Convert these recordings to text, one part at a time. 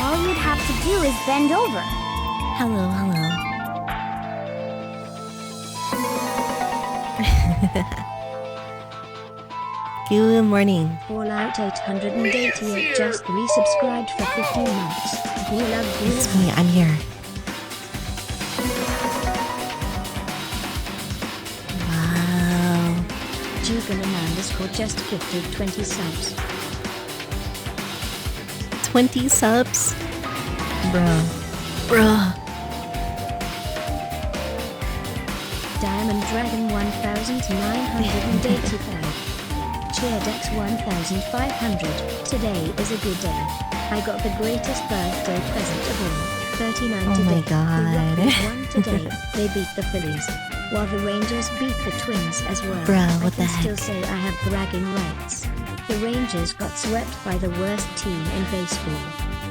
All you'd have to do is bend over. Hello, hello. Good morning. Fallout 888 just resubscribed for 15 months. We love you. It's me, I'm here. Wow. Jugalan_ just gifted 20 subs. 20 subs? Bruh. Diamond Dragon 1985. Cheerdex 1500. Today is a good day. I got the greatest birthday present of all. 39 Oh today. my God. The Rockies won today. They beat the Phillies. While the Rangers beat the Twins as well. Bruh, what I the can still heck? say I have bragging rights. The Rangers got swept by the worst team in baseball.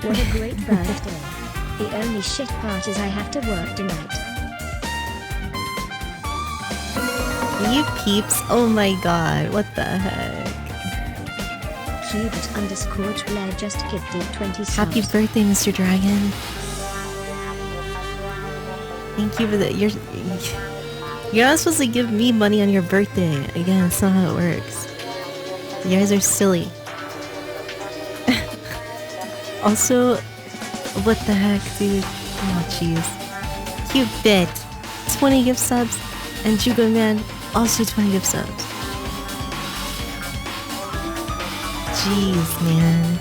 What a great birthday. The only shit part is I have to work tonight. You peeps, oh my god, what the heck? Cubit_Blair just gifted 20 subs. Happy birthday, Mr. Dragon. Thank you for the... You're not supposed to give me money on your birthday. Again, that's not how it works. You guys are silly. Also, what the heck, dude? Oh, jeez. Cubit, 20 gift subs. And Jugo Man, also 20 gift subs. Jeez, man.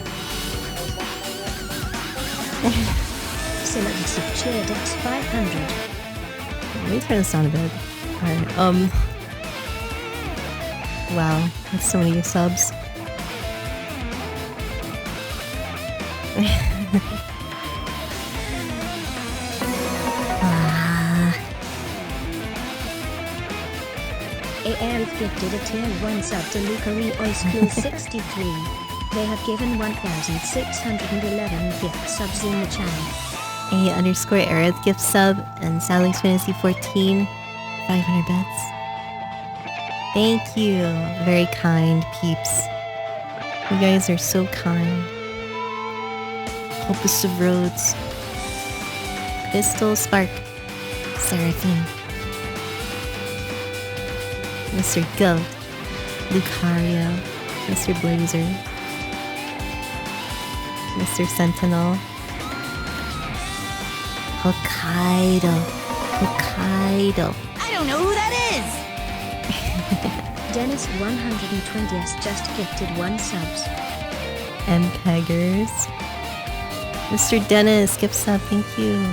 Syllabus of Cheerdex 500. Let me turn this down a bit. Alright, wow, that's so many subs. AL gifted a tier 1 sub to Lucari Oiskul 63. They have given 1,611 gift subs in the channel. A_Aerith gift sub and Sally's Fantasy 14, 500 bits. Thank you, very kind peeps. You guys are so kind. Opus of Roads, Crystal Spark, Seraphine, Mr. Goat, Lucario, Mr. Blazer, Mr. Sentinel, Hokkaido. I don't know who that Dennis 120s just gifted 1 subs. And Peggers. Mr. Dennis, gift sub, thank you.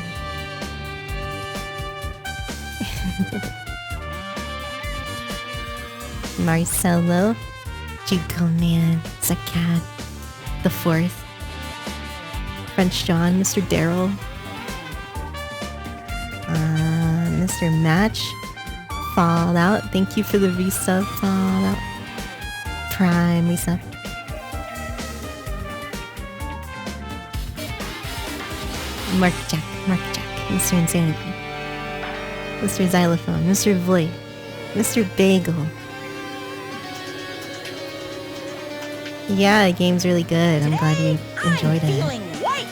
Marcelo, Jugo Man, Zakat, the 4th. French John, Mr. Daryl. Mr. Match, Fallout, thank you for the resub, Fallout. Prime resub. Mark Jack, Mr. Insanity, Mr. Xylophone, Mr. Void, Mr. Bagel. Yeah, the game's really good. I'm glad you enjoyed it. Feeling white.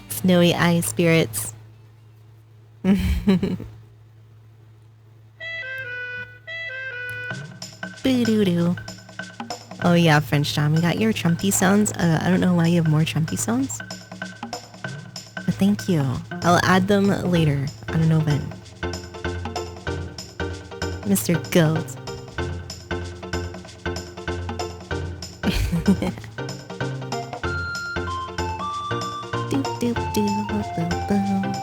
Snowy Eye Spirits. Boo-doo-doo. Oh yeah, French John, we got your Trumpy sounds. I don't know why you have more Trumpy sounds. But thank you. I'll add them later. I don't know when. Mr. Goat. Doop doop doop boop boop.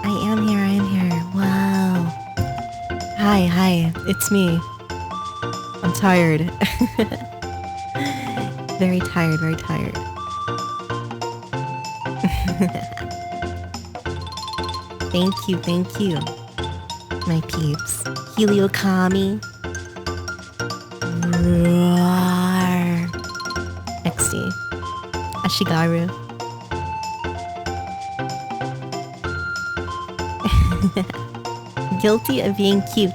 I am here. Wow. Hi, it's me. I'm tired. Very tired. Thank you. My peeps. Heliokami. Roar. XD. Ashigaru. Guilty of being cute.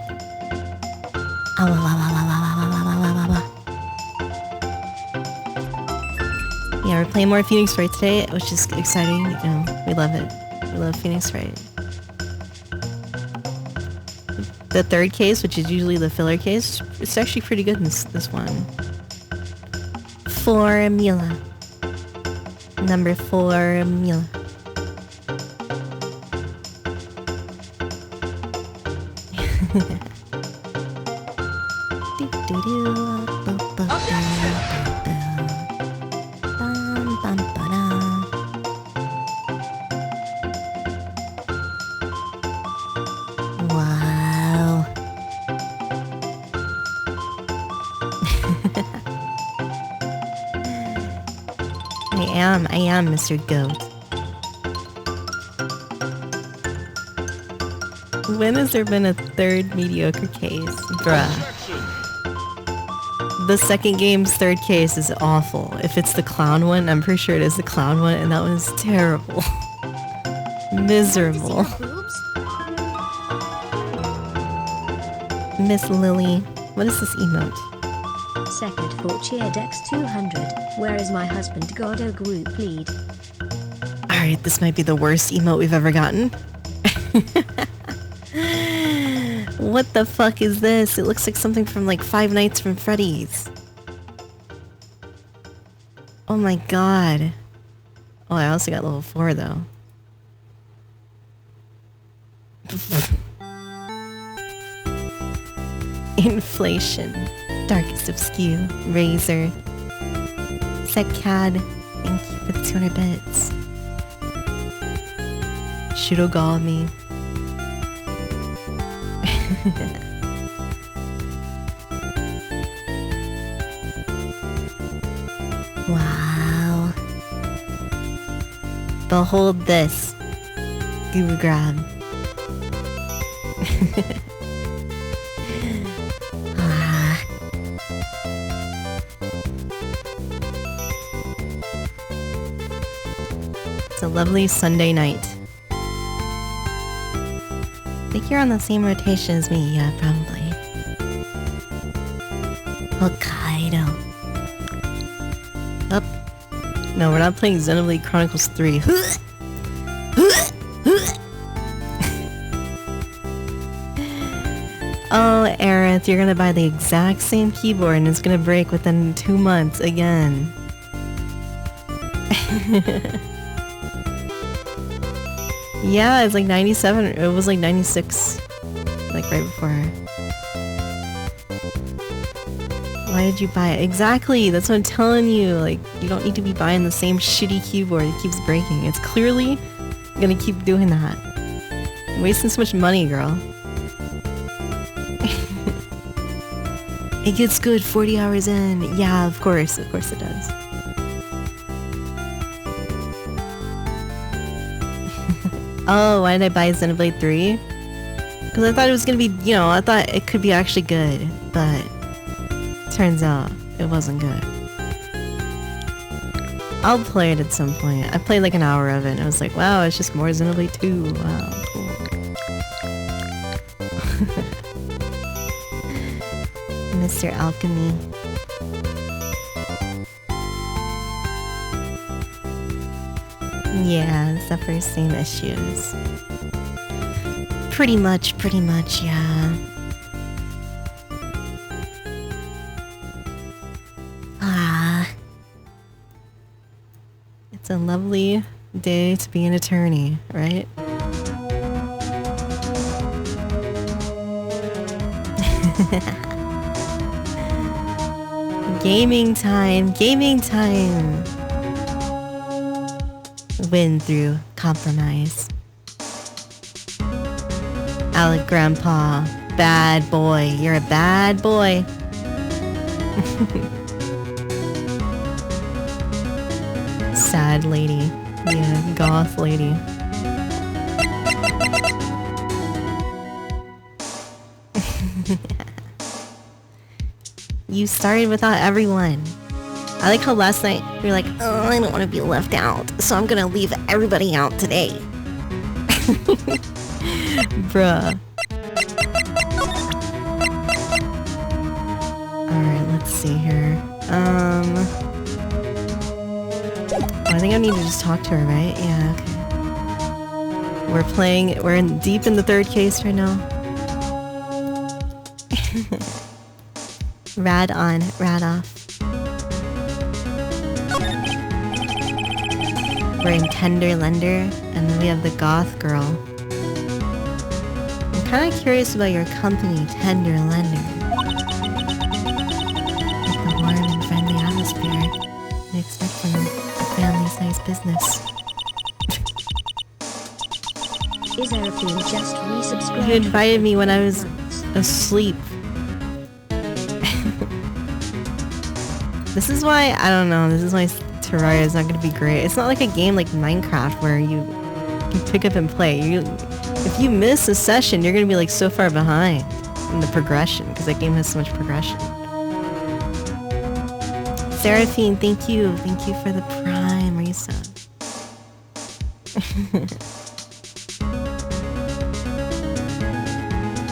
Yeah, we're playing more Phoenix Wright today, which is exciting. You know, we love it. We love Phoenix Wright. The third case, which is usually the filler case, it's actually pretty good in this one. Formula. Number formula. Wow. I am Mr. Goat. When has there been a third mediocre case? Bruh. The second game's third case is awful. If it's the clown one, I'm pretty sure it is the clown one, and that one is terrible. Miserable. Miss Lily, what is this emote? Second for cheer Dex 200. Where is my husband? Godo group lead. Alright, this might be the worst emote we've ever gotten. What the fuck is this? It looks like something from like Five Nights from Freddy's. Oh my god. Oh, I also got level 4 though. Inflation. Darkest of Skew. Razor. Setcad. Thank you for the 200 bits. Shirogami. Wow. Behold this. Guru grab. Ah. It's a lovely Sunday night. I think you're on the same rotation as me, yeah, probably. Hokkaido. Up. No, we're not playing Xenoblade Chronicles 3. Oh, Aerith, you're gonna buy the exact same keyboard and it's gonna break within 2 months again. Yeah, it's like 97, it was like 96, like right before. Why did you buy it? Exactly, that's what I'm telling you, like, you don't need to be buying the same shitty keyboard that keeps breaking. It's clearly gonna keep doing that. You're wasting so much money, girl. It gets good 40 hours in. Yeah, of course it does. Oh, why did I buy Xenoblade 3? Because I thought it was gonna be, you know, I thought it could be actually good, but turns out it wasn't good. I'll play it at some point. I played like an hour of it and I was like, wow, it's just more Xenoblade 2. Wow, cool. Mr. Alchemy. Yeah, it suffers same issues. Pretty much, yeah. Ah. It's a lovely day to be an attorney, right? Gaming time! Win through compromise. Alec Grandpa, bad boy. You're a bad boy. Sad lady. Yeah, goth lady. You started without everyone. I like how last night you were like, oh, I don't want to be left out, so I'm gonna leave everybody out today. Bruh. Alright, let's see here. I think I need to just talk to her, right? Yeah, okay. We're deep in the third case right now. Rad on, rad off. We're in Tender Lender, and then we have the Goth Girl. I'm kind of curious about your company, Tender Lender. With the warm and friendly atmosphere we expect from a family-sized business. Is Arafine just resubscribed? You invited me when I was asleep. This is why, I don't know, this is why Terraria is not going to be great. It's not like a game like Minecraft where you can pick up and play. If you miss a session, you're going to be like so far behind in the progression because that game has so much progression. Seraphine, thank you. Thank you for the Prime resub.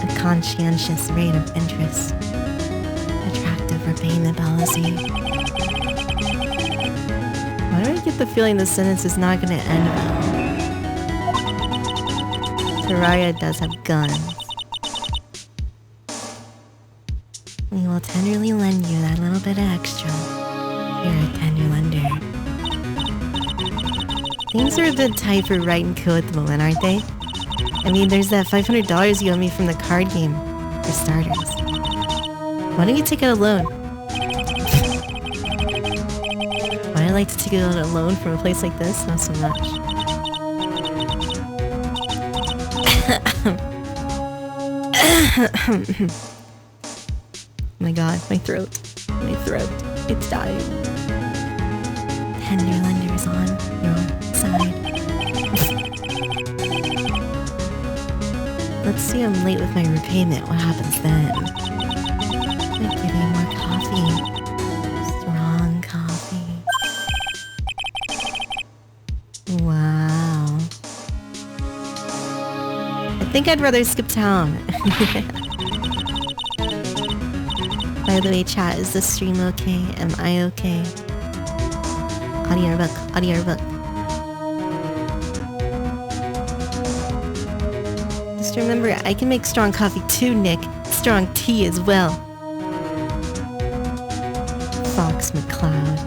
A conscientious rate of interest. Attractive repayment policy. Why do I get the feeling this sentence is not going to end well? Terraria does have guns. We will tenderly lend you that little bit of extra. You're a tender lender. Things are a bit tight for Wright and Co at the moment, aren't they? I mean, there's that $500 you owe me from the card game, for starters. Why don't you take out a loan? Would I like to take out a loan from a place like this? Not so much. Oh my god, my throat. My throat. It's dying. Tender lender is on your side. Let's see I'm late with my repayment. What happens then? I'm gonna give you more coffee. Strong coffee. Wow. I think I'd rather skip town. By the way, chat, is the stream okay? Am I okay? Audiobook, audiobook. Just remember, I can make strong coffee too, Nick. Strong tea as well. Fox McCloud.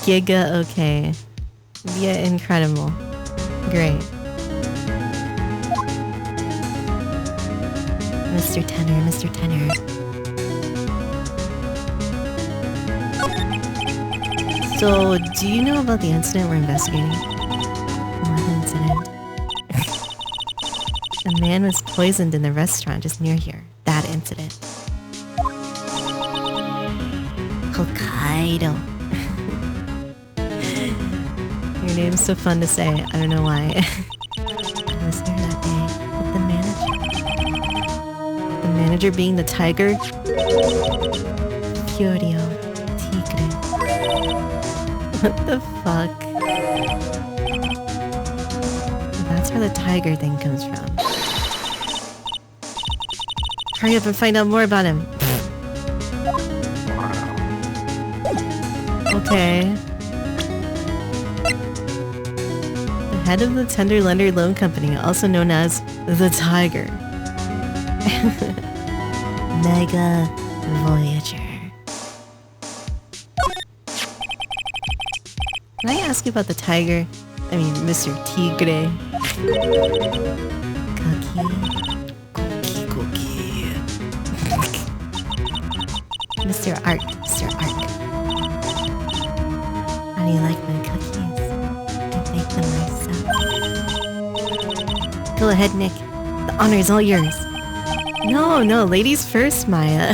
Giga okay. Yeah, incredible. Great. Mr. Tenor, Mr. Tenor. So, do you know about the incident we're investigating? What incident? A man was poisoned in the restaurant just near here. That incident. Hokkaido. Your name's so fun to say. I don't know why. I was here that day with the manager. The manager being the tiger? Fiorio Tigre. What the fuck? That's where the tiger thing comes from. Hurry up and find out more about him. Okay. The head of the Tender Lender Loan Company, also known as the Tiger. Mega Voyager. Can I ask you about the tiger? I mean, Mr. Tigre. Cookie. Mr. Ark. How do you like my cookies? I make them myself. Go ahead, Nick. The honor is all yours. No, ladies first, Maya.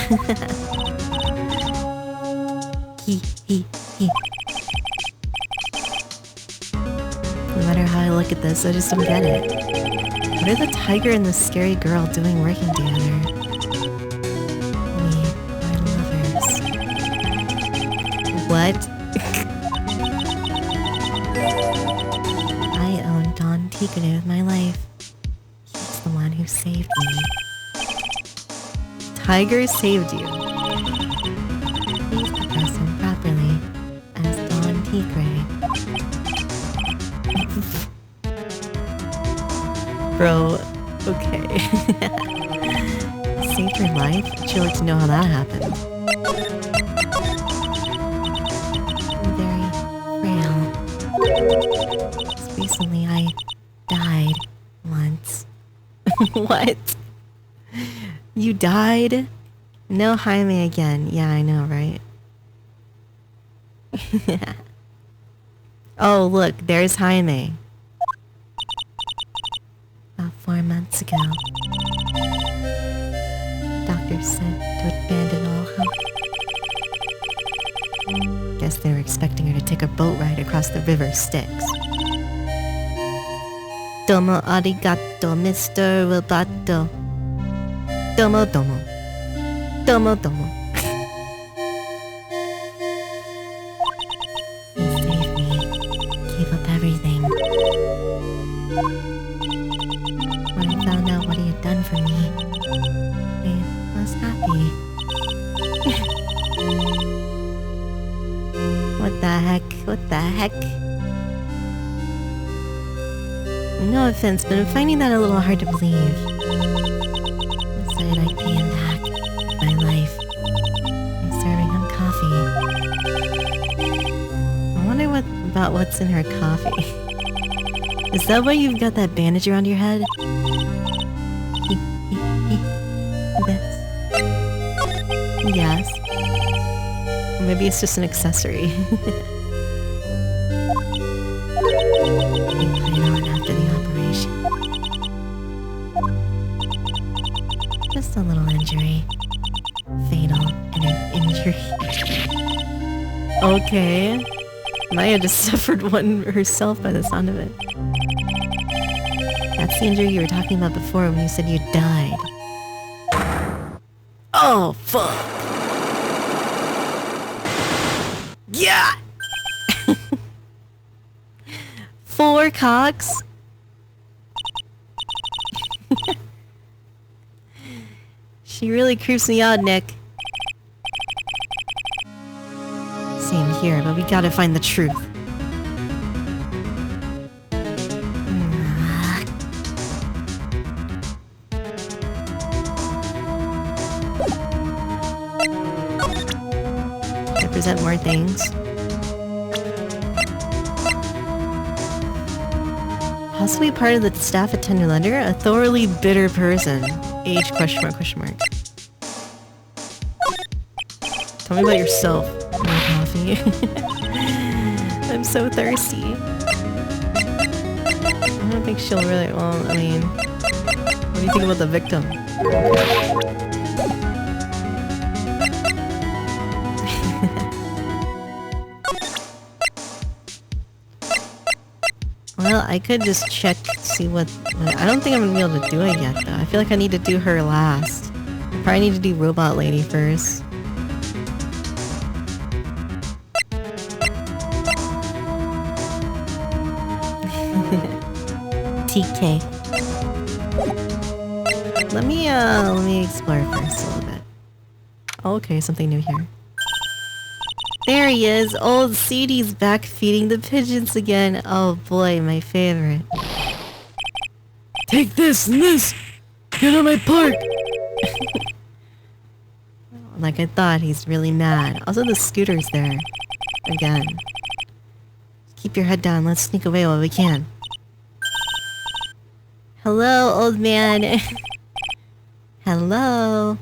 He. No matter how I look at this, I just don't get it. What are the tiger and the scary girl doing working together? We are lovers. What? I own Don Tigre with my life. He's the one who saved me. Tiger saved you. Please address him properly as Don Tigre. secret. Bro, okay. Saved her life? Would you like to know how that happened? I'm very frail. Just recently I died once. What? You died? No Jaime again. Yeah, I know, right? Oh, look, there's Jaime. About 4 months ago. Doctor said to abandon all hope. Guess they were expecting her to take a boat ride across the river Styx. Domo arigato, Mr. Roboto. Domo domo. Domo domo. He saved me. Gave up everything. When I found out what he had done for me, I was happy. What the heck? What the heck? No offense, but I'm finding that a little hard to believe. Said I'd pay him back with my life by serving him coffee. I wonder what's in her coffee. Is that why you've got that bandage around your head? That's... Yes. Or maybe it's just an accessory. After the operation. Just a little injury. Fatal injury. Okay. Maya just suffered one herself by the sound of it. That's the injury you were talking about before when you said you died. Oh, fuck. Yeah! 4 cocks? She really creeps me out, Nick. Same here, but we gotta find the truth. Represent more things. Possibly part of the staff at Tender Lender? A thoroughly bitter person. Age question mark question mark. Tell me about yourself. More coffee. I'm so thirsty. I don't think she'll really... Well, I mean... What do you think about the victim? Well, I could just check to see what... I don't think I'm gonna be able to do it yet, though. I feel like I need to do her last. I probably need to do Robot Lady first. TK. Let me explore first a little bit. Oh, okay, something new here. There he is! Old Seedy's back feeding the pigeons again. Oh boy, my favorite. Take this and this! Get on my park! Like I thought, he's really mad. Also, the scooter's there. Again. Keep your head down, let's sneak away while we can. Hello, old man. Hello.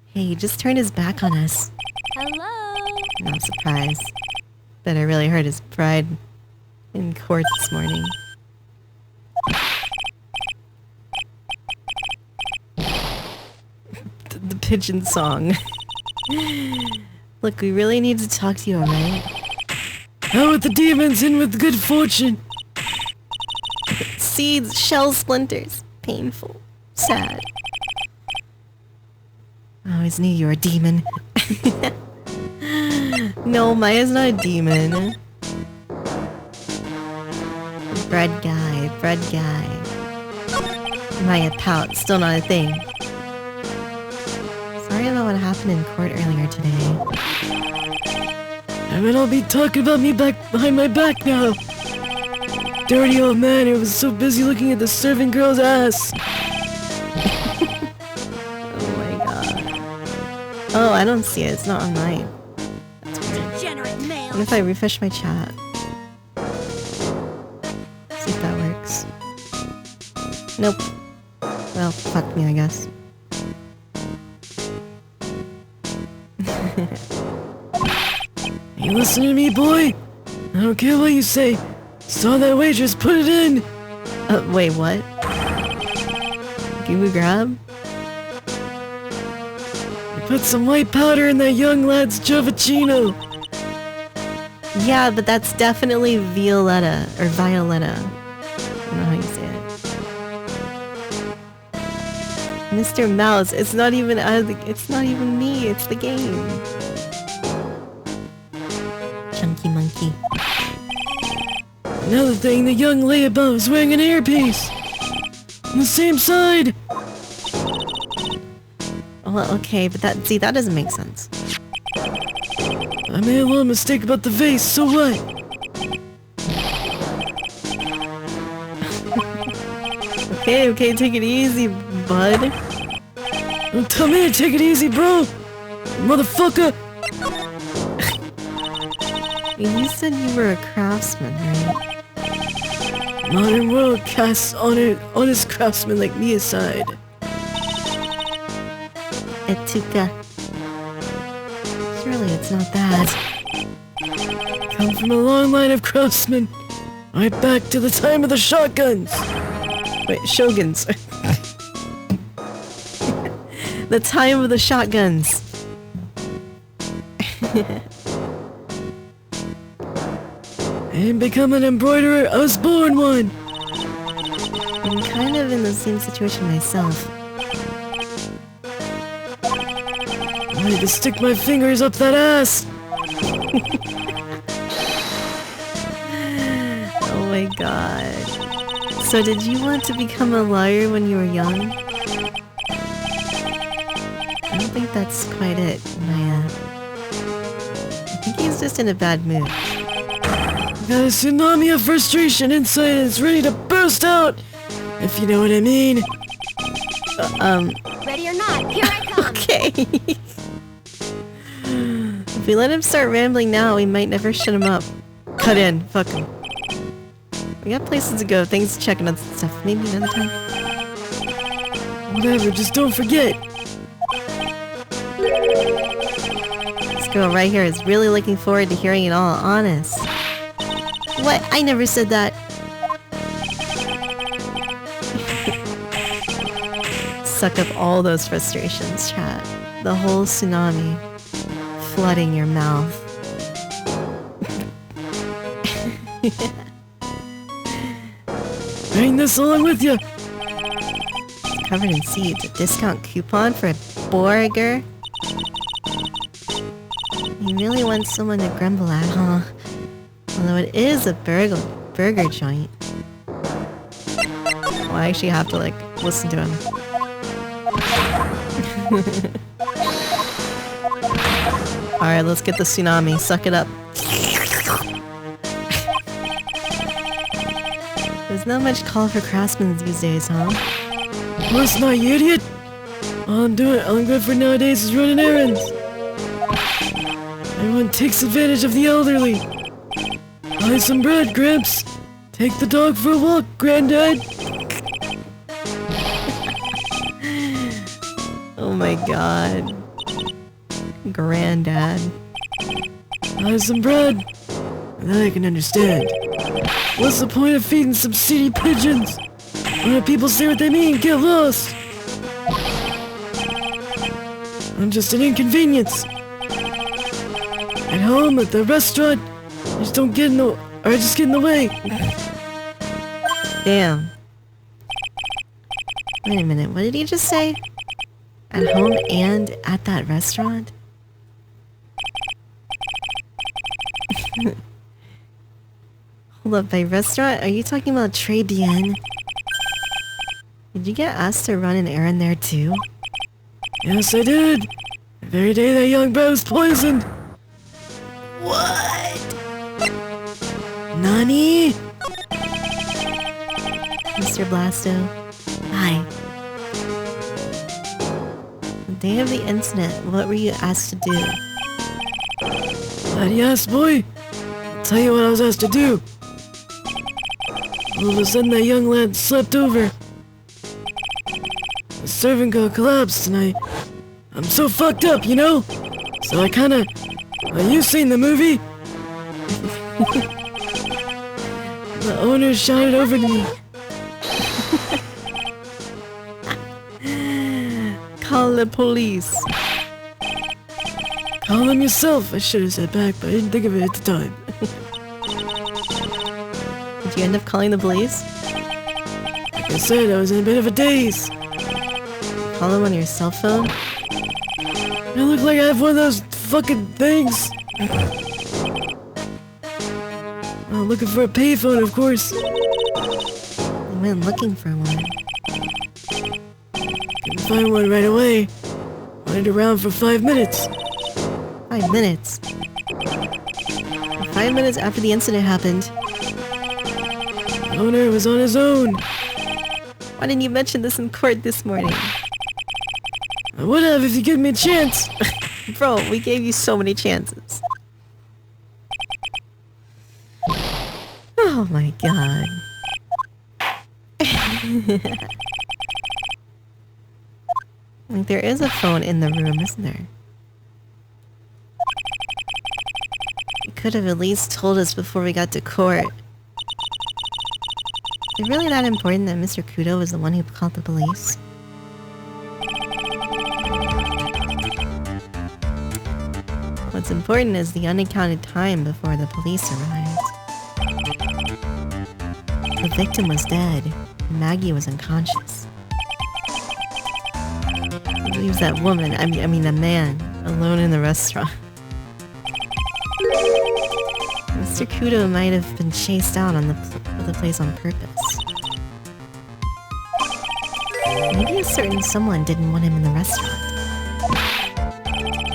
Hey, he just turned his back on us. Hello. Not surprised. But I really hurt his pride in court this morning. The pigeon song. Look, we really need to talk to you, alright? Out with the demons, in with good fortune! Seeds, shell splinters. Painful. Sad. I always knew you were a demon. No, Maya's not a demon. Bread guy, bread guy. Maya pout, still not a thing. sorry about what happened in court earlier today. I mean, I'll be talking about me back behind my back now. Dirty old man who was so busy looking at the servant girl's ass. Oh my god. Oh, I don't see it. It's not on mine. That's weird. Degenerate male. What if I refresh my chat? See if that works. Nope. Well, fuck me, I guess. You listen to me, boy? I don't care what you say. Saw that waitress, put it in! Wait, what? Give me a grab? Put some white powder in that young lad's Giovacchino. Yeah, but that's definitely Violetta, or Violetta. I don't know how you say it. Mr. Mouse, it's not even it's not even me, it's the game. Chunky monkey. Another thing, the young layabout is wearing an earpiece! On the same side! Well, okay, but that doesn't make sense. I made a little mistake about the vase, so what? Okay, take it easy, bud. Don't tell me to take it easy, bro! Motherfucker! You said you were a craftsman, right? Modern world casts honest craftsmen like me aside. Etuka. Surely it's not that. Come from a long line of craftsmen. Right back to the time of the shotguns. Wait, shoguns. The time of the shotguns. I didn't become an embroiderer, I was born one! I'm kind of in the same situation myself. I wanted to stick my fingers up that ass! Oh my god. So did you want to become a lawyer when you were young? I don't think that's quite it, Maya. I think he's just in a bad mood. Got a tsunami of frustration inside and it's ready to burst out! If you know what I mean. Ready or not, here I come. Okay. If we let him start rambling now, we might never shut him up. Cut in. Fuck him. We got places to go, things to check and other stuff. Maybe another time. Whatever, just don't forget. This girl right here is really looking forward to hearing it all honest. What? I never said that. Suck up all those frustrations, chat. The whole tsunami flooding your mouth. Bring this along with you. It's covered in seeds. A discount coupon for a burger? You really want someone to grumble at, huh? Although it is a burger joint. Well, I actually have to, like, listen to him. Alright, let's get the tsunami. Suck it up. There's not much call for craftsmen these days, huh? Of course not, you idiot! All I'm good for nowadays is running errands. Everyone takes advantage of the elderly. Buy some bread, Gramps. Take the dog for a walk, Granddad. Oh my god. Granddad. Buy some bread. That I can understand. What's the point of feeding some city pigeons? When people say what they mean, get lost. I'm just an inconvenience. At home, at the restaurant, I just don't get in the... or I just get in the way. Damn. Wait a minute, what did he just say? At home and at that restaurant? Hold up, by restaurant? Are you talking about Très Bien? Did you get asked to run an errand there too? Yes, I did. very day that young bro was poisoned. What? Nani? Mr. Blasto. Hi. The day of the incident, what were you asked to do? Yes, boy. I'll tell you what I was asked to do. All of a sudden, that young lad slept over. The servant girl collapsed, and I'm so fucked up, you know? So I kinda... you've seen the movie? The owner shouted over to me. Call the police. Call them yourself, I should have said back, but I didn't think of it at the time. Did you end up calling the police? Like I said, I was in a bit of a daze. Call them on your cell phone? I look like I have one of those fucking things. I'm looking for a payphone, of course. I went looking for one. Couldn't find one right away. Waited around for 5 minutes. 5 minutes? 5 minutes after the incident happened. The owner was on his own. Why didn't you mention this in court this morning? I would have if you give me a chance. Bro, we gave you so many chances. Oh my god. Like, there is a phone in the room, isn't there? You could have at least told us before we got to court. Is it really that important that Mr. Kudo was the one who called the police? What's important is the unaccounted time before the police arrived. The victim was dead, and Maggie was unconscious. It leaves that woman, I mean the man, alone in the restaurant. Mr. Kudo might have been chased out on the place on purpose. Maybe a certain someone didn't want him in the restaurant.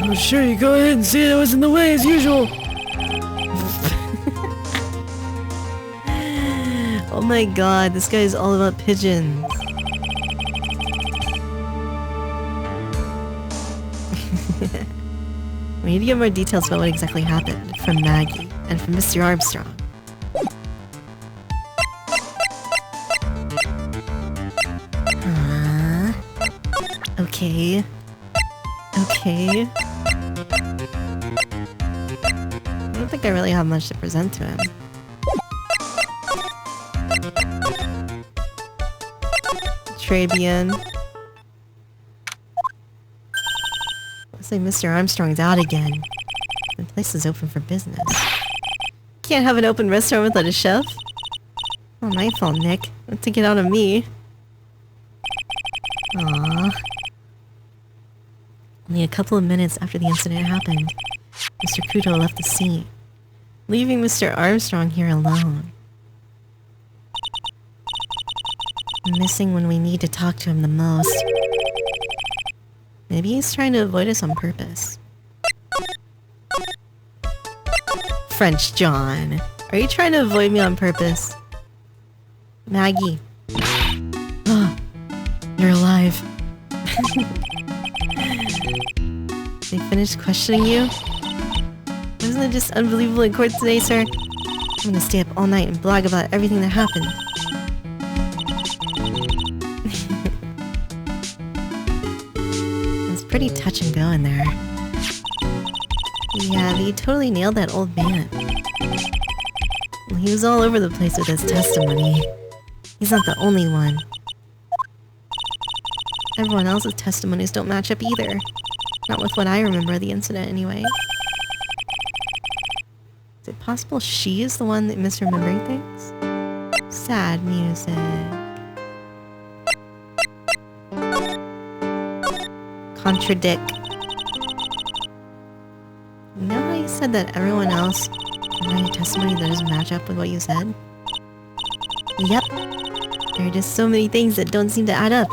Oh, sure, you go ahead and say I was in the way as usual. Oh my god, this guy is all about pigeons. We need to get more details about what exactly happened from Maggie and from Mr. Armstrong. Okay. Okay. I don't think I really have much to present to him. Tribune. Looks like Mr. Armstrong's out again. The place is open for business. Can't have an open restaurant without a chef? Oh, my fault, Nick. Don't take it out on me. Aww. Only a couple of minutes after the incident happened, Mr. Kudo left the scene, leaving Mr. Armstrong here alone. Missing when we need to talk to him the most. Maybe he's trying to avoid us on purpose. French John, are you trying to avoid me on purpose? Maggie. Oh, you're alive. They finished questioning you? Wasn't it just unbelievable in court today, sir? I'm gonna stay up all night and blog about everything that happened. It's pretty touch and go in there. Yeah, they totally nailed that old man. Well, he was all over the place with his testimony. He's not the only one. Everyone else's testimonies don't match up either. Not with what I remember of the incident, anyway. Is it possible she is the one that misremembering things? Sad music. Contradict. You know how you said that everyone else provided testimony that doesn't match up with what you said? Yep. There are just so many things that don't seem to add up.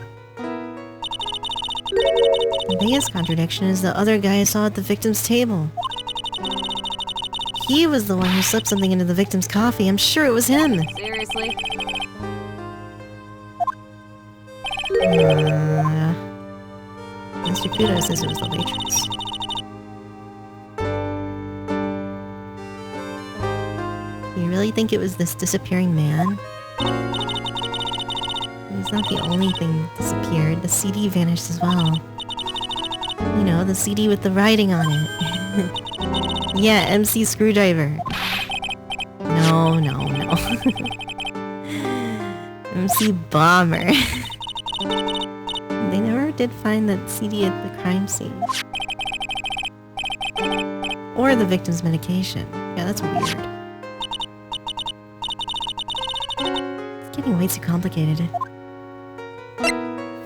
The biggest contradiction is the other guy I saw at the victim's table. He was the one who slipped something into the victim's coffee. I'm sure it was him. Seriously? Mr. Kudo says it was the waitress. You really think it was this disappearing man? He's not the only thing disappeared. The CD vanished as well. You know, the CD with the writing on it. Yeah, MC Screwdriver. No. MC Bomber. They never did find that CD at the crime scene. Or the victim's medication. Yeah, that's weird. It's getting way too complicated.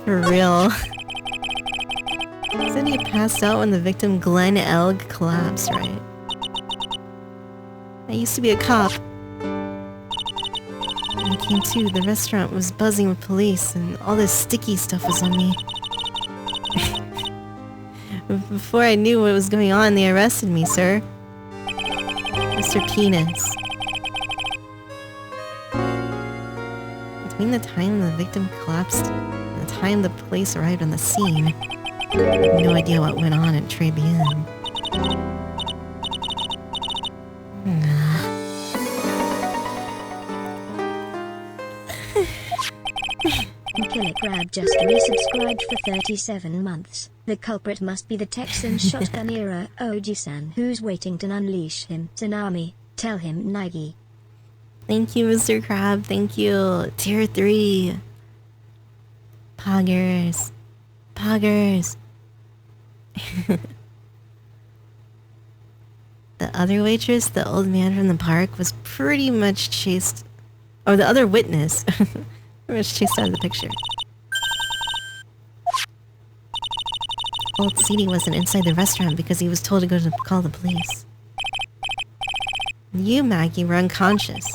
For real. He said he passed out when the victim Glenn Elg collapsed, right? I used to be a cop. When I came to, the restaurant was buzzing with police and all this sticky stuff was on me. Before I knew what was going on, they arrested me, sir. Mr. Penis. Between the time the victim collapsed and the time the police arrived on the scene, I have no idea what went on at Tribune. Killigrab just resubscribed for 37 months. The culprit must be the Texan shotgun era Oji-san who's waiting to unleash him. Tsunami, tell him Nagi. Thank you, Mr. Crab. Thank you. Tier 3. Poggers. Poggers. The other waitress, the old man from the park, was pretty much chased... Or the other witness. Pretty much chased out of the picture. Old CD wasn't inside the restaurant because he was told to go to call the police. You, Maggie, were unconscious.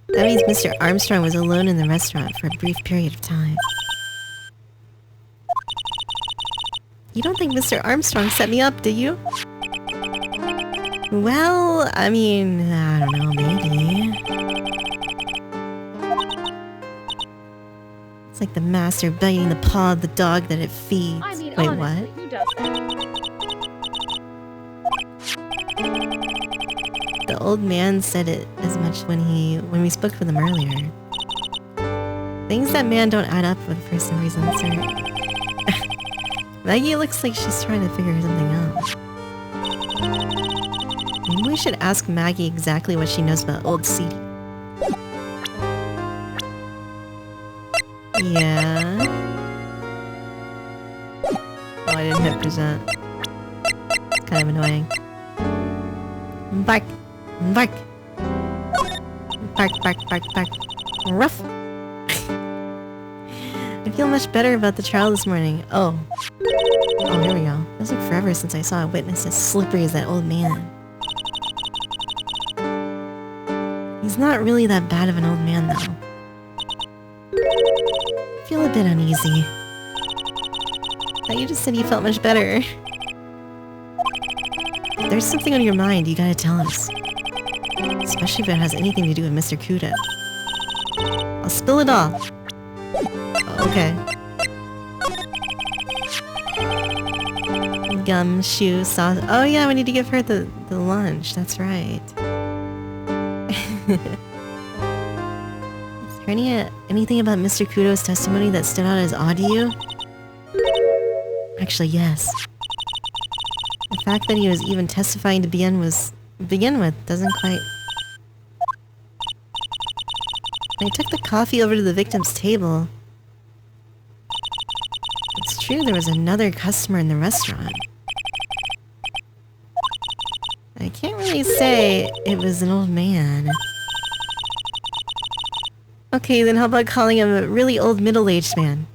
That means Mr. Armstrong was alone in the restaurant for a brief period of time. You don't think Mr. Armstrong set me up, do you? Well, I mean, I don't know, maybe. It's like the master biting the paw of the dog that it feeds. I mean, wait, honestly, what? who does that? The old man said it as much when we spoke with him earlier. Things that man don't add up with for some reason, sir. Maggie looks like she's trying to figure something out. Maybe we should ask Maggie exactly what she knows about old CD. Yeah. Oh, I didn't hit present. It's kind of annoying. Bark! Bark! Bark, bark, bark, bark. Ruff! I feel much better about the trial this morning. Oh. Oh, here we go. It was like forever since I saw a witness as slippery as that old man. He's not really that bad of an old man, though. I feel a bit uneasy. Thought you just said you felt much better. If there's something on your mind, you gotta tell us. Especially if it has anything to do with Mr. Kudo. I'll spill it all. Okay. Gum, shoe, sauce. Oh yeah, we need to give her the lunch. That's right. Is there anything about Mr. Kudo's testimony that stood out as odd to you? Actually, yes. The fact that he was even testifying to begin with doesn't quite... When I took the coffee over to the victim's table, it's true there was another customer in the restaurant. I can't really say it was an old man. Okay, then how about calling him a really old middle-aged man?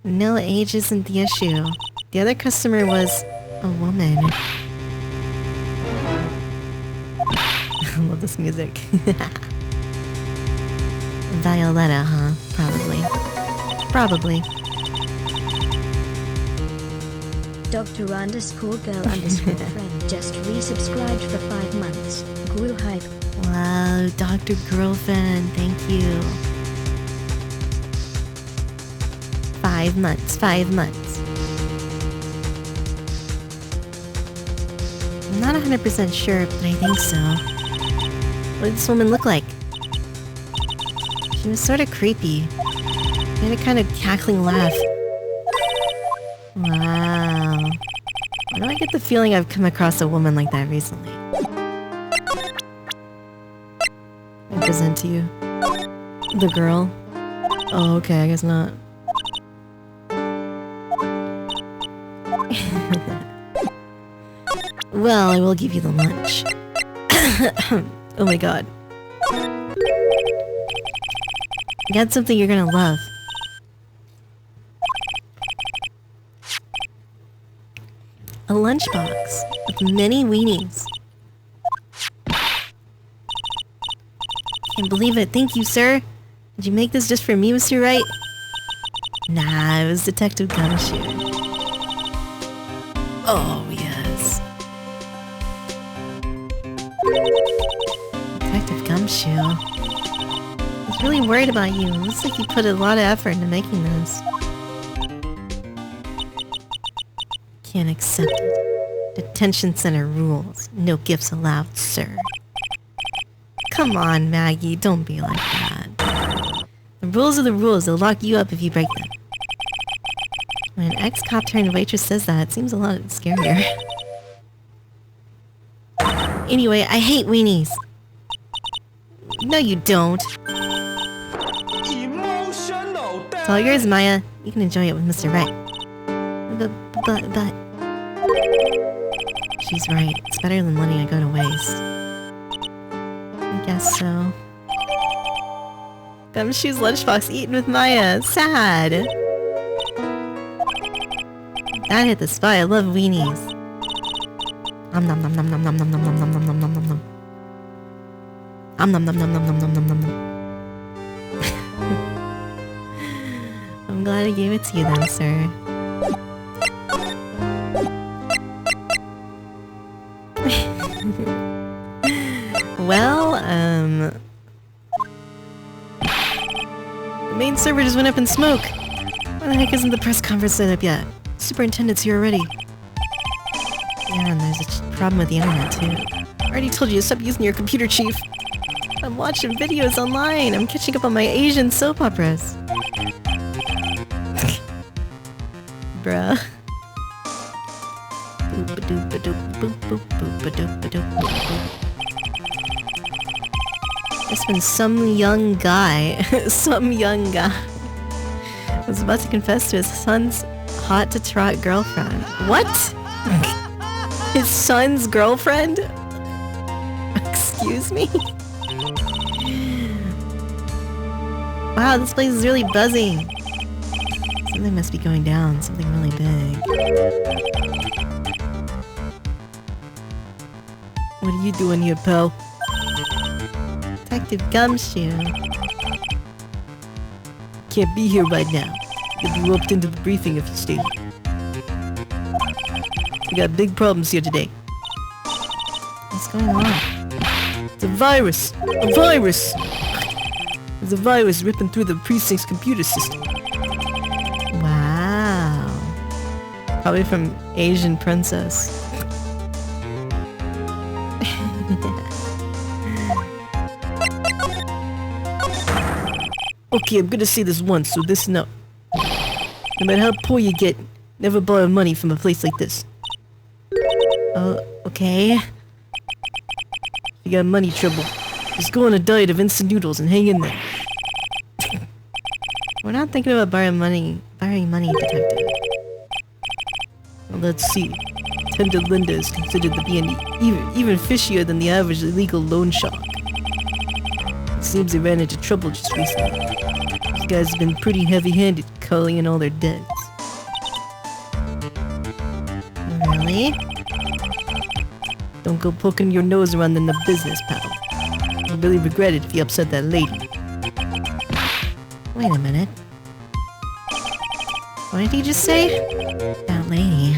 No, age isn't the issue. The other customer was a woman. I love this music. Violetta, huh? Probably. Probably. Dr_girl_friend just resubscribed for 5 months. Grew hype. Wow, Dr. Girlfriend, thank you. 5 months, 5 months. I'm not 100% sure, but I think so. What did this woman look like? She was sort of creepy. She had a kind of cackling laugh. Wow. Why do I get the feeling I've come across a woman like that recently? I present to you. The girl. Oh, okay, I guess not. Well, I will give you the lunch. Oh my god. I got something you're gonna love. A lunchbox with many weenies. Can't believe it. Thank you, sir. Did you make this just for me, Mr. Wright? Nah, it was Detective Gumshoe. Oh, yes. Detective Gumshoe. I was really worried about you. It looks like you put a lot of effort into making this. Can't accept it. Detention center rules. No gifts allowed, sir. Come on, Maggie. Don't be like that. The rules are the rules. They'll lock you up if you break them. When an ex-cop turned waitress says that, it seems a lot scarier. Anyway, I hate weenies. No, you don't. It's all yours, Maya. You can enjoy it with Mr. Wright. But... She's right. It's better than letting it go to waste. I guess so. Gumshoe's lunchbox eaten with Maya. Sad. That hit the spot. I love weenies. Nom nom nom nom nom nom nom nom nom nom nom nom nom nom nom. Nom nom nom nom nom nom nom nom nom nom. I'm glad I gave it to you then, sir. Well, the main server just went up in smoke. Why the heck isn't the press conference set up yet? Superintendent's here already. Yeah, and there's a problem with the internet too. I already told you to stop using your computer, Chief. I'm watching videos online. I'm catching up on my Asian soap operas. Bruh. There's been some young guy was about to confess to his son's hot-to-trot girlfriend. What? His son's girlfriend? Excuse me? Wow, this place is really buzzing. Something must be going down, something really big. What are you doing here, pal? Detective Gumshoe. Can't be here right now. You'll be roped into the briefing if you stay here. We got big problems here today. What's going on? It's a virus! A virus! There's a virus ripping through the precinct's computer system. Wow. Probably from Asian Princess. Okay, I'm gonna say this once, so listen up. No matter how poor you get, never borrow money from a place like this. Oh, okay. If you got money trouble, just go on a diet of instant noodles and hang in there. We're not thinking about borrowing money, detective. Well, let's see. Tender Linda is considered to be an even fishier than the average illegal loan shark. It seems they ran into trouble just recently. These guys have been pretty heavy-handed, culling in all their debts. Really? Don't go poking your nose around in the business, pal. You'll really regret it if you upset that lady. Wait a minute. What did he just say? That lady.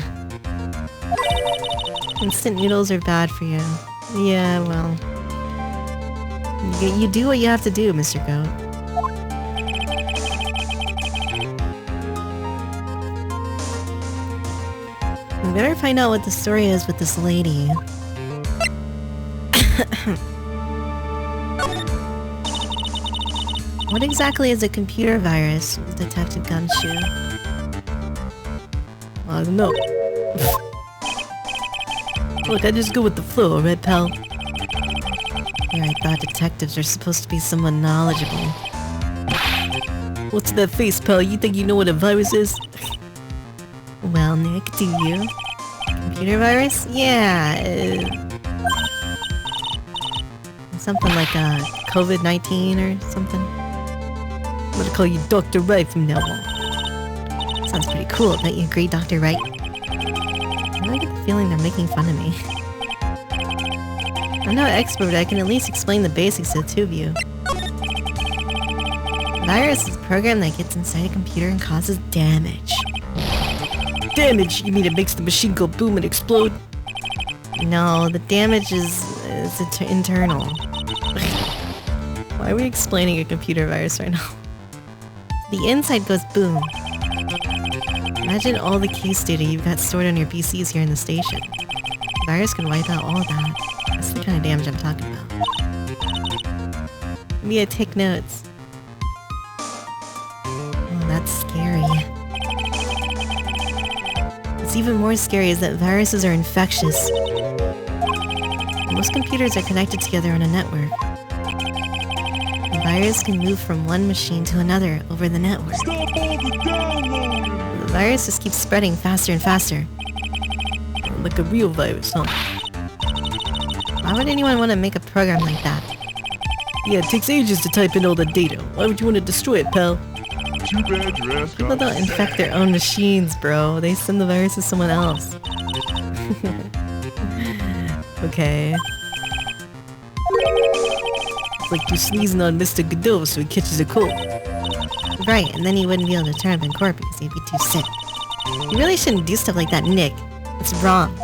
Instant noodles are bad for you. Yeah, well... You do what you have to do, Mr. Goat. We better find out what the story is with this lady. What exactly is a computer virus, Detective Gumshoe? I don't know. Look, I just go with the flow, right, pal? Yeah, I thought detectives are supposed to be someone knowledgeable. What's that face, pal? You think you know what a virus is? Well, Nick, do you? Computer virus? Yeah, something like COVID-19 or something. I'm gonna call you Dr. Wright from now on. Sounds pretty cool, don't you agree, Dr. Wright? I get the feeling they're making fun of me. I'm no expert, but I can at least explain the basics to the two of you. A virus is a program that gets inside a computer and causes damage. Damage? You mean it makes the machine go boom and explode? No, the damage is internal. Why are we explaining a computer virus right now? The inside goes boom. Imagine all the case data you've got stored on your PCs here in the station. The virus can wipe out all of that. That's the kind of damage I'm talking about. Maybe I take notes. Oh, that's scary. What's even more scary is that viruses are infectious. Most computers are connected together on a network. The virus can move from one machine to another over the network. The virus just keeps spreading faster and faster. Like a real virus, huh? Why would anyone want to make a program like that? Yeah, it takes ages to type in all the data. Why would you want to destroy it, pal? Too bad your ass People don't infect their own machines, bro. They send the virus to someone else. Okay. It's like you're sneezing on Mr. Godot so he catches a cold. Right, and then he wouldn't be able to turn up in court because he'd be too sick. You really shouldn't do stuff like that, Nick. It's wrong.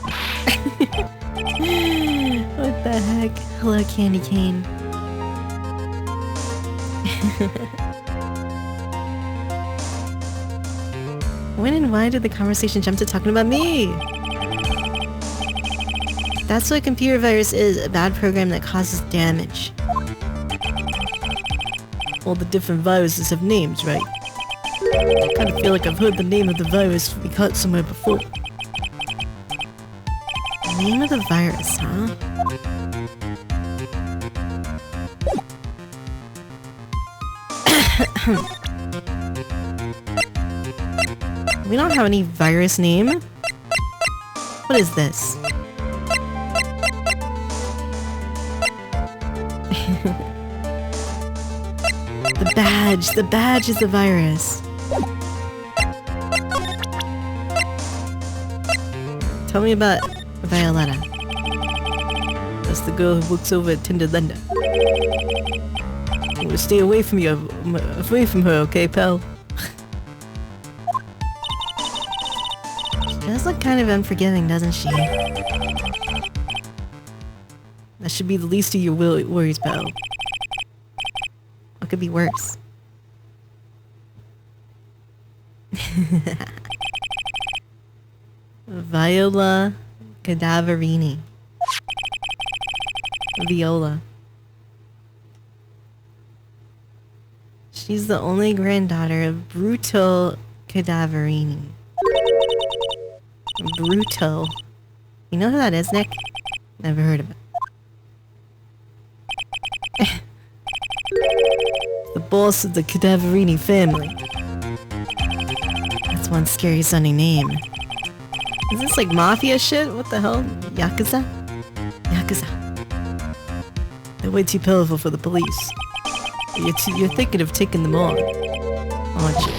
What the heck? Hello, Candy Cane. When and why did the conversation jump to talking about me? That's what a computer virus is, a bad program that causes damage. All the different viruses have names, right? I kind of feel like I've heard the name of the virus we caught somewhere before. The name of the virus, huh? We don't have any virus name. What is this? The badge! The badge is the virus. Tell me about Violetta. That's the girl who works over at Tinder Linda. I'm gonna stay away from you, away from her, okay, pal? She does look kind of unforgiving, doesn't she? That should be the least of your worries, pal. What could be worse? Viola Cadaverini. Viola. She's the only granddaughter of Bruto Cadaverini. Bruto. You know who that is, Nick? Never heard of it. The boss of the Cadaverini family. That's one scary sounding name. Is this like mafia shit? What the hell? Yakuza? Yakuza. They're way too powerful for the police. You're thinking of taking them on, aren't you?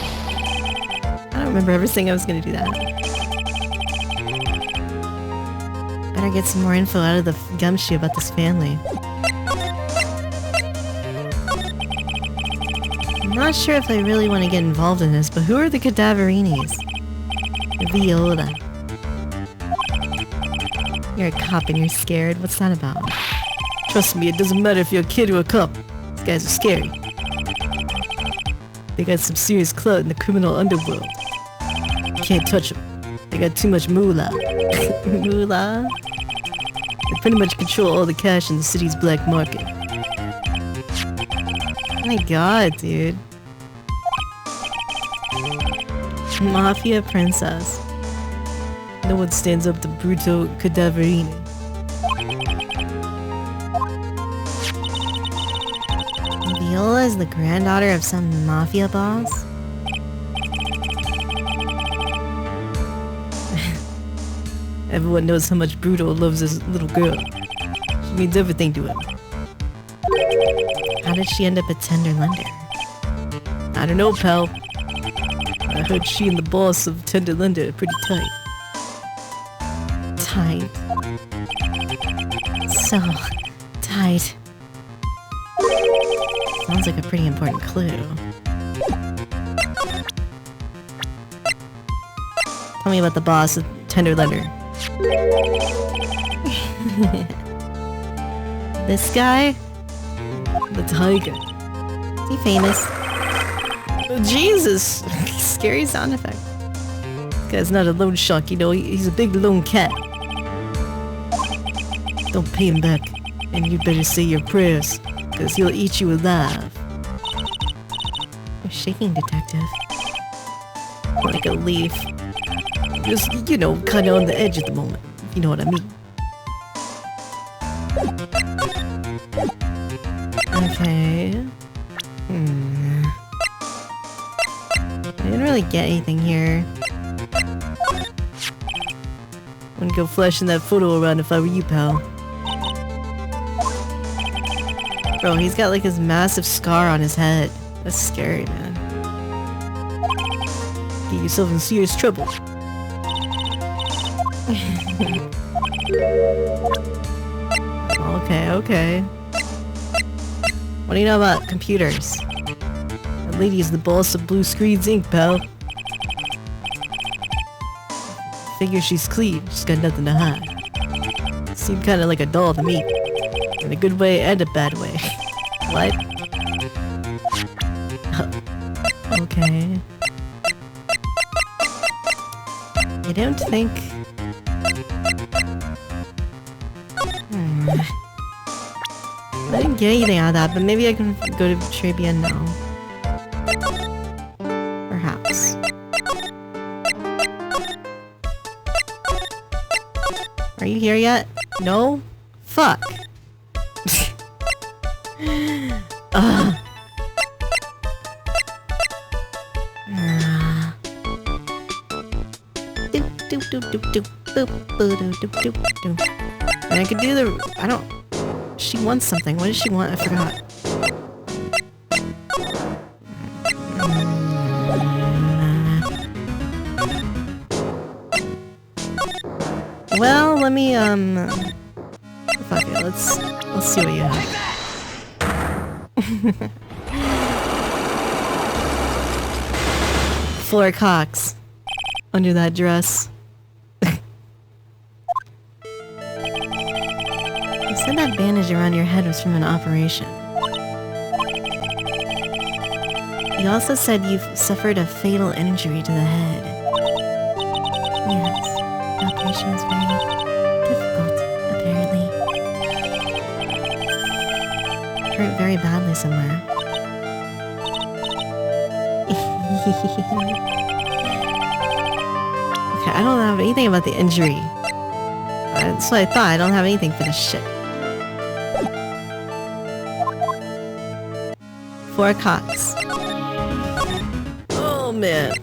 I don't remember ever saying I was gonna do that. Better get some more info out of the gumshoe about this family. I'm not sure if I really want to get involved in this, but who are the cadaverinis? Viola. You're a cop and you're scared? What's that about? Trust me, it doesn't matter if you're a kid or a cop. These guys are scary. They got some serious clout in the criminal underworld. You can't touch them. They got too much moolah. Moolah? They pretty much control all the cash in the city's black market. Oh my god, dude. Mafia princess. No one stands up to Bruto Cadaverini. Viola is the granddaughter of some mafia boss? Everyone knows how much Bruto loves this little girl. She means everything to him. How did she end up a tender lender? I don't know, pal. I heard she and the boss of Tender Lender are pretty tight. Tight. So tight. Sounds like a pretty important clue. Tell me about the boss of Tender Lender. This guy? The tiger. Is he famous? Oh, Jesus! Scary sound effect. This guy's not a loan shark, you know, he's a big lone cat. Don't pay him back, and you better say your prayers, because he'll eat you alive. You're shaking, detective. Like a leaf. Just, you know, kinda on the edge at the moment, if you know what I mean. Okay. I didn't really get anything here. Wouldn't go flashing that photo around if I were you, pal. Bro, he's got like this massive scar on his head. That's scary, man. Get yourself in serious trouble. Okay, okay. What do you know about computers? That lady is the boss of Blue Screens Inc., pal. Figure she's clean, she's got nothing to hide. Seemed kinda like a doll to me. In a good way and a bad way. What? Okay. I don't think... I didn't get anything out of that, but maybe I can go to Trivia now. Perhaps. Are you here yet? No? Fuck. Ugh. And I could do the... I don't... She wants something. What does she want? I forgot. Well, let me, fuck it, let's see what you have. Floor Cox. Under that dress. You said that bandage around your head was from an operation. You also said you've suffered a fatal injury to the head. Yes, the operation was very difficult, apparently. Hurt very badly somewhere. Okay, I don't have anything about the injury. That's what I thought. I don't have anything for this shit. 4 Cox. Oh man.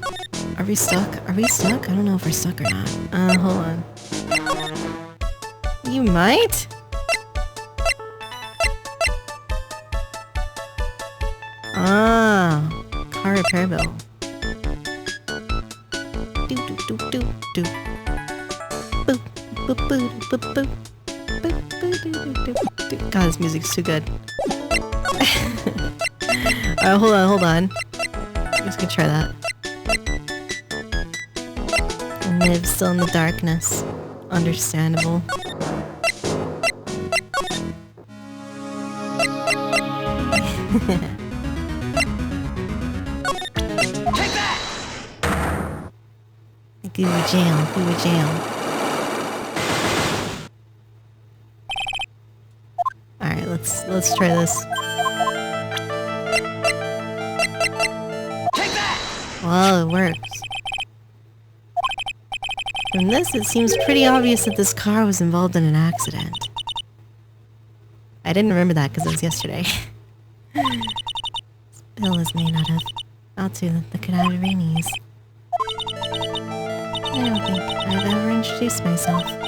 Are we stuck? Are we stuck? I don't know if we're stuck or not. Hold on. You might? Ah, car repair bill. Do do do do do. Boop boop boop boop boop. Boop boop boop boop boop. God, this music's too good. hold on. I'm just gonna try that. And live still in the darkness. Understandable. Go to jail. Go to jail. Alright, let's try this. Well, it works. From this, it seems pretty obvious that this car was involved in an accident. I didn't remember that because it was yesterday. This bill is made out to the Cadaverinis. I don't think I've ever introduced myself. Me.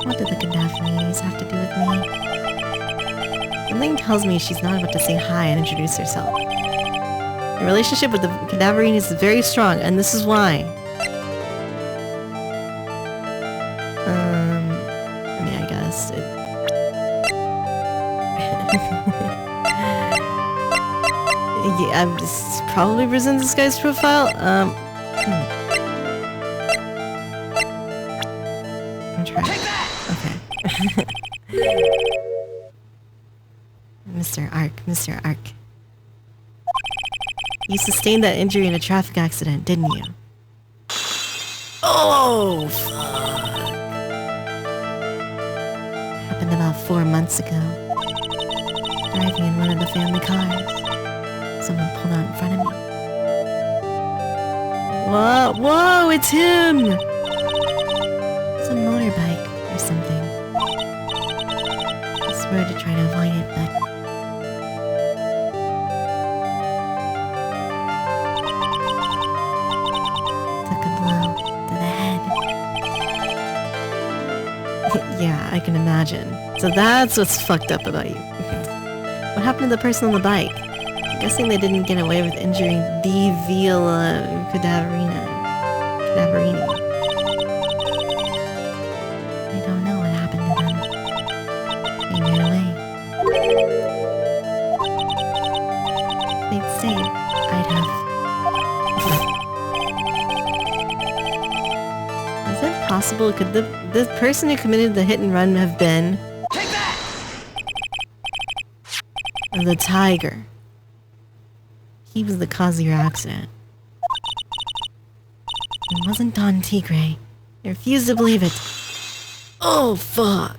What do the Cadaverinis have to do with me? Something tells me she's not about to say hi and introduce herself. The relationship with the Cadaverinis is very strong, and this is why. I mean, I guess it... yeah, I'm just probably present this guy's profile. I'm trying. Okay. Mr. Mr. Ark. You sustained that injury in a traffic accident, didn't you? Oh, fuck. Happened about 4 months ago. Driving in one of the family cars. Someone pulled out in front of me. Whoa, whoa, it's him! It's a motorbike or something. I swear to try to avoid it, but... took a blow to the head. Yeah, I can imagine. So that's what's fucked up about you. What happened to the person on the bike? I'm guessing they didn't get away with injuring the Viola Cadaverini. I don't know what happened to them. They ran away. They'd say I'd have... Is it possible? Could the person who committed the hit and run have been... the tiger? He was the cause of your accident. It wasn't Don Tigre. I refuse to believe it. Oh, fuck.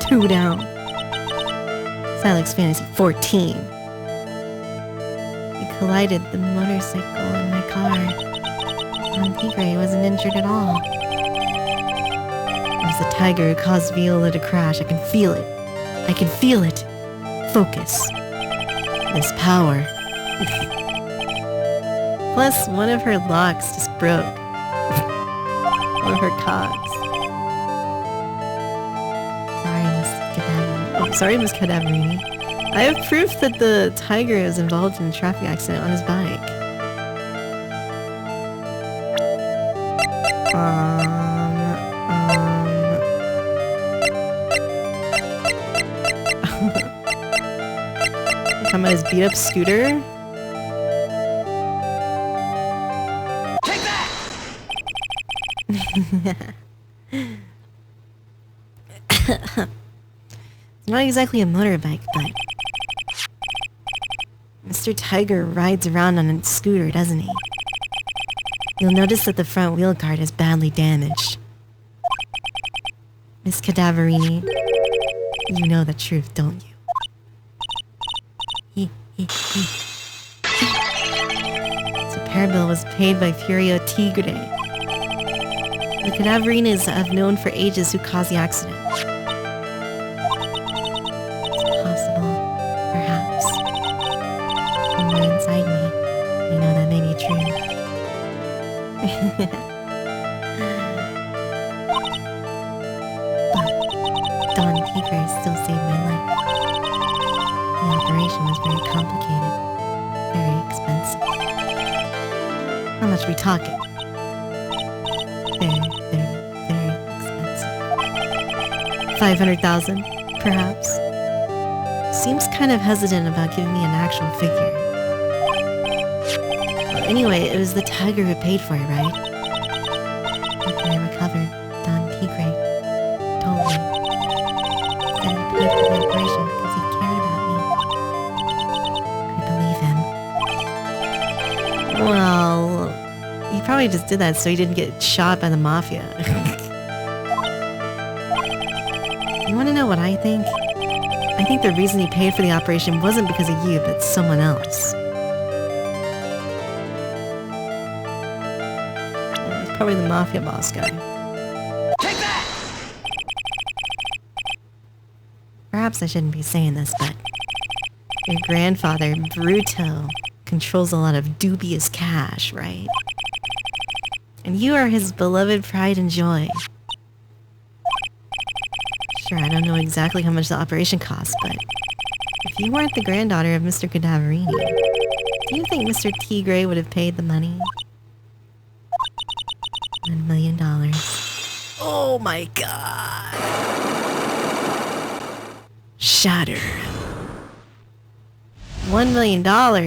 2 down. Silex Fantasy 14. You collided the motorcycle in my car. Don Tigre wasn't injured at all. It was the tiger who caused Viola to crash. I can feel it. I can feel it. Focus. This power. Plus, one of her locks just broke. One of her cogs. Sorry, Miss Cadaverini. I have proof that the tiger was involved in a traffic accident on his bike. Talking about his beat up scooter? Take that! It's not exactly a motorbike, but Mr. Tiger rides around on a scooter, doesn't he? You'll notice that the front wheel guard is badly damaged. Miss Cadaverini, you know the truth, don't you? So Parabill was paid by Furio Tigre. The Cadaverinas have known for ages who caused the accident. It's possible, perhaps. Somewhere inside me, you know that may be true. But Don Tigre still saved my life. The operation was very complicated, very expensive. How much are we talking? Very, very, very expensive. 500,000, perhaps. seems kind of hesitant about giving me an actual figure. Anyway, it was the tiger who paid for it, right? After I recovered, Don Tigre told me that he paid for the operation because he cared about me. I believe him. Well, he probably just did that so he didn't get shot by the mafia. You want to know what I think? I think the reason he paid for the operation wasn't because of you, but someone else. It's probably the mafia boss guy. Take that! Perhaps I shouldn't be saying this, but your grandfather, Bruto, controls a lot of dubious cash, right? And you are his beloved pride and joy. Sure, I don't know exactly how much the operation cost, but if you weren't the granddaughter of Mr. Cadaverini, do you think Mr. Tigre would have paid the money? $1 million. Oh my god! Shattered. $1 million! 4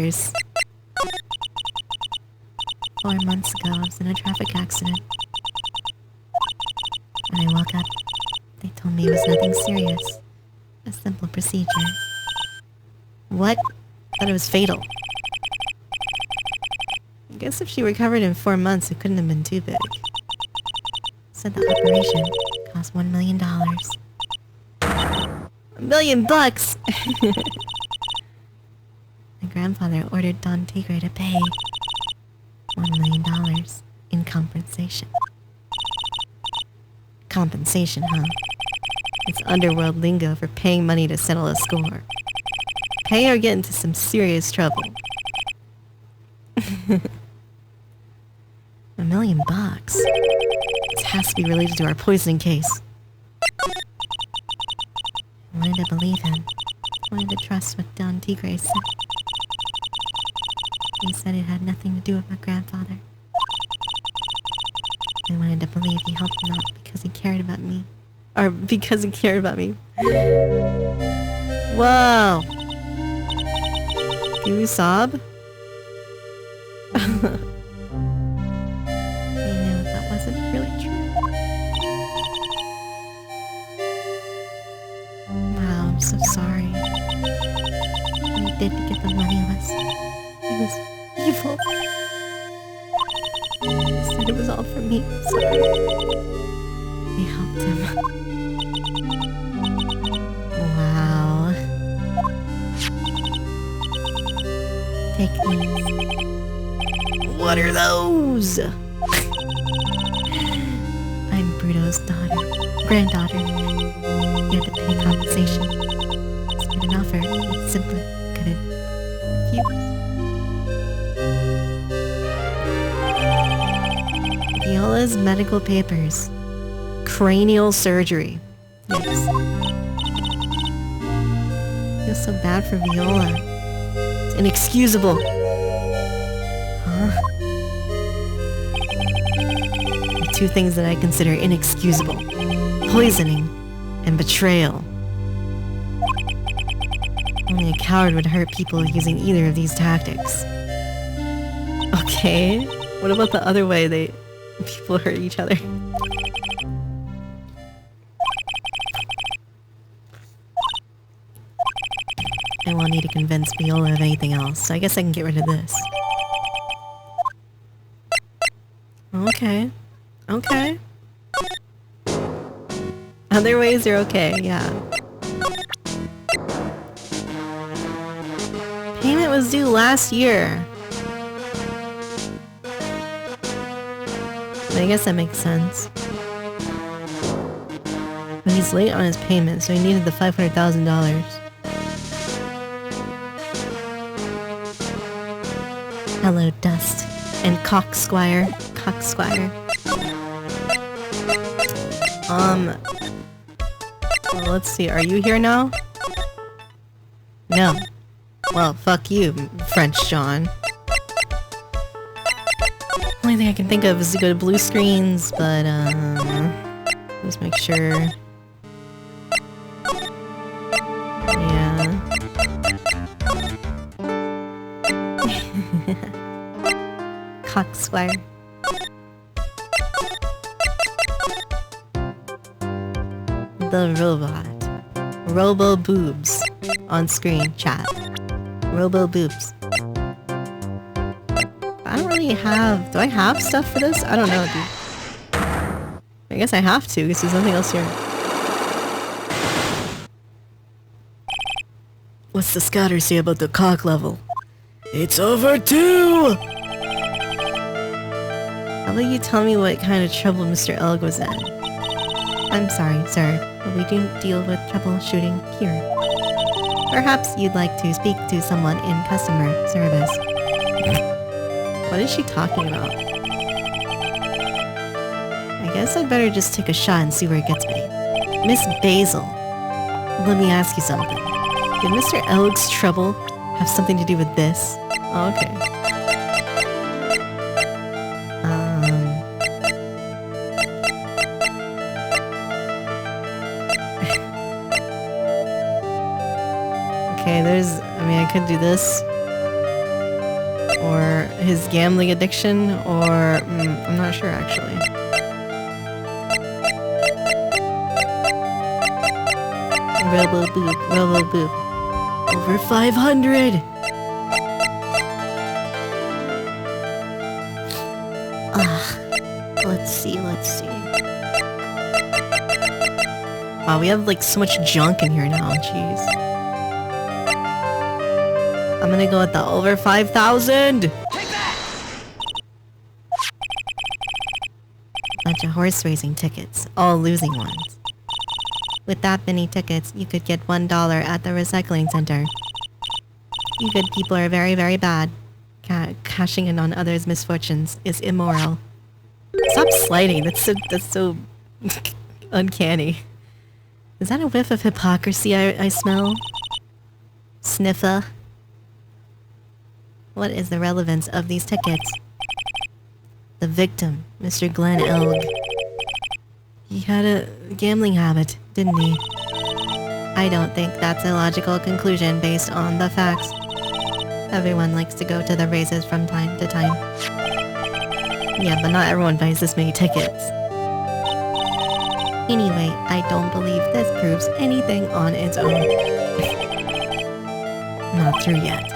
months ago, I was in a traffic accident. When I woke up, they told me it was nothing serious. A simple procedure. What? I thought it was fatal. I guess if she recovered in 4 months, it couldn't have been too big. Said the operation cost $1 million. $1 million bucks! My grandfather ordered Don Tigre to pay $1 million in compensation. Compensation, huh? It's underworld lingo for paying money to settle a score. Pay or get into some serious trouble. $1 million bucks? This has to be related to our poisoning case. I wanted to believe him. I wanted to trust what Don Tigre said. He said it had nothing to do with my grandfather. I wanted to believe he helped him out because he cared about me. Or because he cared about me. Whoa! Do you sob? I know that wasn't really true. Wow, I'm so sorry. What he did to get the money was evil. He said it was all for me. Sorry. We helped him. Wow. Take these. What are those? I'm Bruto's daughter. Granddaughter. You had to pay compensation. It's been an offer you simply couldn't refuse. Viola's medical papers. Cranial surgery. Yes. I feel so bad for Viola. It's inexcusable. Huh? The two things that I consider inexcusable. Poisoning and betrayal. Only a coward would hurt people using either of these tactics. Okay. What about the other way people hurt each other? I won't need to convince Viola of anything else, so I guess I can get rid of this. Okay. Okay. Other ways are okay, yeah. Payment was due last year. I guess that makes sense. But he's late on his payment, so he needed the $500,000. Hello, Dust. And Cocksquire. Well, let's see. Are you here now? No. Well, fuck you, French John. Only thing I can think of is to go to blue screens, but, just make sure. Yeah. Cocksquire. The robot. Robo boobs. On screen, chat. Robo boobs. I don't really have... Do I have stuff for this? I don't know, dude. I guess I have to, because there's nothing else here. What's the scatter say about the cock level? It's over 2! How about you tell me what kind of trouble Mr. Elg was in? I'm sorry, sir, but we do deal with troubleshooting here. Perhaps you'd like to speak to someone in customer service. What is she talking about? I guess I'd better just take a shot and see where it gets me. Miss Basil, let me ask you something. Did Mr. Elg's trouble have something to do with this? Oh, okay. Okay, there's... I mean, I could do this. Or his gambling addiction, or... I'm not sure, actually. Robo boop, robo boop. Over 500! Let's see. Wow, we have like so much junk in here now, jeez. I'm gonna go with the over 5,000! Bunch of horse racing tickets, all losing ones. With that many tickets, you could get $1 at the recycling center. You good people are very, very bad. Cashing in on others' misfortunes is immoral. Stop sliding, that's so uncanny. Is that a whiff of hypocrisy I smell? Sniffer? What is the relevance of these tickets? The victim, Mr. Glenn Elg. He had a gambling habit, didn't he? I don't think that's a logical conclusion based on the facts. Everyone likes to go to the races from time to time. Yeah, but not everyone buys this many tickets. Anyway, I don't believe this proves anything on its own. Not through yet.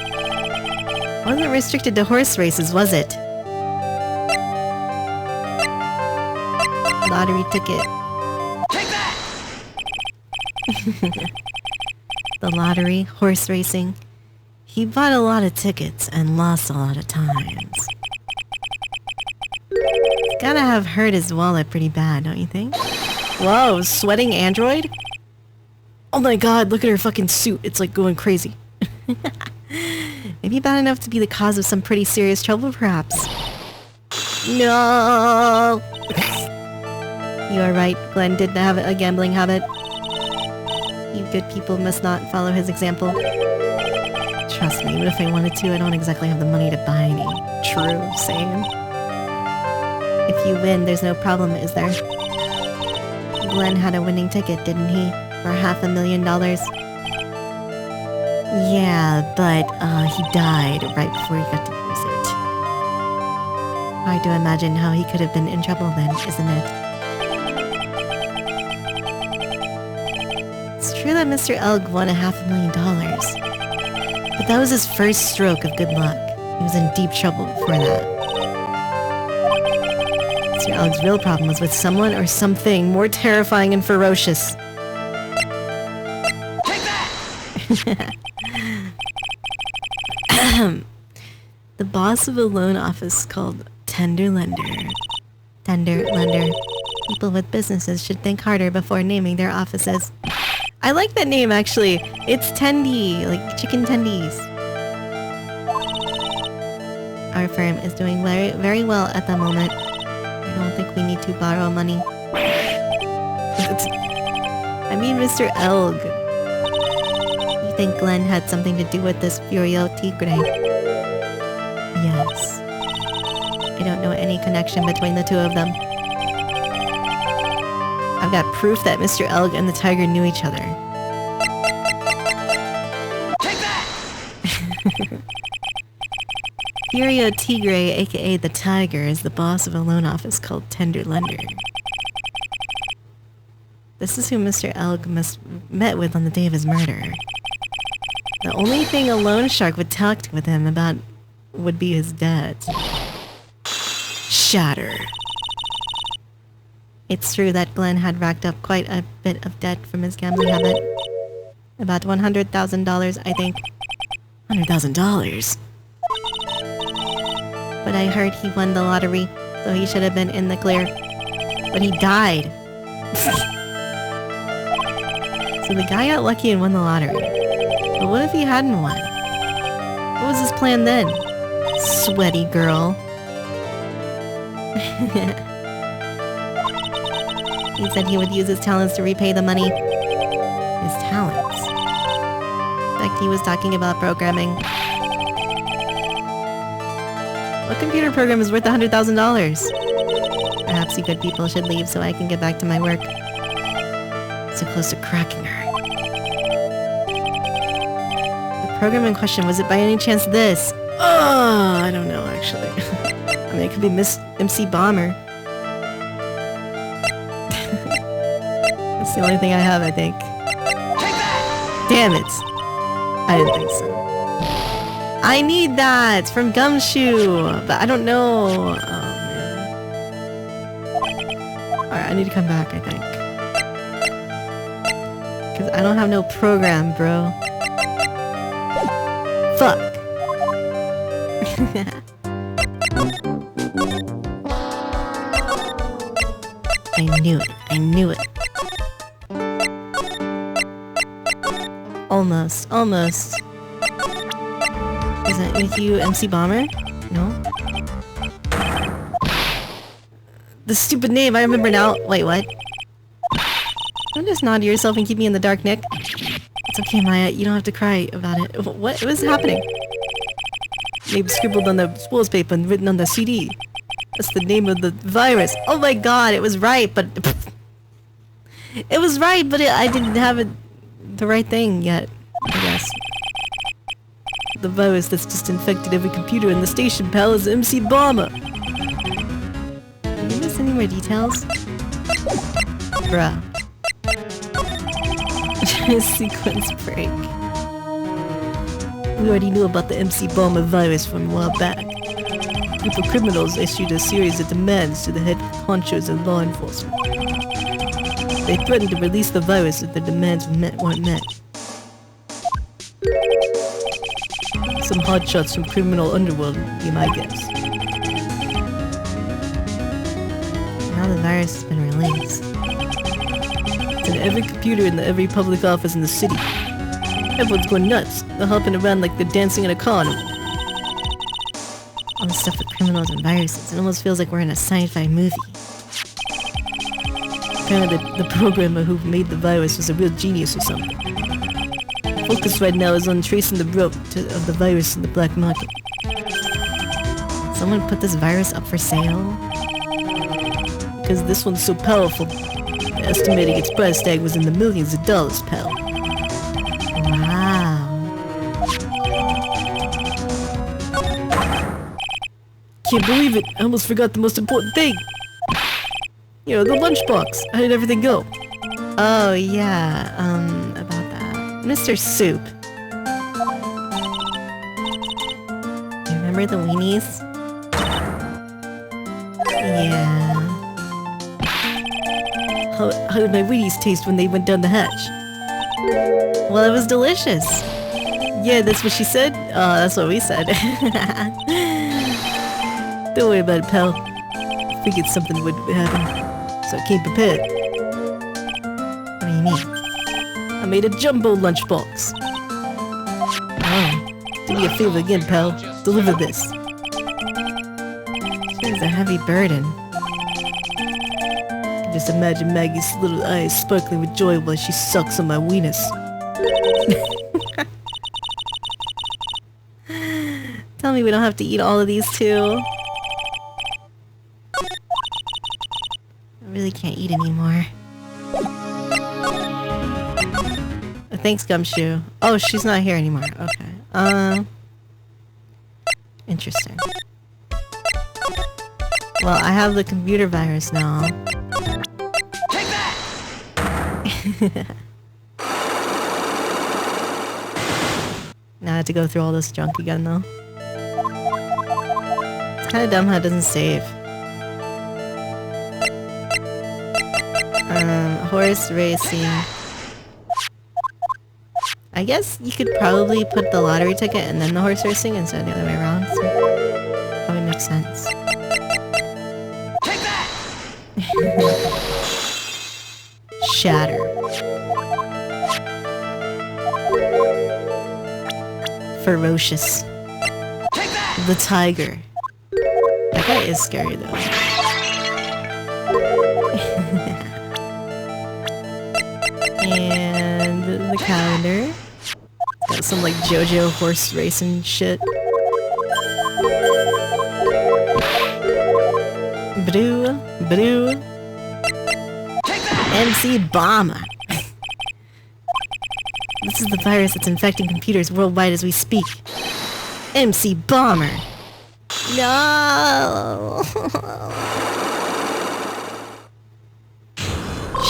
Wasn't restricted to horse races, was it? Lottery ticket. Take that! The lottery, horse racing. He bought a lot of tickets and lost a lot of times. Gotta have hurt his wallet pretty bad, don't you think? Whoa, sweating android? Oh my god, look at her fucking suit. It's like going crazy. Maybe bad enough to be the cause of some pretty serious trouble, perhaps. No! You are right, Glenn did have a gambling habit. You good people must not follow his example. Trust me, even if I wanted to, I don't exactly have the money to buy any. True, same. If you win, there's no problem, is there? Glenn had a winning ticket, didn't he? For $500,000. Yeah, but he died right before he got to use it. Hard to imagine how he could have been in trouble then, isn't it? It's true that Mr. Elg won $500,000. But that was his first stroke of good luck. He was in deep trouble before that. Mr. Elg's real problem was with someone or something more terrifying and ferocious. Take that! The boss of a loan office called Tender Lender. Tender Lender. People with businesses should think harder before naming their offices. I like that name, actually. It's Tendy, like chicken tendies. Our firm is doing very, very well at the moment. I don't think we need to borrow money. I mean, Mr. Elg. You think Glenn had something to do with this Furio Tigre? Yes. I don't know any connection between the two of them. I've got proof that Mr. Elg and the tiger knew each other. Furio Tigre, aka the Tiger, is the boss of a loan office called Tender Lender. This is who Mr. Elg met with on the day of his murder. The only thing a loan shark would talk with him about would be his debt. Shatter. It's true that Glenn had racked up quite a bit of debt from his gambling habit. About $100,000, I think. $100,000? But I heard he won the lottery, so he should have been in the clear. But he died. So the guy got lucky and won the lottery. But what if he hadn't won? What was his plan then? Sweaty girl. He said he would use his talents to repay the money. His talents? In fact, he was talking about programming. What computer program is worth $100,000? Perhaps you good people should leave so I can get back to my work. So close to cracking her. The program in question, was it by any chance this? Oh, I don't know actually. I mean, it could be Miss MC Bomber. That's the only thing I have, I think. Damn it! I didn't think so. I need that from Gumshoe, but I don't know. Oh man. Alright, I need to come back, I think. Because I don't have no program, bro. Fuck. I knew it. I knew it. Almost. Almost. Is that with you, MC Bomber? No? The stupid name, I remember now. Wait, what? Don't just nod to yourself and keep me in the dark, Nick. It's okay, Maya. You don't have to cry about it. What was happening? Name scribbled on the spoils paper and written on the CD. That's the name of the virus. Oh my god, it was right, but... It was right, but I didn't have it... the right thing yet, I guess. The virus that's just infected every computer in the station, pal, is MC Bomber. Did you miss any more details? Bruh. Sequence break. We already knew about the MC Bomber virus from a while back. A group of criminals issued a series of demands to the head honchos and law enforcement. They threatened to release the virus if the demands weren't met. Some hotshots from criminal underworld, be my guess. Now the virus has been released. It's in every computer in every public office in the city. Everyone's going nuts. They're hopping around like they're dancing in a carnival. All this stuff with criminals and viruses. It almost feels like we're in a sci-fi movie. Apparently the programmer who made the virus was a real genius or something. Focus right now is on tracing the route of the virus in the black market. Someone put this virus up for sale? Because this one's so powerful, estimating its price tag was in the millions of dollars, pal. Wow. Can't believe it! I almost forgot the most important thing! You know, the lunchbox! How did everything go? Oh, yeah, about that. Mr. Soup. You remember the weenies? Yeah. How did my weenies taste when they went down the hatch? Well, it was delicious. Yeah, that's what she said? Oh, that's what we said. Don't worry about it, pal. I figured something would happen, so I came prepared. What do you mean? I made a jumbo lunchbox. Oh, do me a favor again, pal. Deliver this. Sure is a heavy burden. I can just imagine Maggie's little eyes sparkling with joy while she sucks on my weenus. Tell me we don't have to eat all of these too. I really can't eat anymore. Thanks, Gumshoe. Oh, she's not here anymore. Okay. Interesting. Well, I have the computer virus now. Take that! Now I have to go through all this junk again, though. It's kind of dumb how it doesn't save. Horse racing. I guess you could probably put the lottery ticket and then the horse racing instead of the other way around. So probably makes sense. Take that! Shatter. Ferocious. Take that! The tiger. That guy is scary though. And the calendar. Got some like JoJo horse racing shit. Brew. MC Bomber. This is the virus that's infecting computers worldwide as we speak. MC Bomber. No.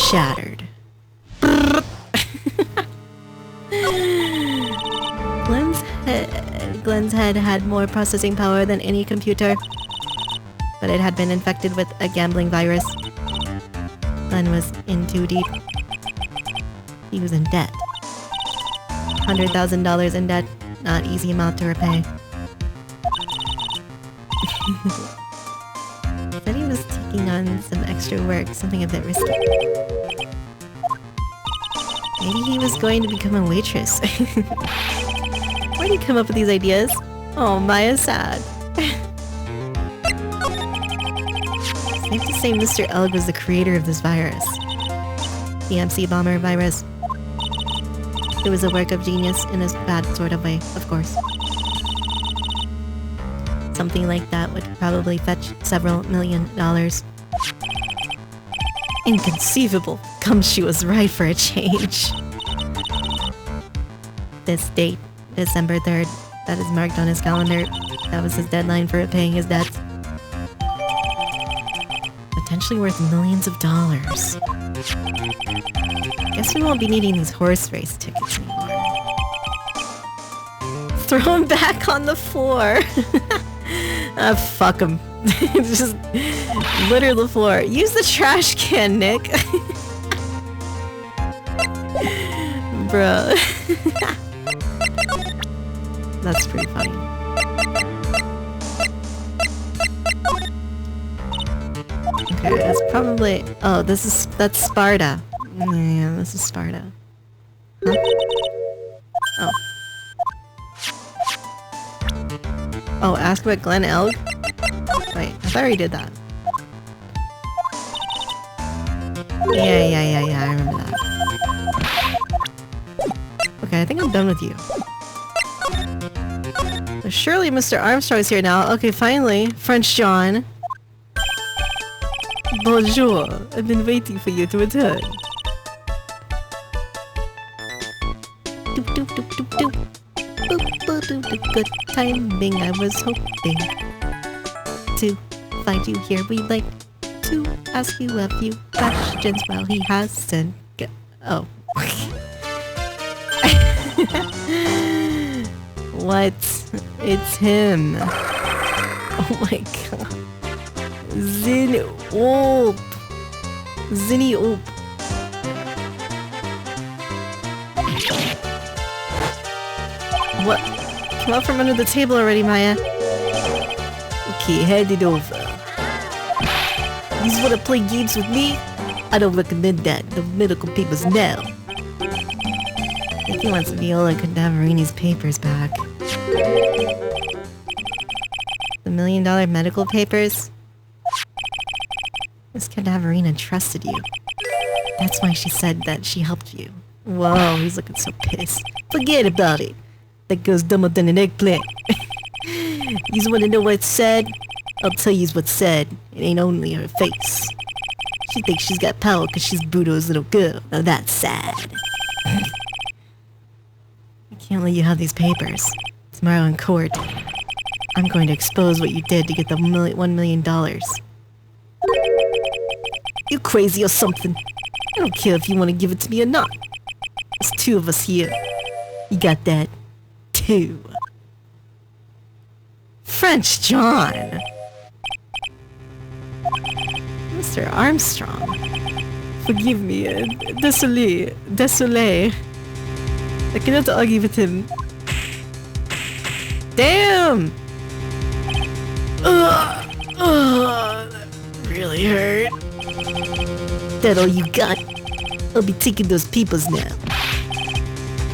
Shattered. Glenn's head had more processing power than any computer, but it had been infected with a gambling virus. Glenn was in too deep. He was in debt. $100,000 in debt, not easy amount to repay. Said he was taking on some extra work, something a bit risky. Maybe he was going to become a waitress. Where did he come up with these ideas? Oh, Maya's sad. Safe to say Mr. Elg was the creator of this virus. The MC Bomber virus. It was a work of genius in a bad sort of way, of course. Something like that would probably fetch several $1 million. Inconceivable. Gumshoe was right for a change. This date, December 3rd, that is marked on his calendar. That was his deadline for paying his debts. Potentially worth millions of dollars. Guess we won't be needing these horse race tickets anymore. Throw him back on the floor. Fuck him. Just litter the floor. Use the trash can, Nick. Bro. That's pretty funny. Okay, it's probably... Oh, that's Sparta. Yeah, this is Sparta. Huh? Oh. Oh, ask about Glenn Elg? Wait, I thought I already did that. Yeah, I remember that. Okay, I think I'm done with you. But surely Mr. Armstrong's here now. Okay, finally. French John. Bonjour. I've been waiting for you to return. Doop doop doop doop doop. Boop boop doop doop. Good timing. I was hoping to find you here. We'd like to ask you a few questions while he hasn't. Oh. What? It's him. Oh my god. Zinny Oop. What? Come out from under the table already, Maya. Okay, hand it over. You just wanna play games with me? I don't recommend that. The medical papers now. I think he wants Viola Cadaverini's papers back. The $1 million medical papers? Miss Cadaverina trusted you. That's why she said that she helped you. Whoa, he's looking so pissed. Forget about it. That girl's dumber than an eggplant. You wanna know what's said? I'll tell you what's said. It ain't only her face. She thinks she's got power because she's Bruto's little girl. Now that's sad. I can't let you have these papers. Tomorrow in court, I'm going to expose what you did to get the $1 million. You crazy or something? I don't care if you want to give it to me or not. There's two of us here. You got that? Two. French John. Mr. Armstrong. Forgive me, désolé. I cannot argue with him. Damn! That really hurt. That all you got? I'll be taking those peoples now.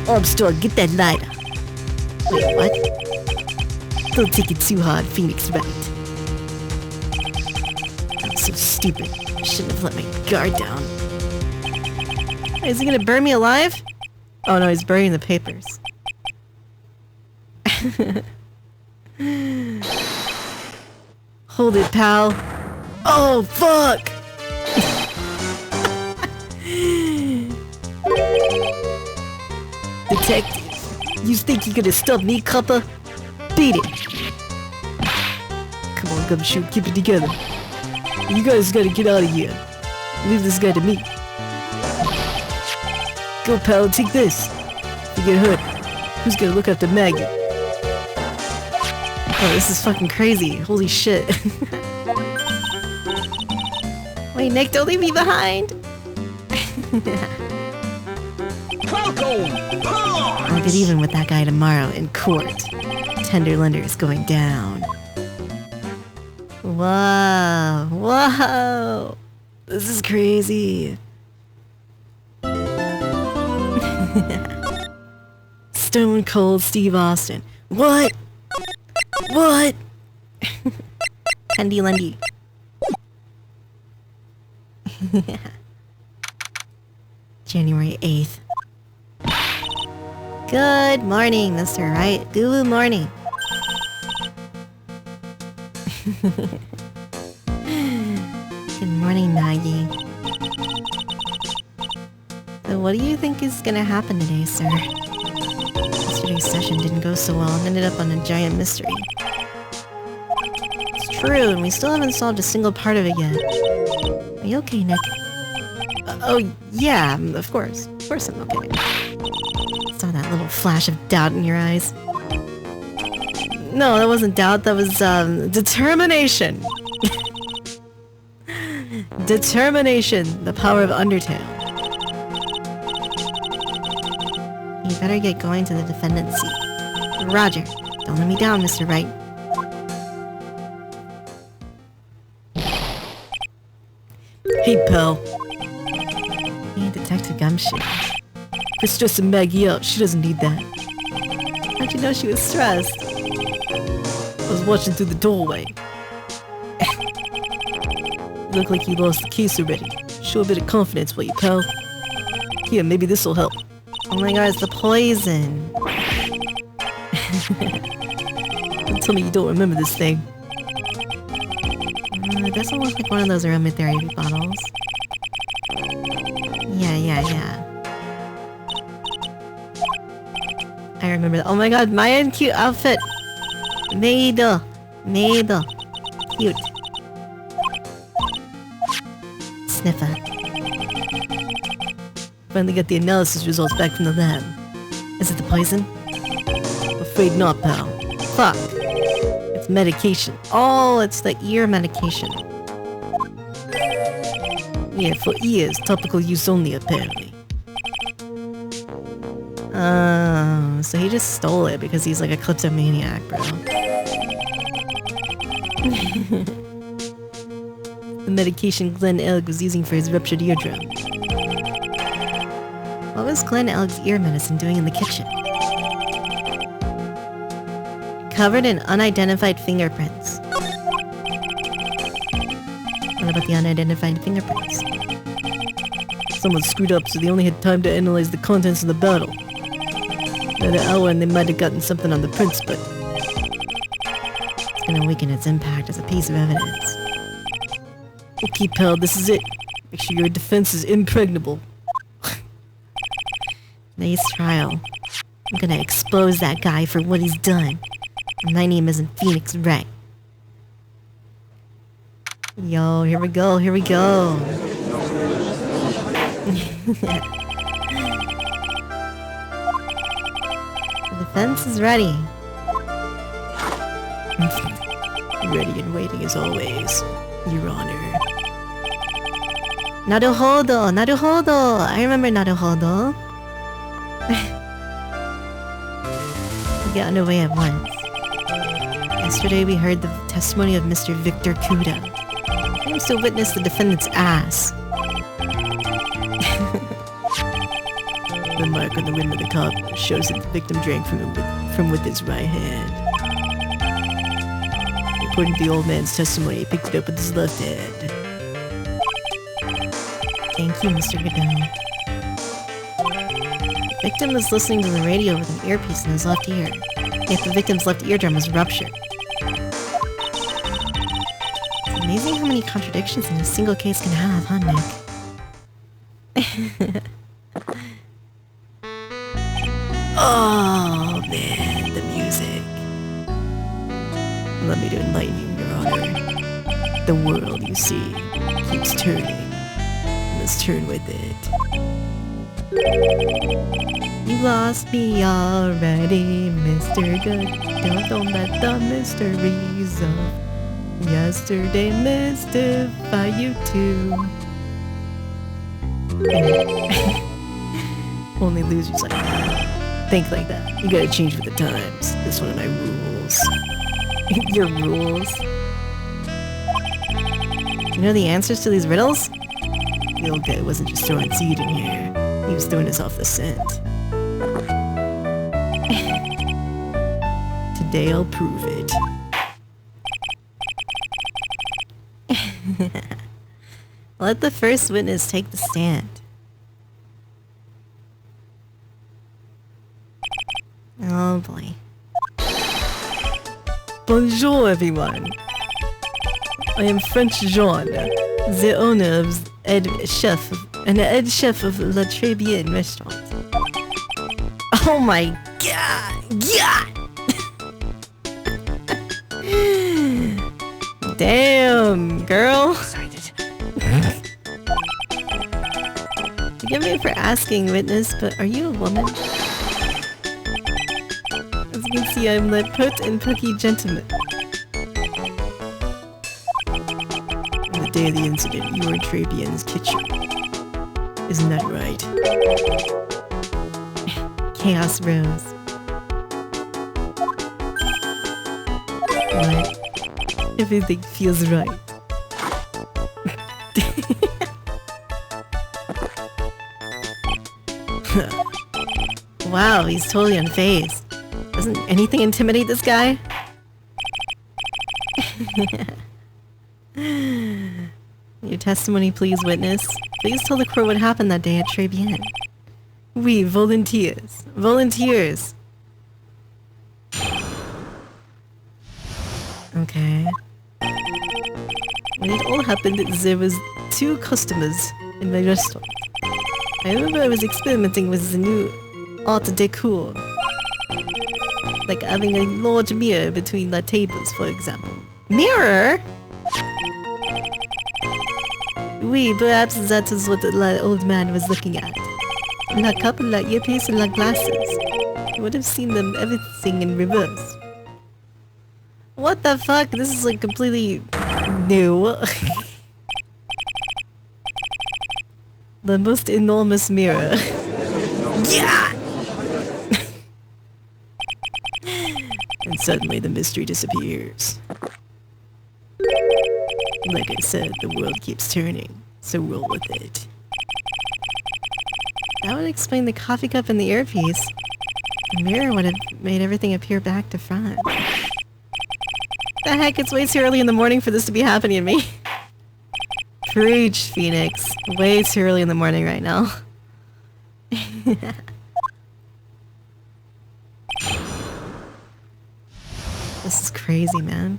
Armstrong, get that lighter. Wait, what? Don't take it too hard, Phoenix Wright. I'm so stupid. I shouldn't have let my guard down. Is he gonna burn me alive? Oh no, he's burying the papers. Hold it, pal. Oh, fuck! Detective, you think you're gonna stop me, copper? Beat it! Come on, Gumshoe, keep it together. You guys gotta get out of here. Leave this guy to me. Go, pal, take this. If you get hurt, who's gonna look after Maggie? Oh, this is fucking crazy. Holy shit. Wait, Nick, don't leave me behind! I'll get even with that guy tomorrow in court. Tender lender is going down. Whoa, whoa! This is crazy. Stone Cold Steve Austin. What? What? Tendy Lundy. January 8th. Good morning, Mr. Wright. Good morning. Good morning, Maggie. So what do you think is gonna happen today, sir? Yesterday's session didn't go so well and ended up on a giant mystery. It's true, and we still haven't solved a single part of it yet. Are you okay, Nick? Oh, yeah, of course. Of course I'm okay. Saw that little flash of doubt in your eyes. No, that wasn't doubt, that was, determination! Determination, the power of Undertale. You better get going to the defendant's seat. Roger. Don't let me down, Mr. Wright. Hey, pal. Hey, Detective Gumshoe. Quit stressing Maggie out. She doesn't need that. How'd you know she was stressed? I was watching through the doorway. You look like you lost the case already. Show a bit of confidence, will you, pal? Here, maybe this'll help. Oh my god, it's the poison. Don't tell me you don't remember this thing. It doesn't look like one of those aromatherapy bottles. Yeah. I remember that. Oh my god, Mayan cute outfit! Maida! Cute. Sniffer. Finally got the analysis results back from the lab. Is it the poison? Afraid not, pal. Fuck. It's medication. Oh, it's the ear medication. Yeah, for ears, topical use only, apparently. Oh, so he just stole it because he's like a kleptomaniac, bro. The medication Glenn Elg was using for his ruptured eardrum. What was Glenn Elg's ear medicine doing in the kitchen? Covered in unidentified fingerprints. What about the unidentified fingerprints? Someone screwed up, so they only had time to analyze the contents of the bottle. Another hour and they might have gotten something on the prints, but... It's gonna weaken its impact as a piece of evidence. Okay, pal, this is it. Make sure your defense is impregnable. Nice trial. I'm gonna expose that guy for what he's done. My name isn't Phoenix Wright. Yo, here we go, here we go. The defense is ready. Ready and waiting as always, Your Honor. Naruhodo, Naruhodo. I remember Naruhodo. We get underway at once. Yesterday we heard the testimony of Mr. Victor Kuda. I am to witness the defendant's ass. The mark on the rim of the cup shows that the victim drank from with his right hand. According to the old man's testimony, he picked it up with his left hand. Thank you, Mr. Goodell. The victim was listening to the radio with an earpiece in his left ear, yet the victim's left eardrum was ruptured. It's amazing how many contradictions in a single case can have, huh, Nick? Oh man, the music. Allow me to enlighten you, Your Honor. The world, you see, keeps turning. Let's turn with it. You lost me already, Mr. Good. Don't let the mysteries of yesterday mystify you too. Only losers like that think like that. You gotta change with the times. That's one of my rules. Your rules. You know the answers to these riddles? The old guy wasn't just throwing seed in here. He was throwing us off the scent. Today I'll prove it. Let the first witness take the stand. Oh boy. Bonjour, everyone. I am French Jean, the owner of head chef of La Tribulations restaurant. Oh my god! Yeah! Damn, girl. Forgive me for asking, witness, but are you a woman? As you can see, I'm the pert and perky gentleman. On the day of the incident, you were in Trabian's kitchen. Isn't that right? Chaos rose. What? Everything feels right. Wow, he's totally unfazed. Doesn't anything intimidate this guy? Your testimony, please, witness. Please tell the court what happened that day at Tribune. We volunteers. Volunteers! Okay. When it all happened, there was 2 customers in my restaurant. I remember I was experimenting with the new art decor. Like having a large mirror between the tables, for example. Mirror? Oui, perhaps that is what the old man was looking at. La cup, la earpiece, and la glasses. You would have seen them everything in reverse. What the fuck? This is like completely new. The most enormous mirror. Yeah! And suddenly the mystery disappears. Like I said, the world keeps turning, so roll with it. That would explain the coffee cup and the earpiece. The mirror would have made everything appear back to front. The heck, it's way too early in the morning for this to be happening to me. Preach, Phoenix. Way too early in the morning right now. This is crazy, man.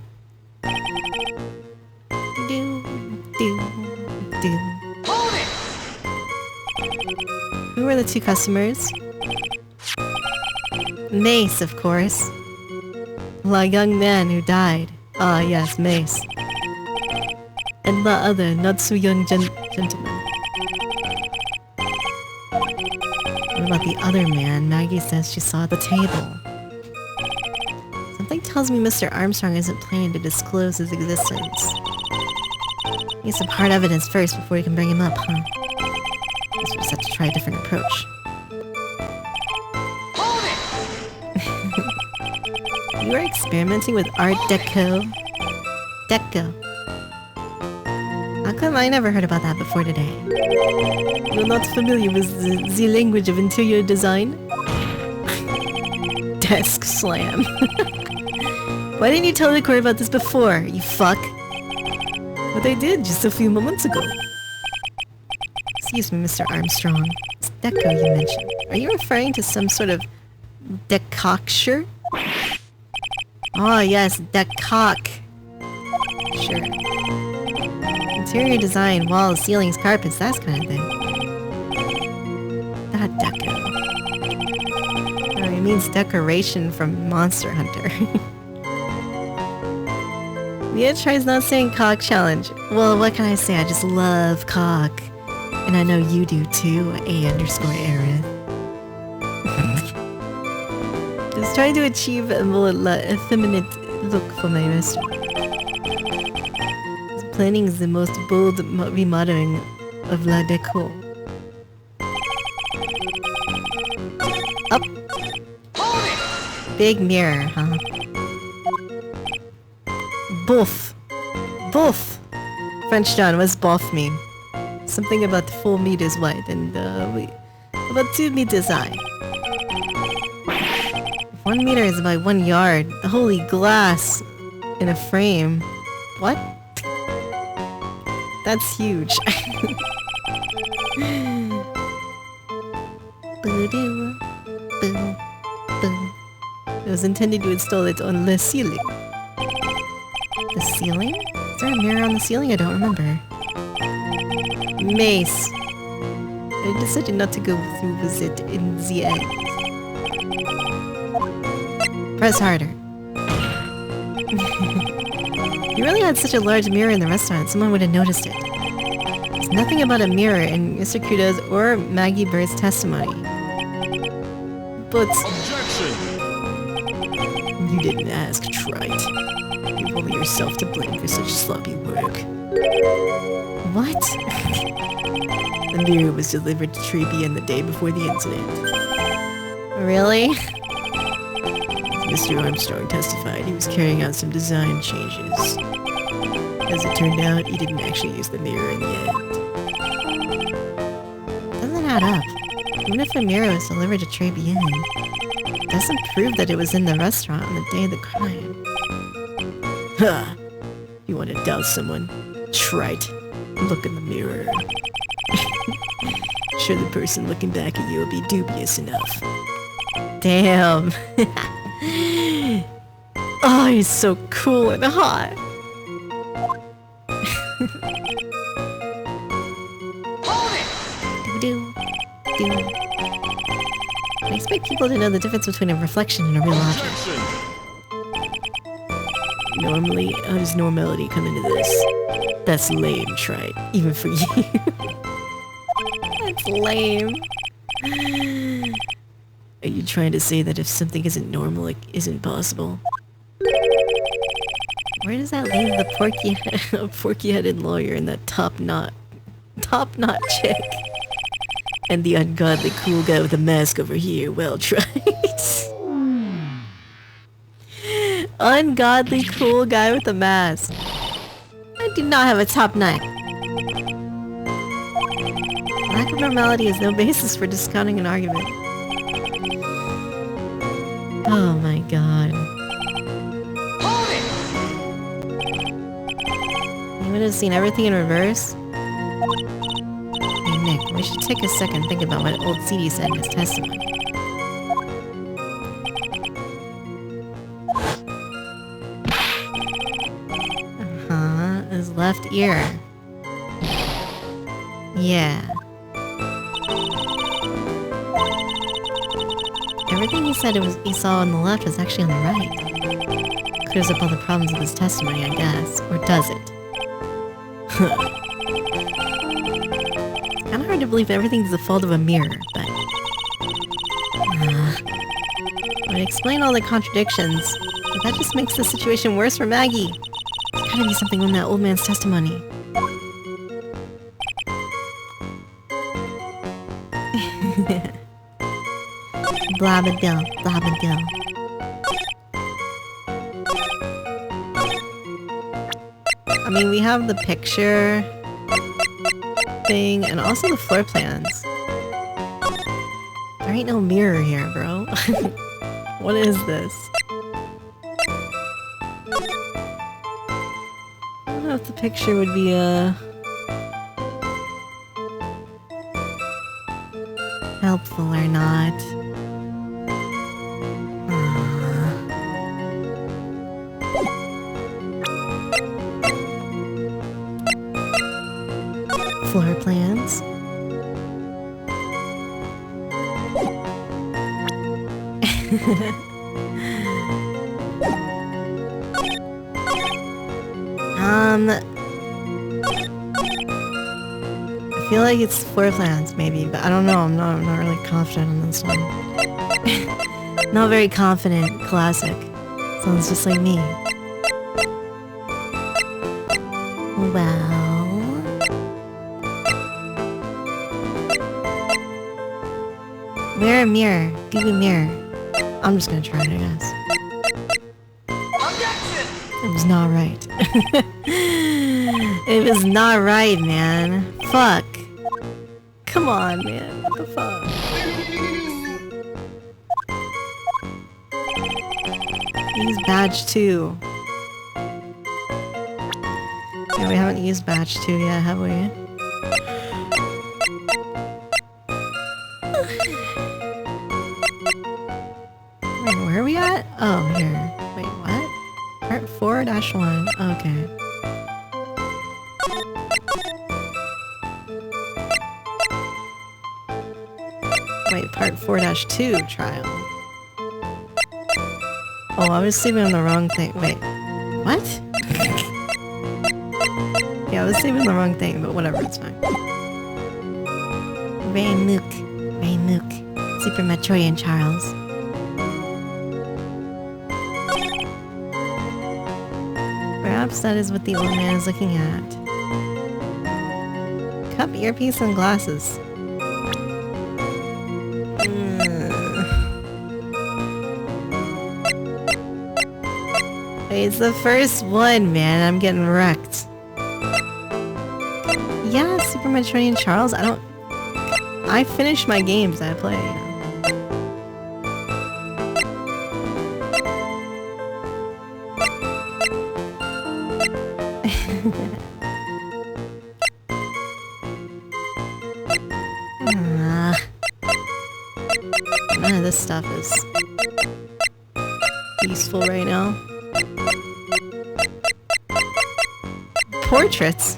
Hold it! Who were the 2 customers? Mace, of course. La young man who died. Ah, yes, Mace. And the other, not so young gentleman. What about the other man Maggie says she saw at the table? Something tells me Mr. Armstrong isn't planning to disclose his existence. Need some hard evidence first before we can bring him up, huh? Guess we just have to try a different approach. You are experimenting with Art Deco? Deco. How come I never heard about that before today? You're not familiar with the language of interior design? Desk slam. Why didn't you tell the court about this before, you fuck? But I did just a few moments ago. Excuse me, Mr. Armstrong. It's Deco you mentioned. Are you referring to some sort of decoction? Oh yes, decock. Sure. Interior design, walls, ceilings, carpets, that kind of thing. That deco. Oh, it means decoration from Monster Hunter. Mia tries not saying cock challenge. Well, what can I say? I just love cock. And I know you do too, A_Aerith. Just trying to achieve a more effeminate look for my restaurant. This planning is the most bold remodeling of La Déco. Up! Big mirror, huh? Both! Both! French John, what's both mean? Something about 4 meters wide and, about 2 meters high. 1 meter is about 1 yard. Holy glass in a frame. What? That's huge. It was intended to install it on the ceiling. The ceiling? Is there a mirror on the ceiling? I don't remember. Mace. I decided not to go through with it in the end. Press harder. You really had such a large mirror in the restaurant, someone would have noticed it. There's nothing about a mirror in Mr. Kudo's or Maggie Bird's testimony. But... Objection! You didn't ask, Trite. You've only yourself to blame for such sloppy work. What? The mirror was delivered to Tribia the day before the incident. Really? Mr. Armstrong testified he was carrying out some design changes. As it turned out, he didn't actually use the mirror in the end. Doesn't add up. Even if a mirror was delivered to Tribia, it doesn't prove that it was in the restaurant on the day of the crime. Ha! You want to doubt someone? Trite. Look in the mirror. Sure, the person looking back at you will be dubious enough. Damn. Oh, he's so cool and hot. Do-do. I expect people to know the difference between a reflection and a real object. Objection! Normally, how does normality come into this? That's lame, Trite. Even for you. That's lame. Are you trying to say that if something isn't normal, it isn't possible? Where does that leave the porky-headed lawyer and that top-knot chick? And the ungodly cool guy with the mask over here? Well tried. Ungodly cool guy with the mask. I do not have a top knot. Lack of normality is no basis for discounting an argument. Oh my god. You would have seen everything in reverse? Hey Nick, we should take a second and think about what old CD said in his testimony. His left ear. Yeah. everything he said he saw on the left was actually on the right. Clears up all the problems of his testimony, I guess. Or does it? Kinda hard to believe everything's the fault of a mirror, but... would explain all the contradictions, but that just makes the situation worse for Maggie. There's gotta be something on that old man's testimony. Blabadil, blabadil. I mean, we have the picture thing and also the floor plans. There ain't no mirror here, bro. What is this? I don't know if the picture would be helpful or not. Floor plans. I feel like it's floor plans, maybe, but I don't know. I'm not really confident on this one. Not very confident. Classic. Sounds just like me. Well... Wear a mirror. Google mirror. I'm just gonna try it, I guess. It was not right. It was not right, man. Fuck. Come on, man. What the fuck? Use badge 2. Yeah, we haven't used badge 2 yet, have we? Wait, where are we at? Oh, here. Wait, what? Part 4-1. Okay. Wait, part 4-2 trial. Oh, I was saving on the wrong thing. Wait, what? Yeah, I was saving the wrong thing, but whatever, it's fine. Ray Mook. Super Metroid Charles. Perhaps that is what the old man is looking at. Cup, earpiece, and glasses. Wait, it's the first one, man. I'm getting wrecked. Yeah, Super Metroid Charles. I finish my games I play. None of this stuff is useful right now. Portraits.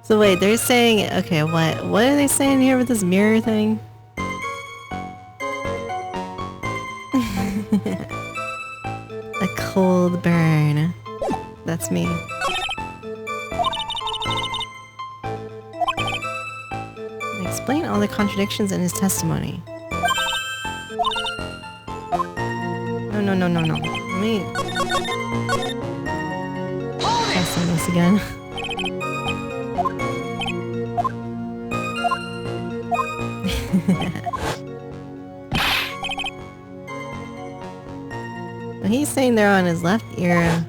So wait, they're saying, okay, what are they saying here with this mirror thing? A cold burn. That's me. Explain all the contradictions in his testimony. No. Let me... try some of this again. Well, he's saying they're on his left ear.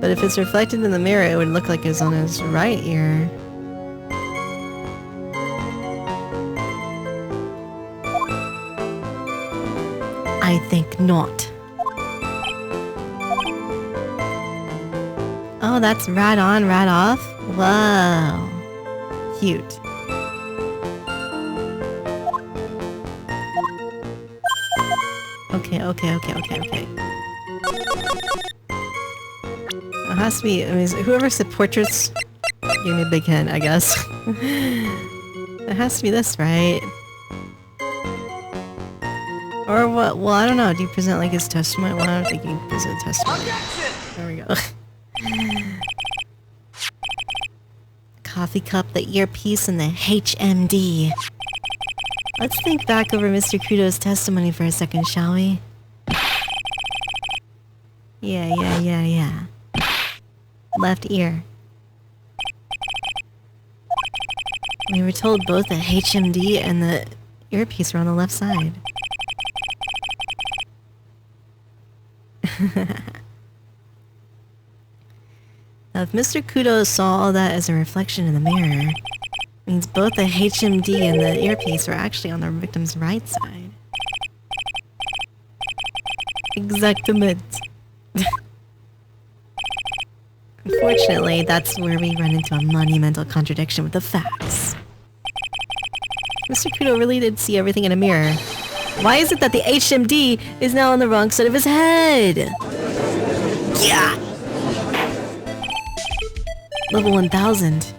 But if it's reflected in the mirror, it would look like it's on his right ear. I think not. Oh, that's right on, right off? Whoa. Cute. Okay. Okay. It has to be, I mean, whoever said portraits gave me a big hint, I guess. It has to be this, right? Or what? Well, I don't know. Do you present like his testimony? Well, I don't think you present testimony. There we go. Coffee cup, the earpiece, and the HMD. Let's think back over Mr. Kudo's testimony for a second, shall we? Yeah. Left ear. We were told both the HMD and the earpiece were on the left side. Now, if Mr. Kudo saw all that as a reflection in the mirror, means both the HMD and the earpiece were actually on the victim's right side. Exactement. Unfortunately, that's where we run into a monumental contradiction with the facts. Mr. Kudo really did see everything in a mirror. Why is it that the HMD is now on the wrong side of his head? Yeah! Level 1000.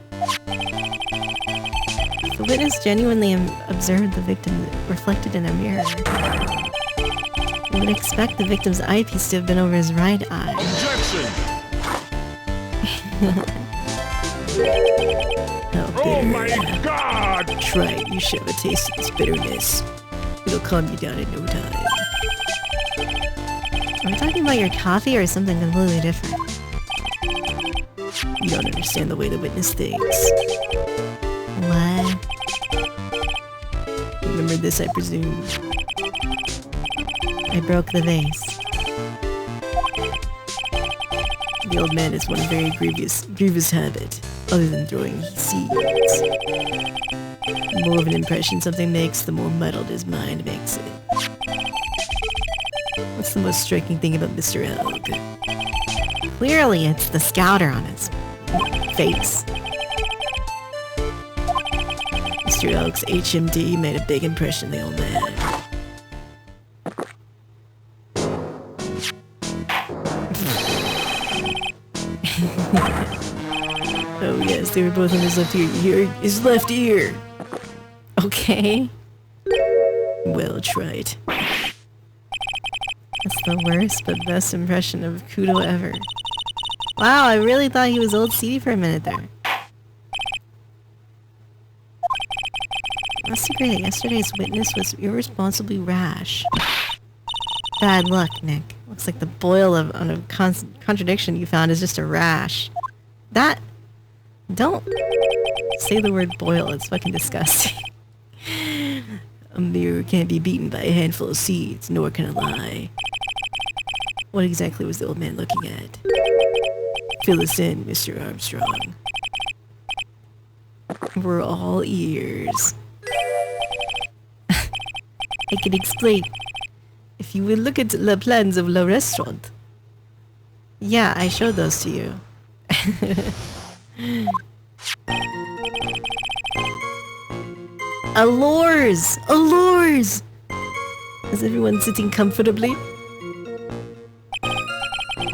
The witness genuinely observed the victim reflected in a mirror. You would expect the victim's eyepiece to have been over his right eye. Objection! Oh my god! Try it, you should have a taste of this bitterness. It'll calm you down in no time. Are we talking about your coffee or something completely different? You don't understand the way the witness thinks. What? Remember this, I presume. I broke the vase. The old man has one very grievous habit, other than throwing seeds. The more of an impression something makes, the more muddled his mind makes it. What's the most striking thing about Mr. Elk? Clearly it's the scouter on his face. Mr. Elk's HMD made a big impression on the old man. Oh yes, they were both on his left ear. His left ear! Okay. Well, try it. That's the worst but best impression of Kudo ever. Wow, I really thought he was old CD for a minute there. Let's agree that yesterday's witness was irresponsibly rash. Bad luck, Nick. Looks like the boil on a contradiction you found is just a rash. That... Don't say the word boil, it's fucking disgusting. A mirror can't be beaten by a handful of seeds, nor can a lie. What exactly was the old man looking at? Fill us in, Mr. Armstrong. We're all ears. I can explain. If you will look at the plans of the restaurant. Yeah, I showed those to you. Allures! Allures! Is everyone sitting comfortably?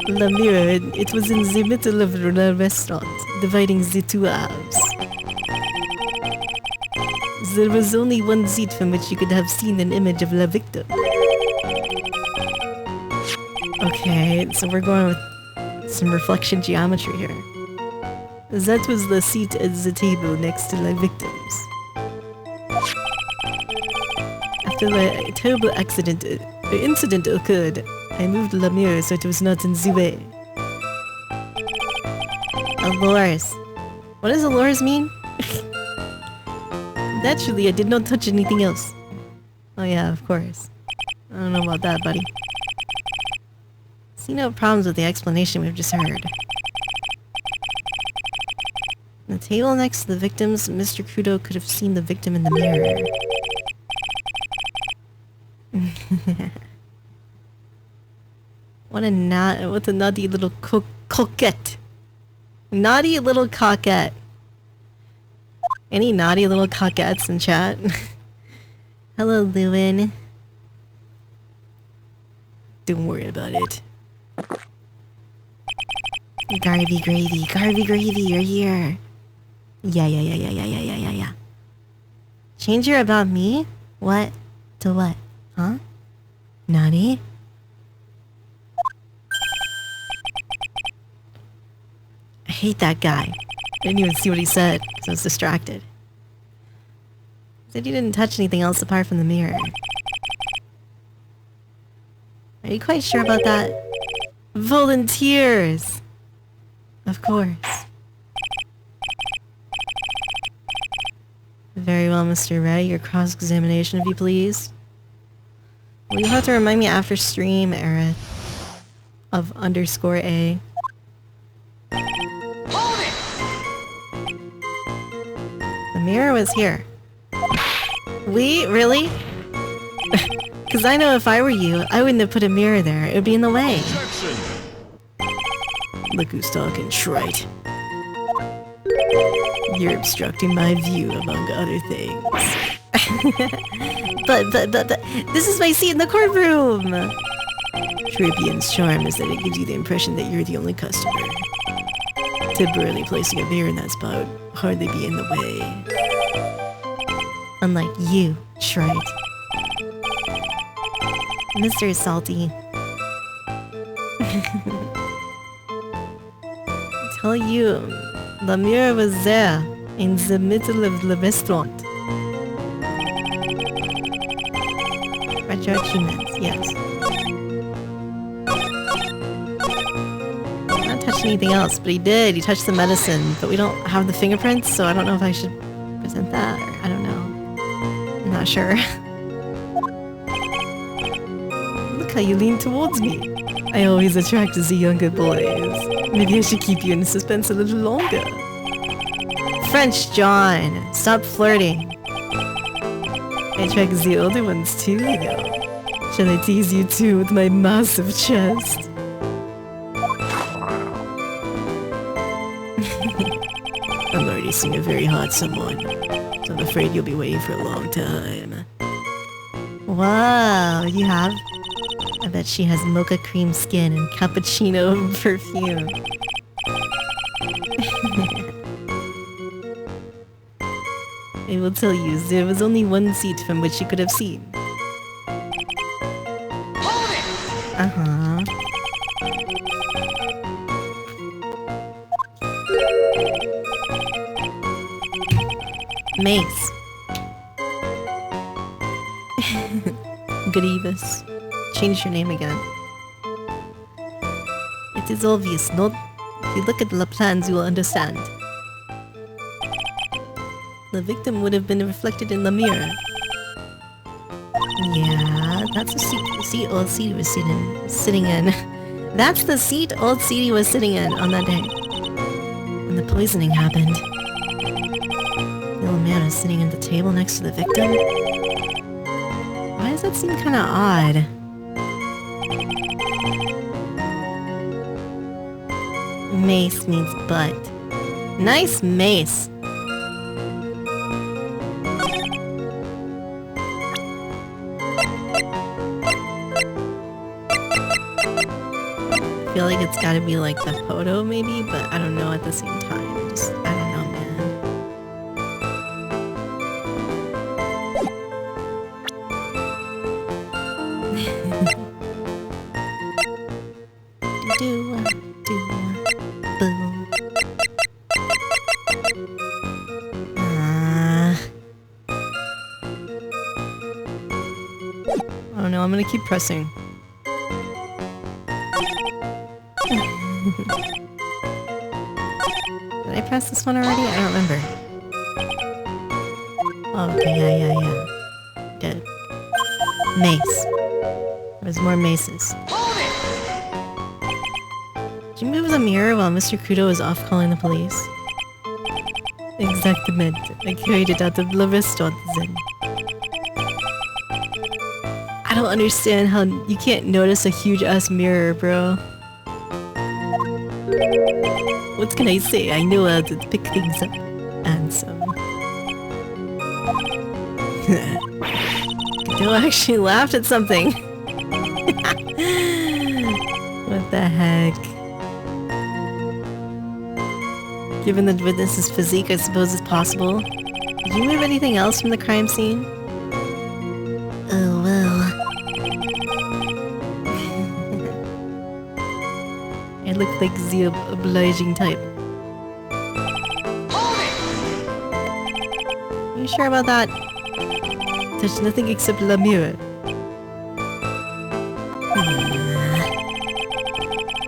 The mirror, it was in the middle of the restaurant, dividing the two halves. There was only one seat from which you could have seen an image of the victim. Okay, so we're going with some reflection geometry here. That was the seat at the table next to the victims. After the terrible incident occurred, I moved the mirror so it was not in the way. Allures. What does allures mean? Naturally, I did not touch anything else. Oh yeah, of course. I don't know about that, buddy. See no problems with the explanation we've just heard. On the table next to the victims, Mr. Kudo could have seen the victim in the mirror. What a naughty little coquette. Naughty little coquette. Any naughty little coquettes in chat? Hello, Lewin. Don't worry about it. Garvey Gravy, you're here. Yeah. Change your about me? What? To what? Huh? Nani? I hate that guy. I didn't even see what he said, because I was distracted. He said he didn't touch anything else apart from the mirror. Are you quite sure about that? Volunteers! Of course. Very well, Mr. Wright. Your cross-examination, if you please. Well, you'll have to remind me after stream, Aerith. Of _A. The mirror was here. We? Really? Because I know if I were you, I wouldn't have put a mirror there. It would be in the way. Look who's talking, Wright. You're obstructing my view, among other things. But, this is my seat in the courtroom! Tribulations' charm is that it gives you the impression that you're the only customer. Temporarily placing a mirror in that spot would hardly be in the way. Unlike you, Wright. Mr. Salty. I tell you, the mirror was there, in the middle of the restaurant. Achievements, yes. Not touched anything else, but he did. He touched the medicine, but we don't have the fingerprints, so I don't know if I should present that, or I don't know. I'm not sure. Look how you lean towards me. I always attract the younger boys. Maybe I should keep you in suspense a little longer. French John, stop flirting. I attract the older ones too, you know. Shall I tease you too with my massive chest? I'm already seeing a very hot someone, so I'm afraid you'll be waiting for a long time. Whoa, you have? I bet she has mocha cream skin and cappuccino perfume. I will tell you, there was only one seat from which you could have seen. Uh-huh. Mace. Grievous. Change your name again. It is obvious, not? If you look at the plans, you will understand. The victim would have been reflected in the mirror. Yeah, that's the seat old Sadie was sitting in. That's the seat old Sadie was sitting in on that day. When the poisoning happened. The old man was sitting at the table next to the victim. Why does that seem kind of odd? Mace means butt. Nice mace! I feel like it's gotta be like the photo maybe, but I don't know at the same time. I don't know, man. Oh no, I'm gonna keep pressing. Did I press this one already? I don't remember. Oh, okay, yeah. Good. Mace. There's more maces. Did you move the mirror while Mr. Kudo was off calling the police? Exactamente. I carried it out of the restaurant then. I don't understand how you can't notice a huge ass mirror, bro. What can I say? I know how to pick things up. And some. Kudo actually laughed at something. What the heck? Given the witness's physique, I suppose it's possible. Did you move anything else from the crime scene? Oh well. I look like the obliging type. Are you sure about that? There's nothing except La Mirror.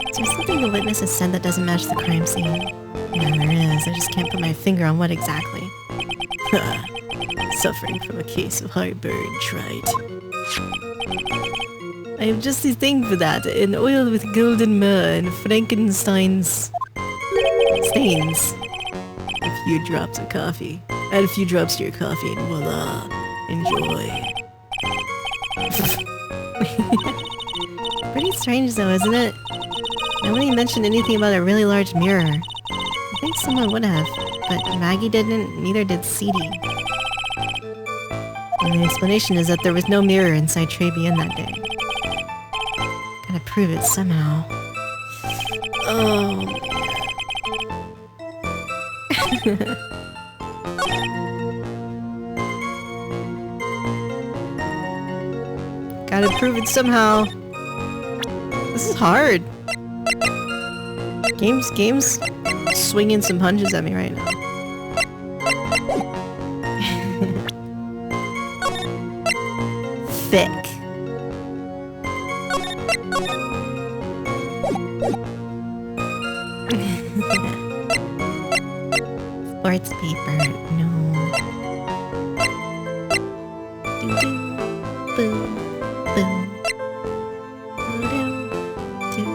Is there something the witness has said that doesn't match the crime scene? Yeah, there is. I just can't put my finger on what exactly. Suffering from a case of heartburn, Wright. I have just the thing for that. An oil with golden myrrh and Frankenstein's stains. A few drops of coffee. Add a few drops to your coffee and voila. Enjoy. Pretty strange though, isn't it? Nobody mentioned anything about a really large mirror. I think someone would have, but Maggie didn't, neither did CD. And the explanation is that there was no mirror inside Tribune that day. Gotta prove it somehow. Oh. Gotta prove it somehow. This is hard. Game's swinging some punches at me right now. Thick. Sports paper, no. Doo doo, boom, boom. Doo doo,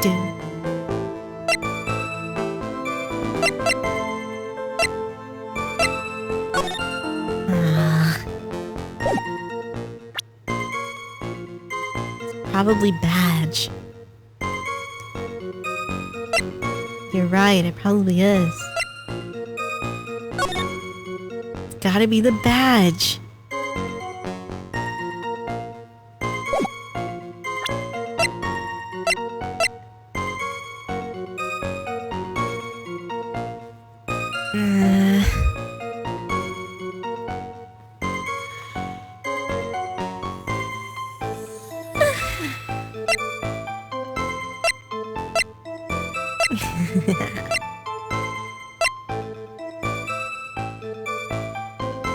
doo. Probably badge. You're right, it probably is. It's gotta be the badge.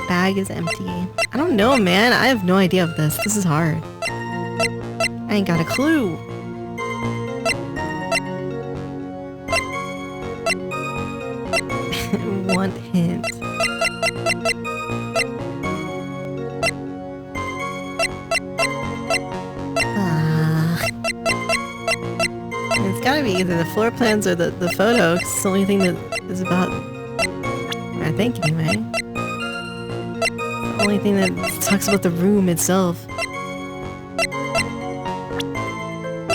Bag is empty. I don't know, man. I have no idea of this. This is hard. I ain't got a clue. One hint. It's gotta be either the floor plans or the photo, 'cause it's the only thing that is about... I think, anyway. The only thing that talks about the room itself.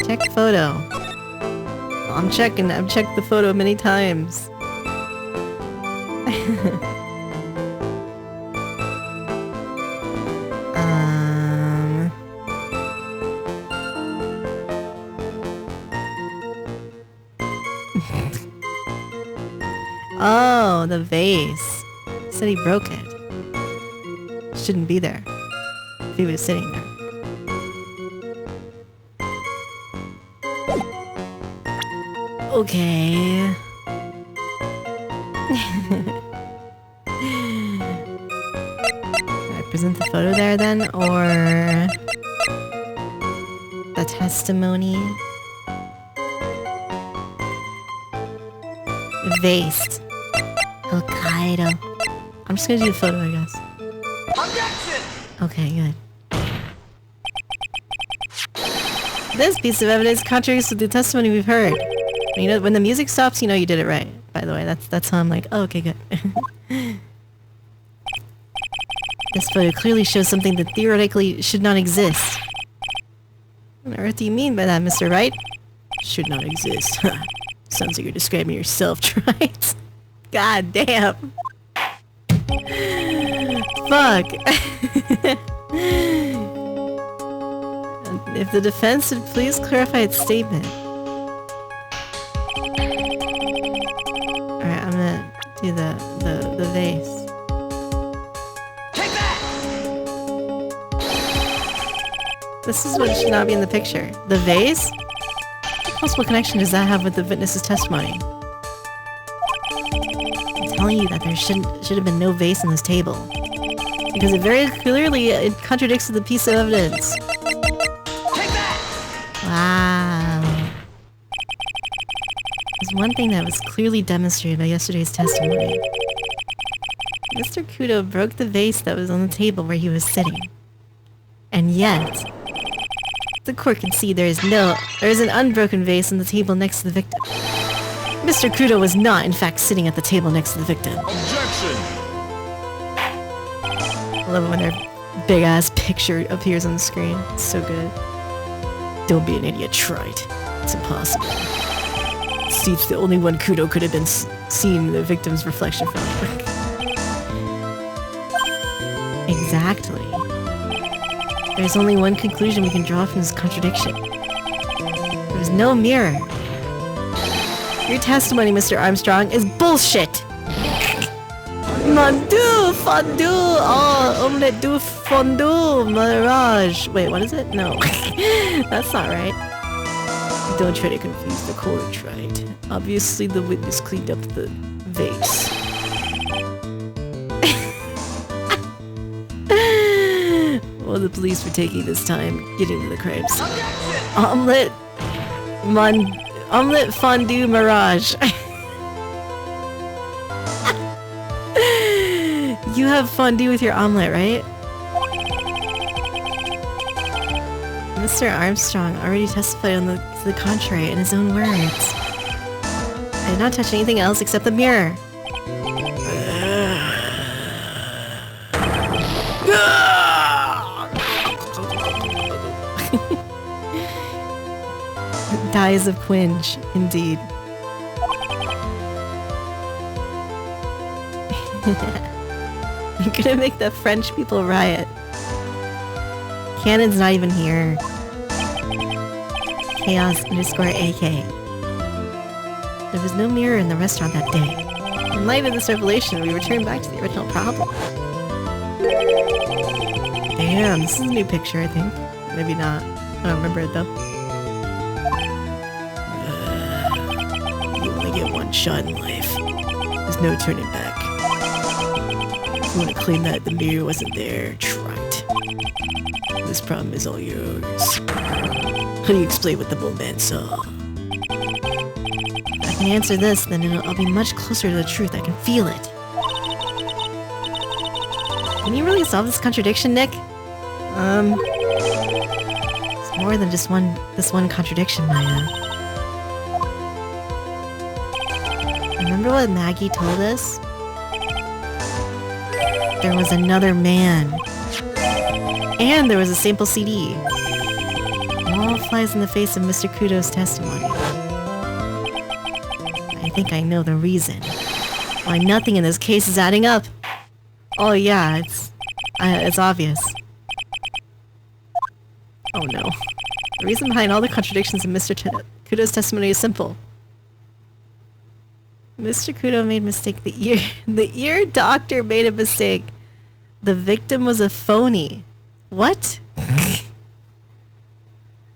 Check photo. I'm checking. I've checked the photo many times. Oh, the vase. He said he broke it. Shouldn't be there. If he was sitting there. Okay. I present the photo there then, or the testimony? Vase. Hokkaido. I'm just gonna do the photo, I guess. Objection! Okay, good. This piece of evidence contradicts with the testimony we've heard. You know, when the music stops, you know you did it right. By the way, that's how I'm like, oh, okay, good. This photo clearly shows something that theoretically should not exist. What on earth do you mean by that, Mr. Wright? Should not exist. Sounds like you're describing yourself, right? God damn. Fuck. If the defense would please clarify its statement. Alright, I'm gonna do the vase. Take that! This is what should not be in the picture. The vase? What possible connection does that have with the witness's testimony? I'm telling you that there should have been no vase on this table. Because it very clearly contradicts the piece of evidence. Take that! Wow. There's one thing that was clearly demonstrated by yesterday's testimony. Mr. Kudo broke the vase that was on the table where he was sitting. And yet, the court can see there is an unbroken vase on the table next to the victim. Mr. Kudo was not, in fact, sitting at the table next to the victim. Objection! I love it when their big-ass picture appears on the screen. It's so good. Don't be an idiot, Wright. It's impossible. Steve's the only one Kudo could have been seeing the victim's reflection from. Exactly. There's only one conclusion we can draw from this contradiction. There was no mirror. Your testimony, Mr. Armstrong, is bullshit! Mandu fondue! Oh, omelette du fondue, mirage! Wait, what is it? No. That's not right. Don't try to confuse the court, right? Obviously, the witness cleaned up the vase. Well, the police were taking this time getting to the crimes. Omelette fondue mirage. You have fondue with your omelet, right? Mr. Armstrong already testified to the contrary in his own words. I did not touch anything else except the mirror. Dies of Quinge, indeed. You're gonna make the French people riot. Cannon's not even here. Chaos_AK. There was no mirror in the restaurant that day. In light of this revelation, we returned back to the original problem. Damn, this is a new picture, I think. Maybe not. I don't remember it though. You only get one shot in life. There's no turning back. If you want to claim that the mirror wasn't there, try it. This problem is all yours. How do you explain what the old man saw? If I can answer this, then I'll be much closer to the truth. I can feel it. Can you really solve this contradiction, Nick? It's more than just this one contradiction, Maya. Remember what Maggie told us? There was another man. And there was a sample CD. All flies in the face of Mr. Kudo's testimony. I think I know the reason why nothing in this case is adding up. Oh yeah, it's obvious. Oh no. The reason behind all the contradictions in Mr. Kudo's testimony is simple. Mr. Kudo made a mistake. The ear doctor made a mistake. The victim was a phony. What?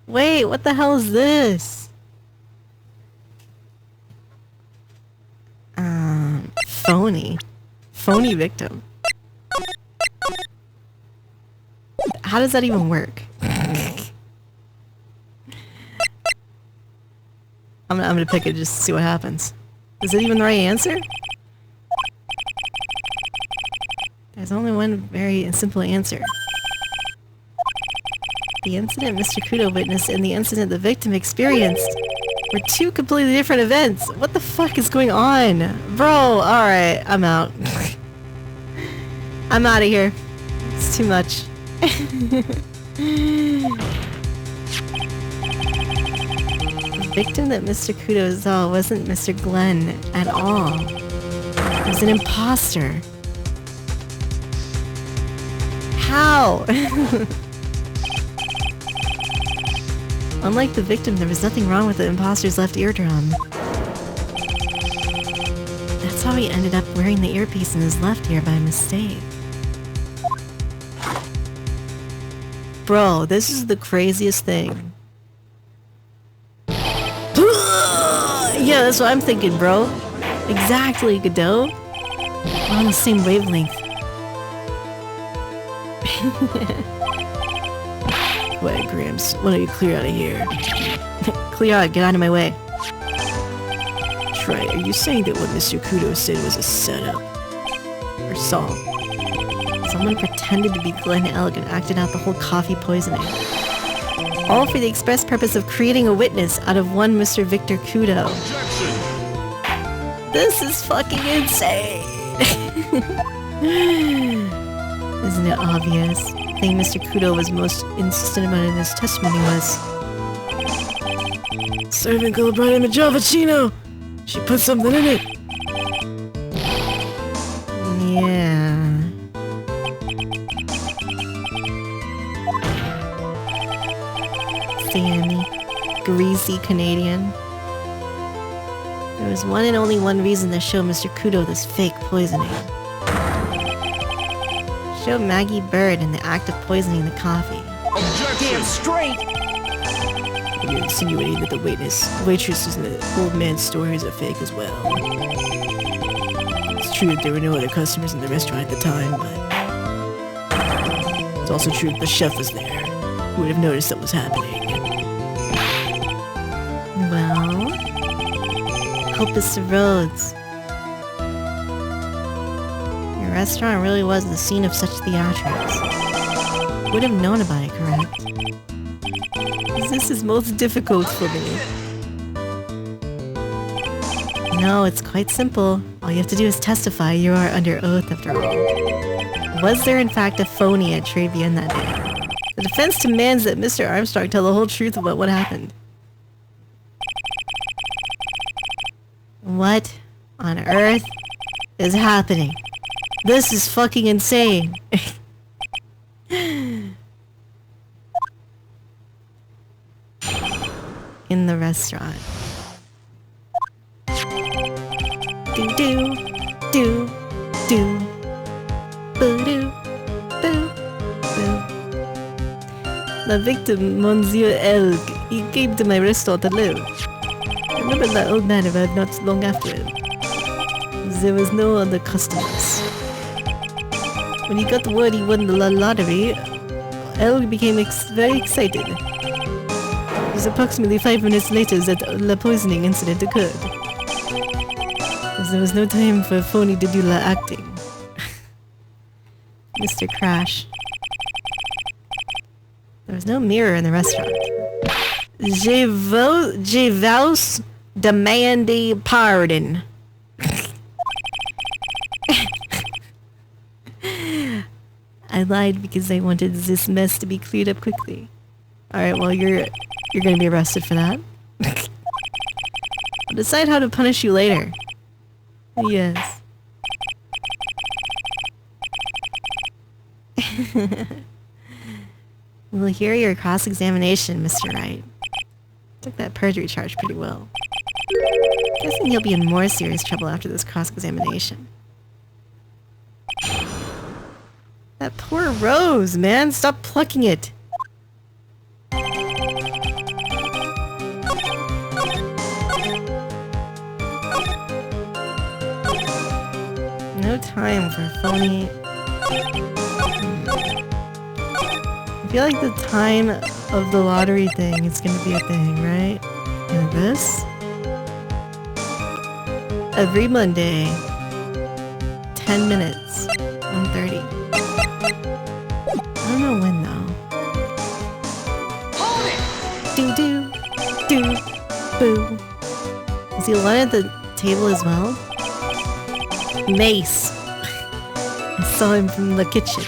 Wait, what the hell is this? Phony. Phony victim. How does that even work? I'm gonna pick it just to see what happens. Is it even the right answer? There's only one very simple answer. The incident Mr. Kudo witnessed and the incident the victim experienced were two completely different events. What the fuck is going on? Bro, alright, I'm out. I'm out of here. It's too much. The victim that Mr. Kudo saw wasn't Mr. Glenn at all. He was an imposter. How? Unlike the victim, there was nothing wrong with the imposter's left eardrum. That's how he ended up wearing the earpiece in his left ear by mistake. Bro, this is the craziest thing. Yeah, that's what I'm thinking, bro. Exactly, Godot. We're on the same wavelength. Wait, Gramps, why don't you clear out of here? Clear out, get out of my way. Try, are you saying that what Mr. Kudo said was a setup? Or song? Someone pretended to be Glenn Elg and acted out the whole coffee poisoning. All for the express purpose of creating a witness out of one Mr. Victor Kudo. This is fucking insane! Isn't it obvious? The thing Mr. Kudo was most insistent about in his testimony was... Servant girl brought him a Javachino! She put something in it! Yeah... Sammy. Greasy Canadian. There was one and only one reason to show Mr. Kudo this fake poisoning. Show Maggie Bird in the act of poisoning the coffee. Damn straight! You're insinuating that the waitresses in the old man's stories are fake as well. It's true that there were no other customers in the restaurant at the time, but... It's also true that the chef was there, who would have noticed what was happening. Well... Mr. Rhodes. Your restaurant really was the scene of such theatrics. Would have known about it, correct? This is most difficult for me. No, it's quite simple. All you have to do is testify. You are under oath, after all. Was there in fact a phony at Tribune that day? The defense demands that Mr. Armstrong tell the whole truth about what happened. What on earth is happening? This is fucking insane. In the restaurant. Do do do do boo doo boo boo. The victim, Monsieur Elg, he came to my restaurant to live. I remember that old man arrived not long after him. There was no other customers. When he got the word he won the lottery, Elg became very excited. It was approximately 5 minutes later that the poisoning incident occurred. As there was no time for phony to do la acting. Mr. Crash. There was no mirror in the restaurant. Je vows demand pardon. I lied because I wanted this mess to be cleared up quickly. Alright, well you're gonna be arrested for that. I'll decide how to punish you later. Yes. We'll hear your cross-examination, Mr. Wright. Took that perjury charge pretty well. Guessing you'll be in more serious trouble after this cross-examination. That poor rose, man! Stop plucking it! No time for phony... I feel like the time of the lottery thing is gonna be a thing, right? And this? Every Monday. 10 minutes. 1:30. I don't know when though. Hold it! Do do do boo. Is he alone at the table as well? Mace. I saw him from the kitchen.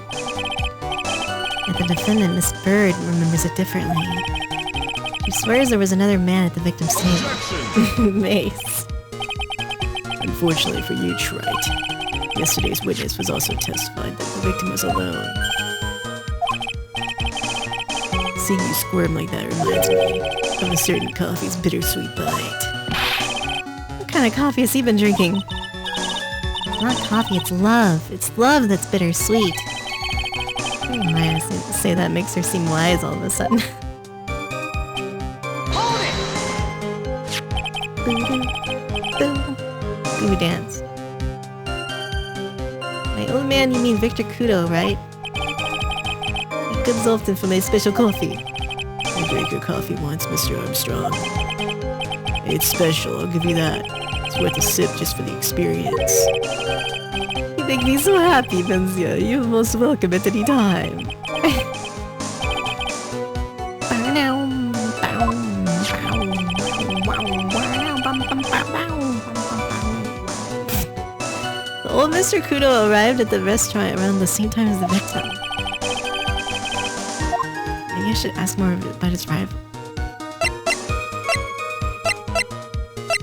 Yet the defendant, Miss Bird, remembers it differently. She swears there was another man at the victim's table. Mace. Unfortunately for you, Wright, yesterday's witness was also testified that the victim was alone. Seeing you squirm like that reminds me. of a certain coffee's bittersweet bite. What kind of coffee has he been drinking? It's not coffee, it's love. It's love that's bittersweet. Maya say that makes her seem wise all of a sudden. Goo dance. My old man, you mean Victor Kudo, right? He comes often for my special coffee. I drank your coffee once, Mr. Armstrong. It's special, I'll give you that. It's worth a sip just for the experience. You make me so happy, Benzia. You're most welcome at any time. Old Mr. Kudo arrived at the restaurant around the same time as the victim. Maybe I should ask more about his arrival.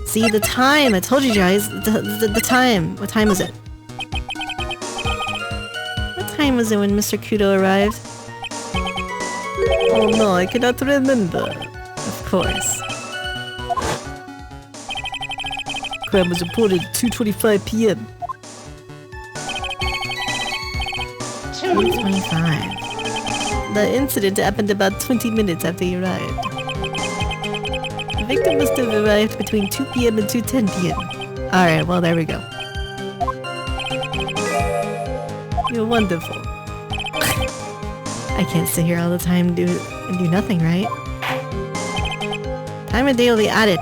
See, the time! I told you guys! The time! What time was it? What time was it when Mr. Kudo arrived? Oh no, I cannot remember. Of course. Crime was reported at 2:25 p.m. 2:25. The incident happened about 20 minutes after he arrived. The victim must have arrived between 2 p.m. and 2:10 p.m. Alright, well there we go. You're wonderful. I can't sit here all the time and do nothing, right? Time of day will be added.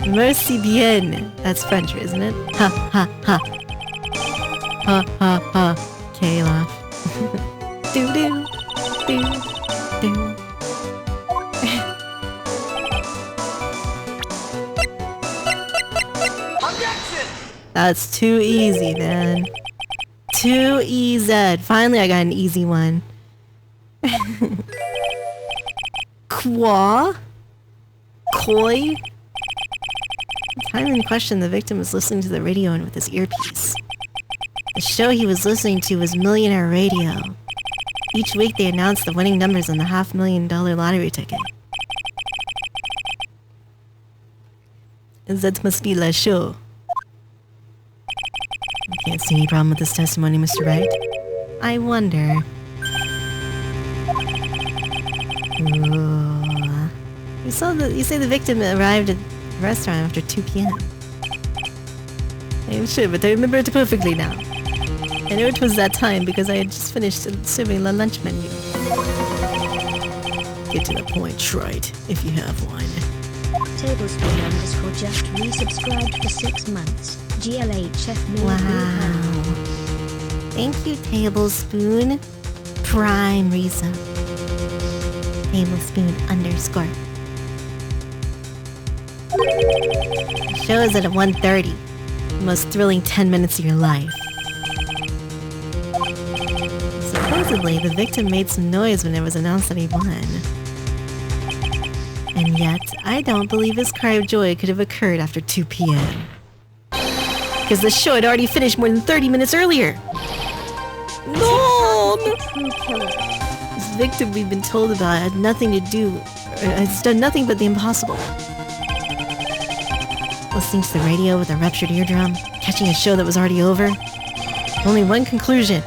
Merci bien. That's French, isn't it? Ha ha ha. Ha ha ha. Okay, laugh. Do do do do. That's too easy, man. Too easy. Finally, I got an easy one. Qua? Koi? The time in question, the victim was listening to the radio and with his earpiece. The show he was listening to was Millionaire Radio. Each week they announced the winning numbers on the $500,000 lottery ticket. That must be La Show. I can't see any problem with this testimony, Mr. Wright. I wonder. Ooh. You say the victim arrived at the restaurant after 2 p.m. I'm sure, but I remember it perfectly now. I know it was that time because I had just finished serving the lunch menu. Get to the point, Wright, if you have one. Tablespoon_ just resubscribed for 6 months. GLHF me. Wow. Thank you, Tablespoon. Prime resub. Tablespoon_. The show is at 1:30. The most thrilling 10 minutes of your life. Supposedly, the victim made some noise when it was announced that he won. And yet, I don't believe his cry of joy could have occurred after 2 p.m. Because the show had already finished more than 30 minutes earlier! No! This victim we've been told about had nothing to do, has done nothing but the impossible. Listening to the radio with a ruptured eardrum, catching a show that was already over. Only one conclusion.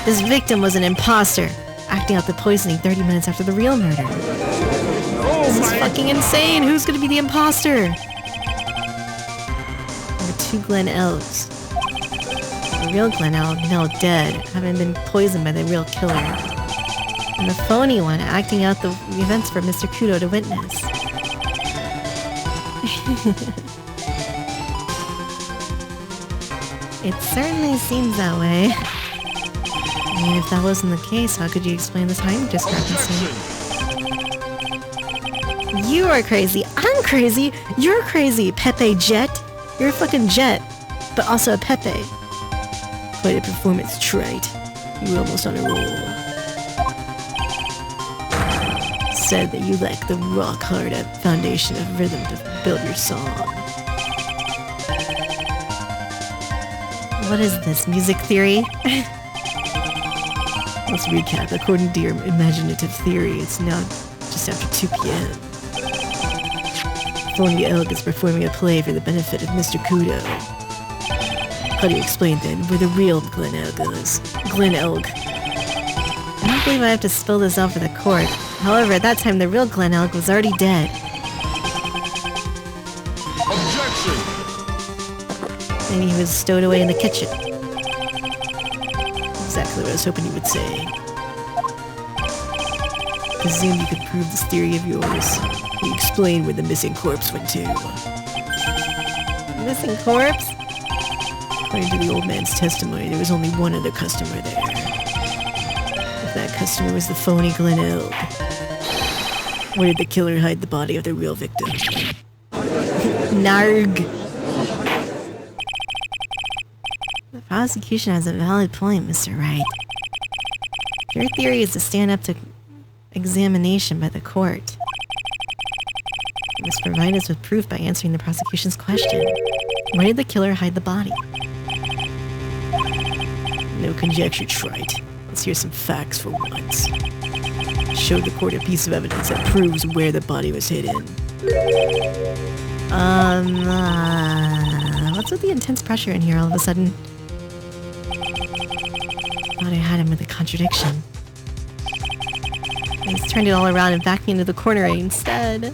This victim was an imposter, acting out the poisoning 30 minutes after the real murder. This is fucking insane! Who's gonna be the imposter? There were 2 Glen Elves. The real Glen Elf, now dead, having been poisoned by the real killer. And the phony one acting out the events for Mr. Kudo to witness. It certainly seems that way. I mean, if that wasn't the case, how could you explain the time discrepancy? You are crazy. I'm crazy. You're crazy, Pepe Jet. You're a fucking jet, but also a Pepe. Quite a performance, Wright. You were almost on a roll. Said that you lack the rock-hard foundation of rhythm to build your song. What is this, music theory? Let's recap. According to your imaginative theory, it's now just after 2 p.m. Phony Elk is performing a play for the benefit of Mr. Kudo. How do you explain then where the real Glen Elk is? Glen Elk. I don't believe I have to spill this out for the court. However, at that time the real Glen Elk was already dead. Objection! Maybe he was stowed away in the kitchen. Exactly what I was hoping you would say. Presume you could prove this theory of yours. Can you explain where the missing corpse went to? Missing corpse? According to the old man's testimony, there was only one other customer there. If that customer was the phony Glen Elk, where did the killer hide the body of the real victim? Narg. The prosecution has a valid point, Mr. Wright. Your theory is to stand up to examination by the court. You must provide us with proof by answering the prosecution's question. Where did the killer hide the body? No conjecture, Wright. Let's hear some facts for once. Show the court a piece of evidence that proves where the body was hidden. What's with the intense pressure in here all of a sudden? Thought I had him with a contradiction. He's turned it all around and backed me into the corner instead.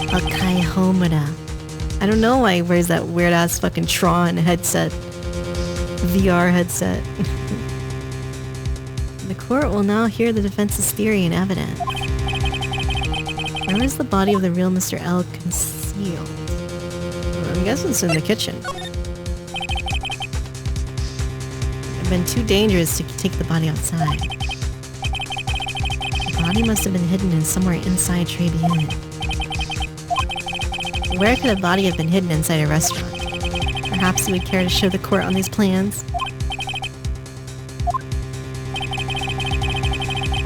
Akai Homura. I don't know why he wears that weird ass fucking Tron headset. VR headset. The court will now hear the defense's theory and evidence. Where was the body of the real Mr. L concealed? I'm guessing it's in the kitchen. It would have been too dangerous to take the body outside. The body must have been hidden in somewhere inside Tribulations. Where could a body have been hidden inside a restaurant? Perhaps you would care to show the court on these plans?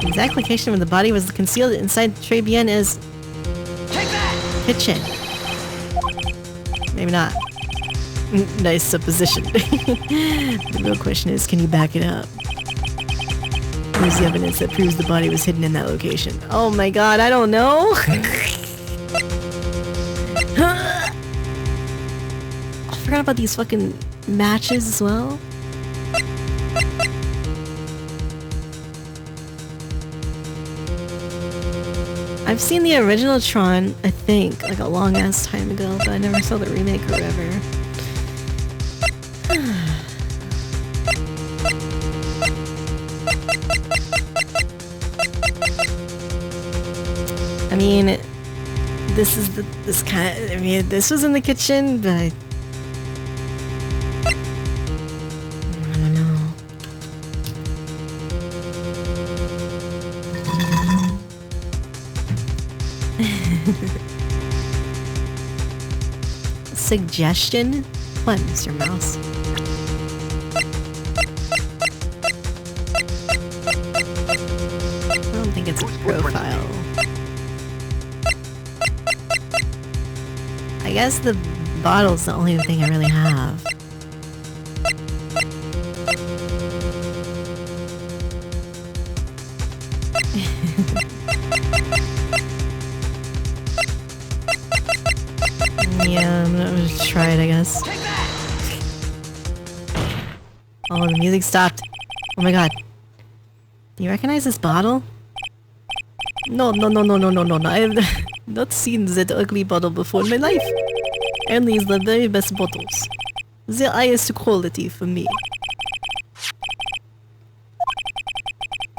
The exact location where the body was concealed inside Tribulations is... Take that! kitchen. Maybe not. Nice supposition. The real question is, can you back it up? Where's the evidence that proves the body was hidden in that location? Oh my god, I don't know. I forgot about these fucking matches as well. I've seen the original Tron, I think, like a long ass time ago, but I never saw the remake or whatever. I mean, this is this was in the kitchen, but I don't know. Suggestion? What, Mr. Mouse? I don't think it's a profile. I guess the bottle's the only thing I really have. Yeah, I'm gonna try it, I guess. Oh, the music stopped. Oh my god. Do you recognize this bottle? No. I have not seen that ugly bottle before in my life. Only is the very best bottles. The highest quality for me.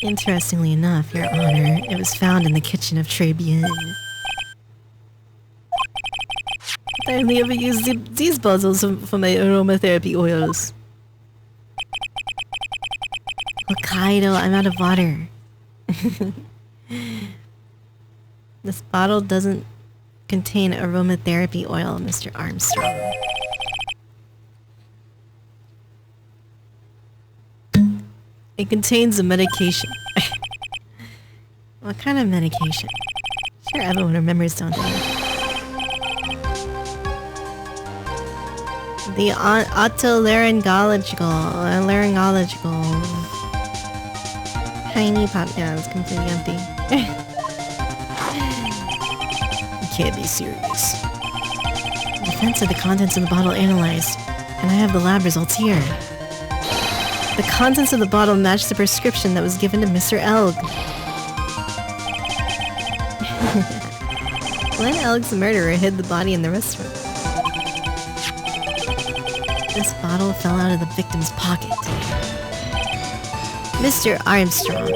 Interestingly enough, Your Honor, it was found in the kitchen of Tribulations. I only ever use these bottles for my aromatherapy oils. Hokkaido, I'm out of water. This bottle doesn't contain aromatherapy oil, Mr. Armstrong. It contains a medication. What kind of medication? Sure, everyone remembers, don't they? The otolaryngological tiny pop. Yeah, it's completely empty. You can't be serious. The defense of the contents of the bottle analyzed, and I have the lab results here. The contents of the bottle matched the prescription that was given to Mr. Elg. Glenn Elg's murderer hid the body in the restaurant. This bottle fell out of the victim's pocket. Mr. Armstrong,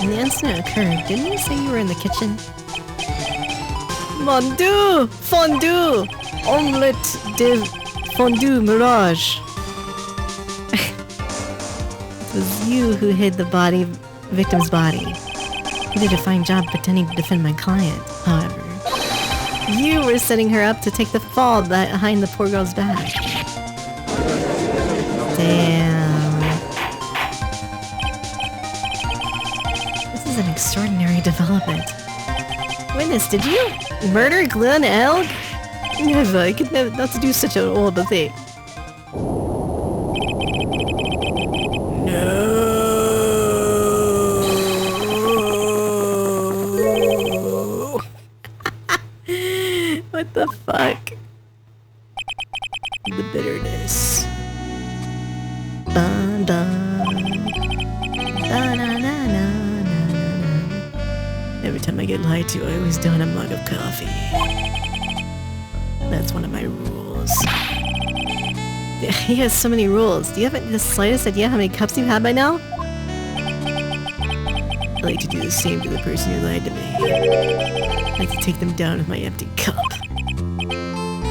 when the incident occurred, didn't you say you were in the kitchen? Mon Dieu! Fondue! Omelette de fondue mirage. It was you who hid the victim's body. You did a fine job pretending to defend my client, however. You were setting her up to take the fall behind the poor girl's back. Damn. This is an extraordinary development. Witness, did you murder Glenn Elg? Never, I could never not to do such an horrible thing. No. What the fuck? The bitterness. Dun dun. Dun na na na na na. Every time I get lied to, I always down a mug of coffee. That's one of my rules. He has so many rules. Do you have the slightest idea how many cups you've had by now? I like to do the same to the person who lied to me. I like to take them down with my empty cup.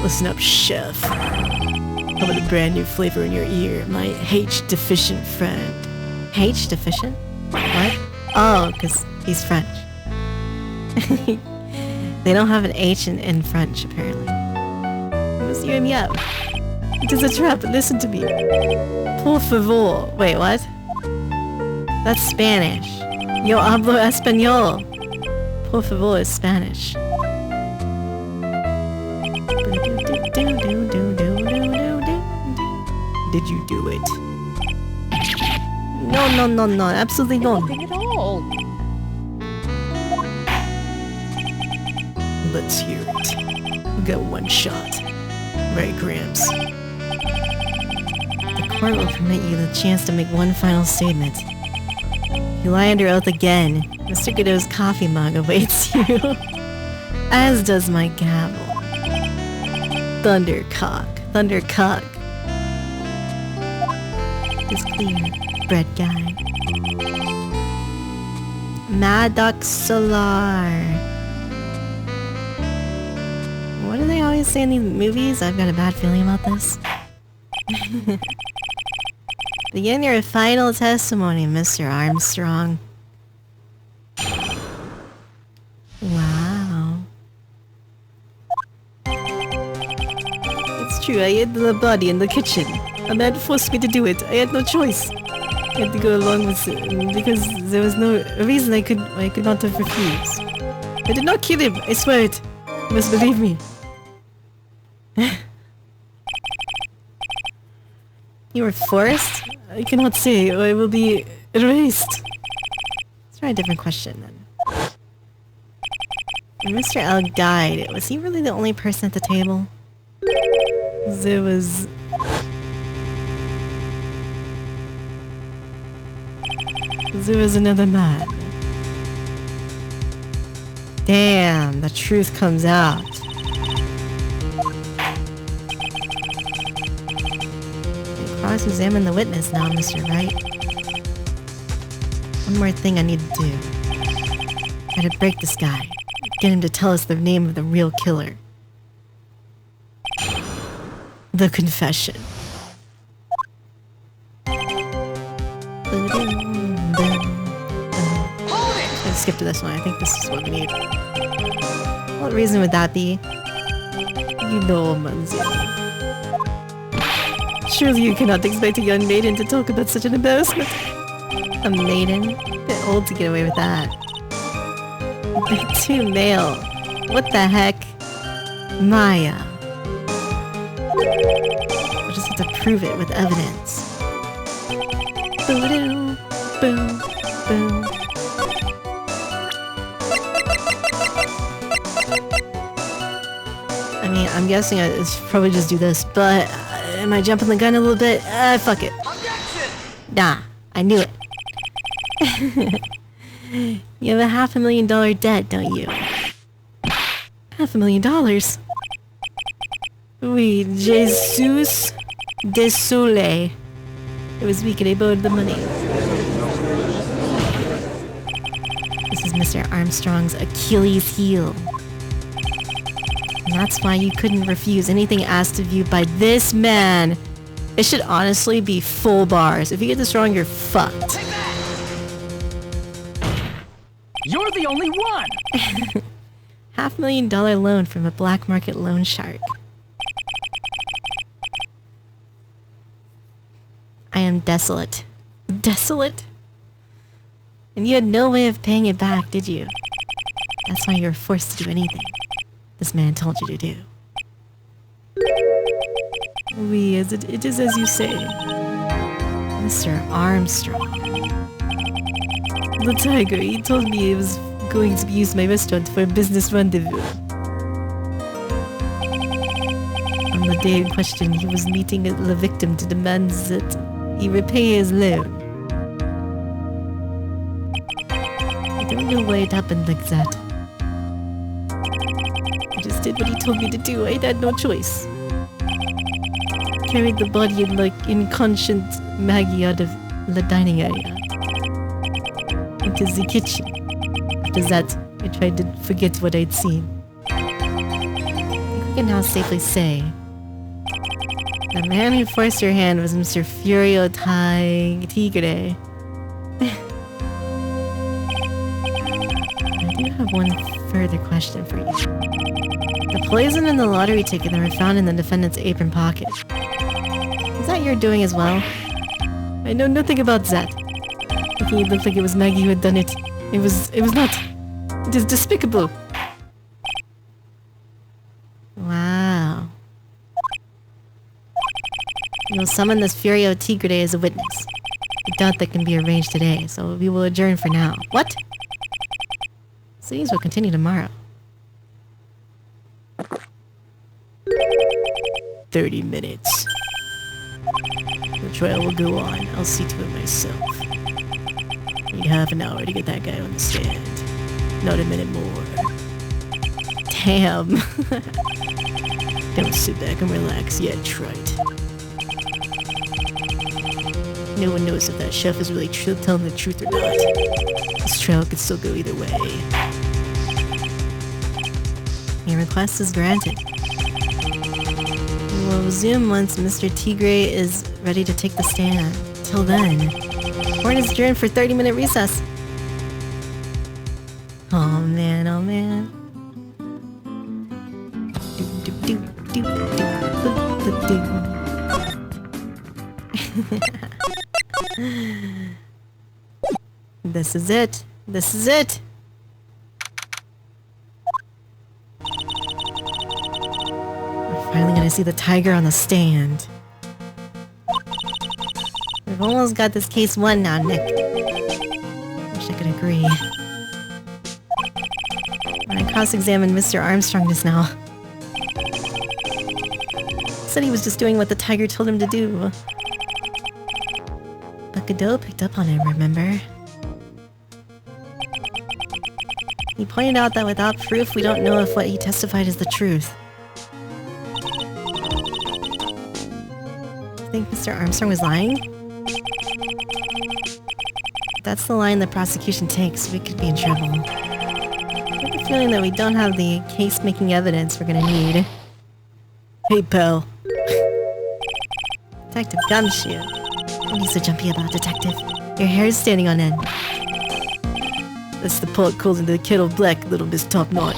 Listen up, chef. How about a brand new flavor in your ear, my H-deficient friend? H-deficient? What? Oh, because he's French. They don't have an H in French, apparently. You must hear me out. It is a trap, listen to me. Por favor. Wait, what? That's Spanish. Yo hablo español. Por favor is Spanish. Did you do it? No, absolutely not. Nothing at all. Let's hear it. You got one shot. Right, Gramps? The court will permit you the chance to make one final statement. If you lie under oath again, Mr. Godot's coffee mug awaits you. As does my gavel. Thundercock. It's clear, bread guy. Maddox Solar. What do they always say in these movies? I've got a bad feeling about this. Begin your final testimony, Mr. Armstrong. Wow. It's true, I hid the body in the kitchen. A man forced me to do it. I had no choice. I had to go along with it because there was no reason I could not have refused. I did not kill him, I swear it. You must believe me. You were forced? I cannot say, or I will be erased. Let's try a different question then. When Mr. Elg died, was he really the only person at the table? There was another man. Damn, the truth comes out. Cross-examine the witness now, Mr. Wright. One more thing I need to do. I gotta break this guy. Get him to tell us the name of the real killer. The confession. Let's skip to this one. I think this is what we need. What reason would that be? You know, Manzini. Surely you cannot expect a young maiden to talk about such an embarrassment. A maiden? A bit old to get away with that. A bit too male. What the heck? Maya. We'll just have to prove it with evidence. Boo-doo, boom, boom. mean, I'm guessing I should probably just do this, but am I jumping the gun a little bit? Fuck it. Nah, I knew it. You have a $500,000 debt, don't you? $500,000? Oui, Jesus désolé. It was weak and I borrowed the money. This is Mr. Armstrong's Achilles heel. And that's why you couldn't refuse anything asked of you by this man. It should honestly be full bars. If you get this wrong, you're fucked. You're the only one! $500,000 loan from a black market loan shark. I am desolate. Desolate? And you had no way of paying it back, did you? That's why you were forced to do anything this man told you to do. Oui, it is as you say. Mr. Armstrong. The tiger, he told me he was going to use my restaurant for a business rendezvous. On the day in question, he was meeting the victim to demand that he repay his loan. I don't know why it happened like that. I just did what he told me to do. I had no choice. Carried the body of like inconscient Maggie out of the dining area into the kitchen. After that, I tried to forget what I'd seen. We can now safely say the man who forced your hand was Mr. Furio Tigre. I do have one further question for you. The poison and the lottery ticket that were found in the defendant's apron pocket. Is that your doing as well? I know nothing about that. I think it looked like it was Maggie who had done it. It was not. It is despicable. Wow. You'll summon this Furio Tigre as a witness. I doubt that can be arranged today, so we will adjourn for now. What? Proceedings will continue tomorrow. 30 minutes. The trial will go on. I'll see to it myself. Need half an hour to get that guy on the stand. Not a minute more. Damn. Don't sit back and relax yet, Wright. No one knows if that chef is really telling the truth or not. This trial could still go either way. Your request is granted. We will resume once Mr. Tigre is ready to take the stand. Till then, court is adjourned for 30-minute recess. Oh man, oh man. This is it. This is it. We're finally gonna see the tiger on the stand. We've almost got this case won now, Nick. Wish I could agree. When I cross-examined Mr. Armstrong just now, he said he was just doing what the tiger told him to do. But Godot picked up on him, remember? He pointed out that without proof, we don't know if what he testified is the truth. You think Mr. Armstrong was lying? If that's the line the prosecution takes, we could be in trouble. I have a feeling that we don't have the case-making evidence we're gonna need. Hey, pal. Detective Gumshoe. What are you so jumpy about, Detective? Your hair is standing on end. That's the pot calls into the kettle black, little Miss Top Knot.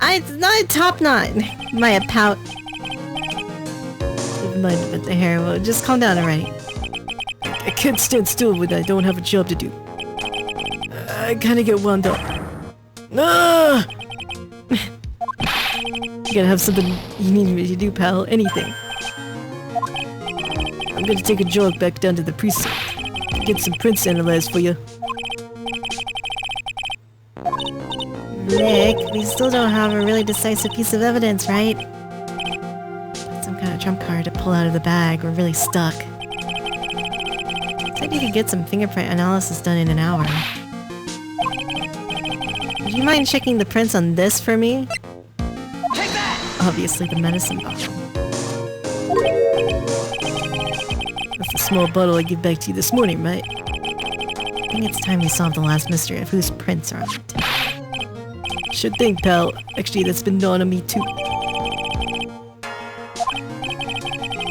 It's not a top knot. My pout. Never mind about the hair. Well, just calm down already. I can't stand still when I don't have a job to do. I kinda get wound up. Ah! You gotta have something you need me to do, pal. Anything. I'm gonna take a jog back down to the precinct. Get some prints analyzed for you. Nick, we still don't have a really decisive piece of evidence, right? trump card to pull out of the bag. We're really stuck. Said you could get some fingerprint analysis done in an hour. Would you mind checking the prints on this for me? Take that! Obviously the medicine bottle. That's the small bottle I gave back to you this morning, right? I think it's time we solve the last mystery of whose prints are on it. Should think, pal. Actually, that's been dawning on me too.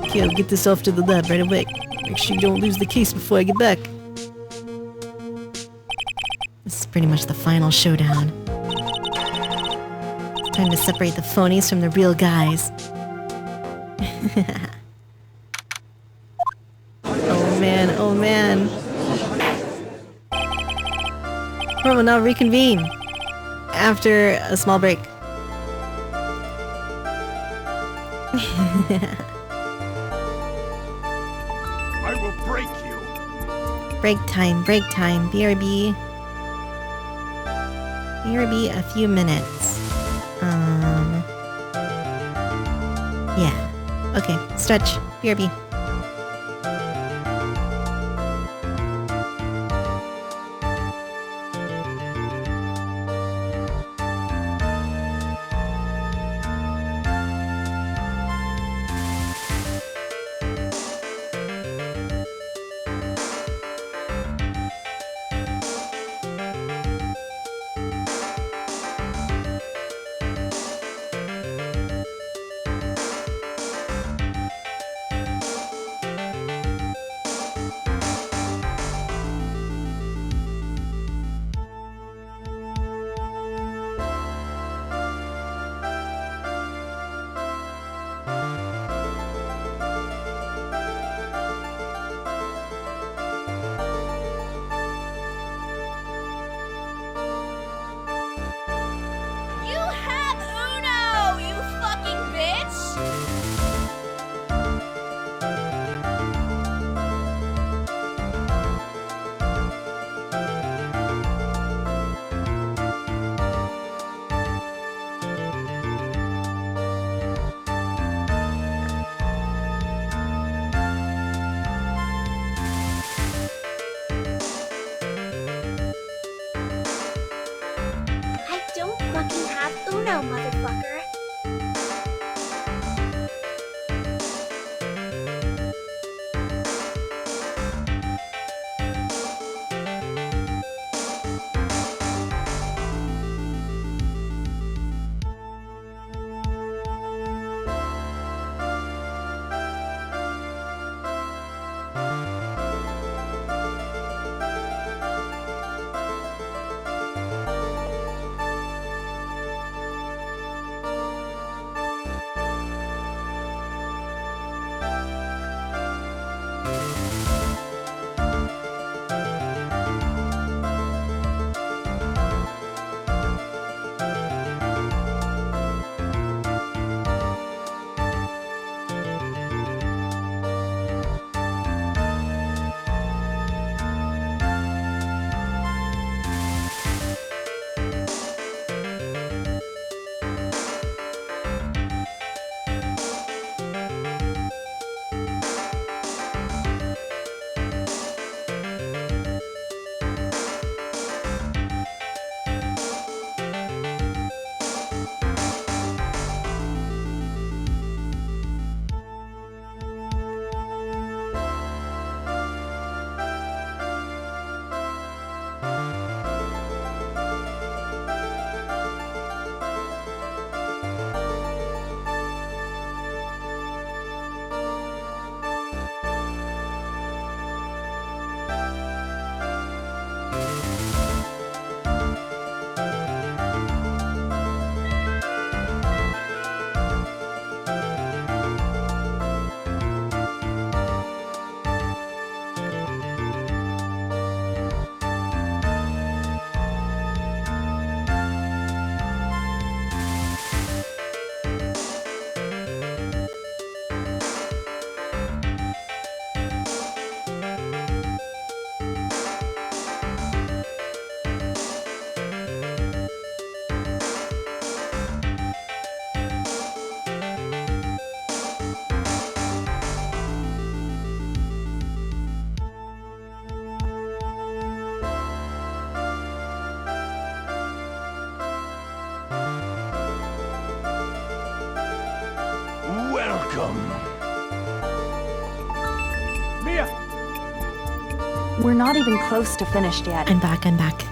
Okay, I'll get this off to the lab right away. Make sure you don't lose the case before I get back. This is pretty much the final showdown. It's time to separate the phonies from the real guys. Oh man, oh man. We will now reconvene after a small break. I will break you. Break time, BRB. BRB a few minutes. Yeah. Okay, stretch, BRB. You have Uno, you fucking bitch! I don't fucking have Uno, motherfucker. welcome. Mia! We're not even close to finished yet. I'm back, I'm back.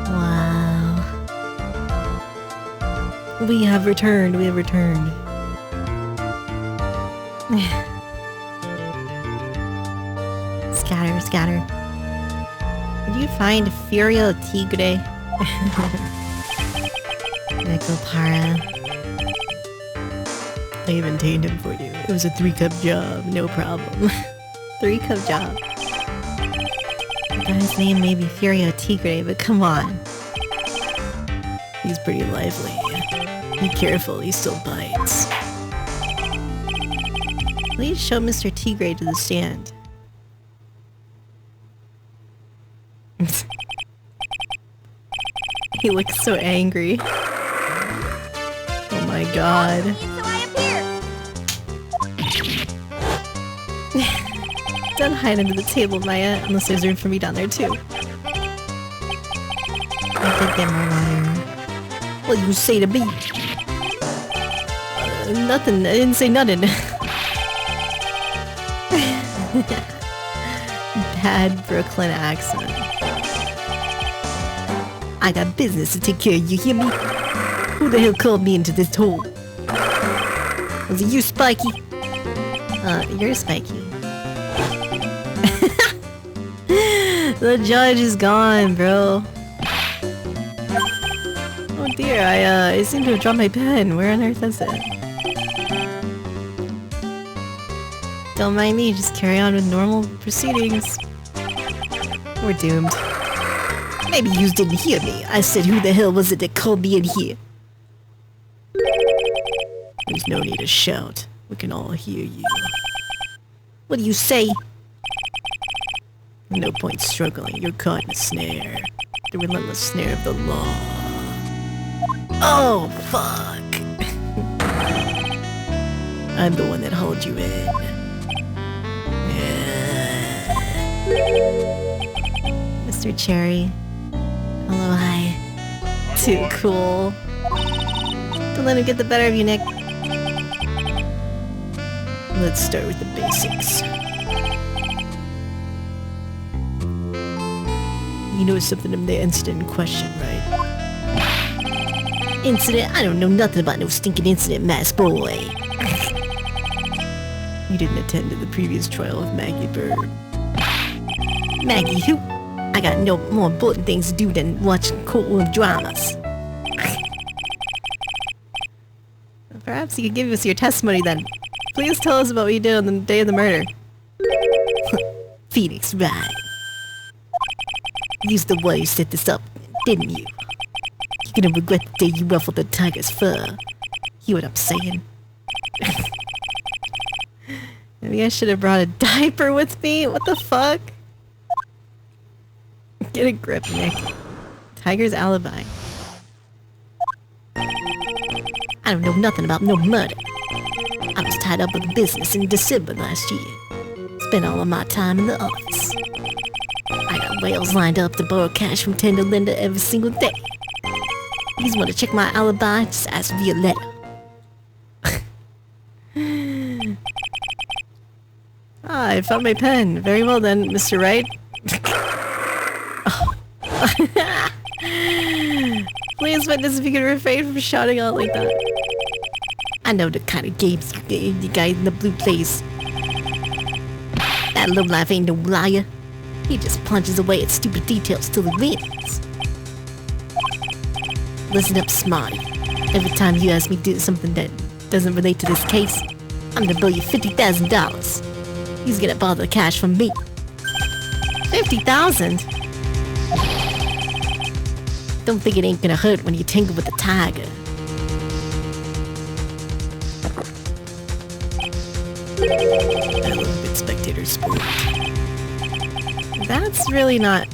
Wow. We have returned, we have returned. Scatter, scatter. Did you find Furio Tigre? Necropara. I even tamed him for you. It was a 3-cup job, no problem. 3-cup job. The guy's name may be Furio Tigre, but come on. He's pretty lively. Be careful, he still bites. Please show Mr. Tigre to the stand. He looks so angry. Oh my god. So I appear. Don't hide under the table, Maya, unless there's room for me down there too. I did get more water. What you say to me? Nothing, I didn't say nothing. Bad Brooklyn accent. I got business to take care of, you hear me? Who the hell called me into this hole? Was it you, Spiky? You're spiky. The judge is gone, bro. Oh dear, I seem to have dropped my pen. Where on earth is it? Don't mind me, just carry on with normal proceedings. We're doomed. Maybe you didn't hear me. I said who the hell was it that called me in here? There's no need to shout. We can all hear you. What do you say? No point struggling. You're caught in a snare. The relentless snare of the law. Oh, fuck. I'm the one that hauled you in. Mr. Cherry. Hello, hi. Too cool. Don't let him get the better of you, Nick. Let's start with the basics. You know something of the incident in question, right? Incident? I don't know nothing about no stinking incident, mass boy. You didn't attend to the previous trial of Maggie Bird. Maggie who? I got no more important things to do than watch courtroom dramas. Perhaps you could give us your testimony then. Please tell us about what you did on the day of the murder. Phoenix, right? You's the one who set this up, didn't you? You're gonna regret the day you ruffled the tiger's fur. You know what I'm saying? Maybe I should have brought a diaper with me? What the fuck? Get a grip, Nick. Tiger's alibi. I don't know nothing about no murder. I was tied up with business in December last year. Spent all of my time in the office. I got whales lined up to borrow cash from Tender Linda every single day. You want to check my alibi? Just ask via letter. Ah, I found my pen. Very well then, Mr. Wright. Oh. Please, witness, if you could refrain from shouting out like that. I know the kind of games you guys in the blue plays. That lowlife ain't no liar. He just punches away at stupid details till he wins. Listen up, Smarty. Every time you ask me to do something that doesn't relate to this case, I'm gonna bill you $50,000. He's gonna borrow the cash from me. 50,000? Don't think it ain't gonna hurt when you tangle with the tiger. I love a good spectator sport. That's really not...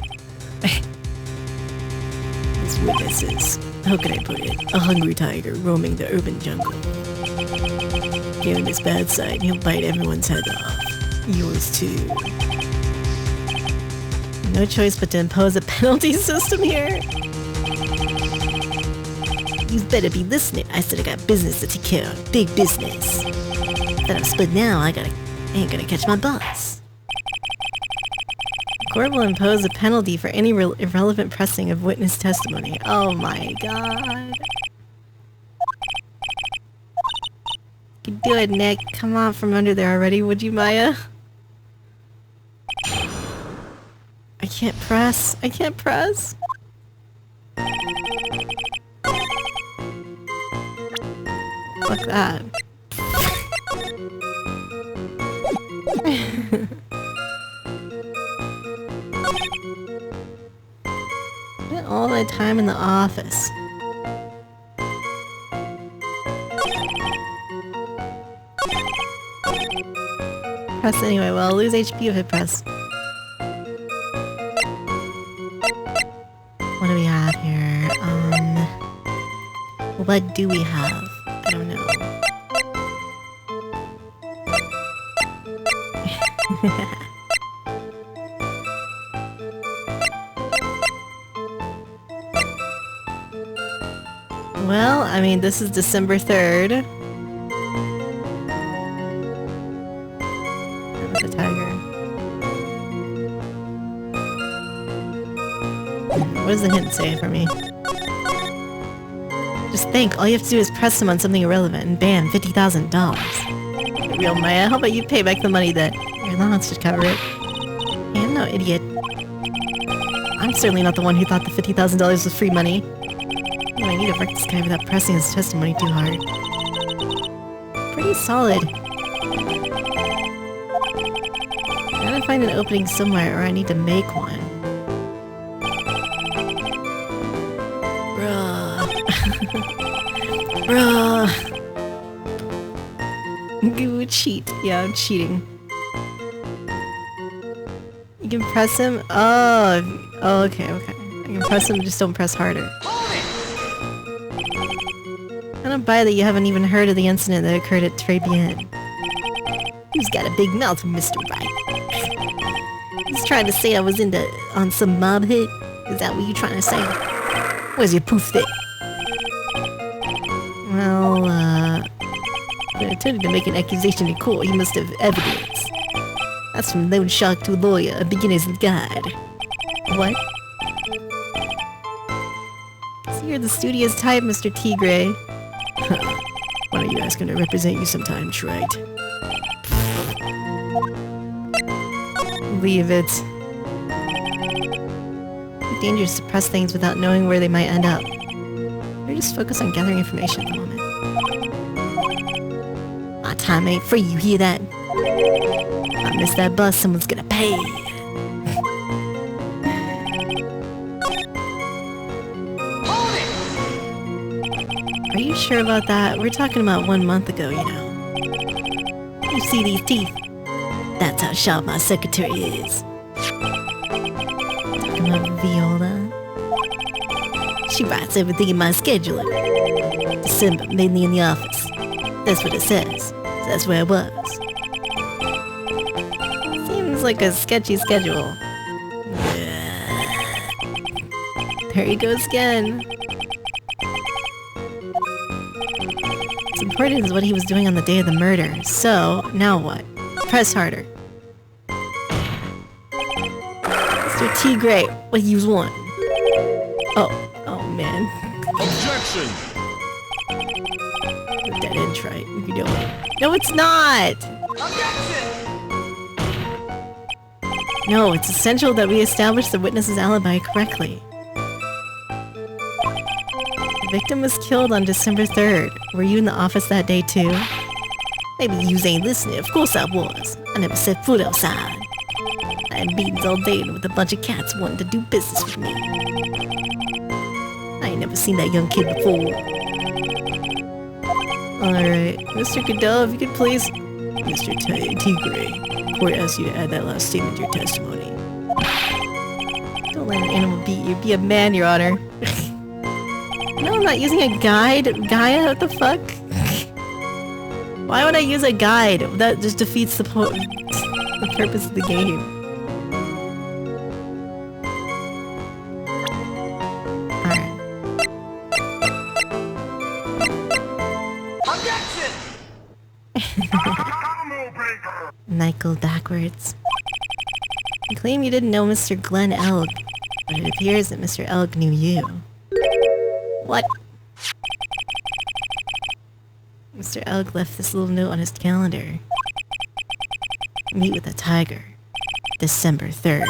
As witnesses, how can I put it? A hungry tiger roaming the urban jungle. Given his bad side, he'll bite everyone's head off. Yours too. No choice but to impose a penalty system here. You better be listening. I said I got business to take care of. Big business. That I'm split now, I ain't gonna catch my bus. Court will impose a penalty for any irrelevant pressing of witness testimony. Oh my god. You can do it, Nick. Come on from under there already, would you, Maya? I can't press. I can't press. Fuck that. Spent all my time in the office. Press anyway, well, I'll lose HP if I press. What do we have here? What do we have? I don't know. Well, I mean, this is December 3rd. With the tiger. What does the hint say for me? Just think, all you have to do is press them on something irrelevant, and bam, $50,000. Real Maya, how about you pay back the money that your allowance should cover it? Hey, I'm no idiot. I'm certainly not the one who thought the $50,000 was free money. I need to wreck this guy without pressing his testimony too hard. Pretty solid. Gotta find an opening somewhere, or I need to make one. Bruh. Bruh. Goo cheat. Yeah, I'm cheating. You can press him? Oh, okay. I can press him, just don't press harder. I don't buy that you haven't even heard of the incident that occurred at Tribulations. Who's got a big mouth, Mr. Wright? He's trying to say I was on some mob hit? Is that what you're trying to say? Where's your proof there? Well, I attempted to make an accusation in court. You must have evidence. That's from Lone Shark to a lawyer, a beginner's guide. What? So you're the studious type, Mr. Tigray. Why don't you ask him to represent you sometime, Wright? Leave it. It's dangerous to press things without knowing where they might end up. You're just focused on gathering information at the moment. My time ain't free, you hear that? If I miss that bus, someone's gonna pay. Are you sure about that? We're talking about 1 month ago, you know. You see these teeth? That's how sharp my secretary is. Talking about Viola. She writes everything in my scheduler. December, mainly in the office. That's what it says. So that's where I was. Seems like a sketchy schedule. There he goes again. What's important is what he was doing on the day of the murder. So, now what? Press harder. Mr. Tigray, what do you want? Oh man. Objection! Dead end, right? You know it. No, it's not! Objection! No, it's essential that we establish the witness's alibi correctly. The victim was killed on December 3rd. Were you in the office that day too? Maybe you ain't listening. Of course I was. I never set foot outside. I had meetings all day with a bunch of cats wanting to do business with me. I ain't never seen that young kid before. Alright, Mr. Goodell, if you could please... Mr. Tigray, court asks you to add that last statement to your testimony. Don't let an animal beat you. Be a man, Your Honor. No, I'm not using a guide. Gaia, what the fuck? Why would I use a guide? That just defeats the purpose of the game. Alright. Michael backwards. You claim you didn't know Mr. Glenn Elg, but it appears that Mr. Elg knew you. What? Mr. Elg left this little note on his calendar. Meet with a tiger. December 3rd.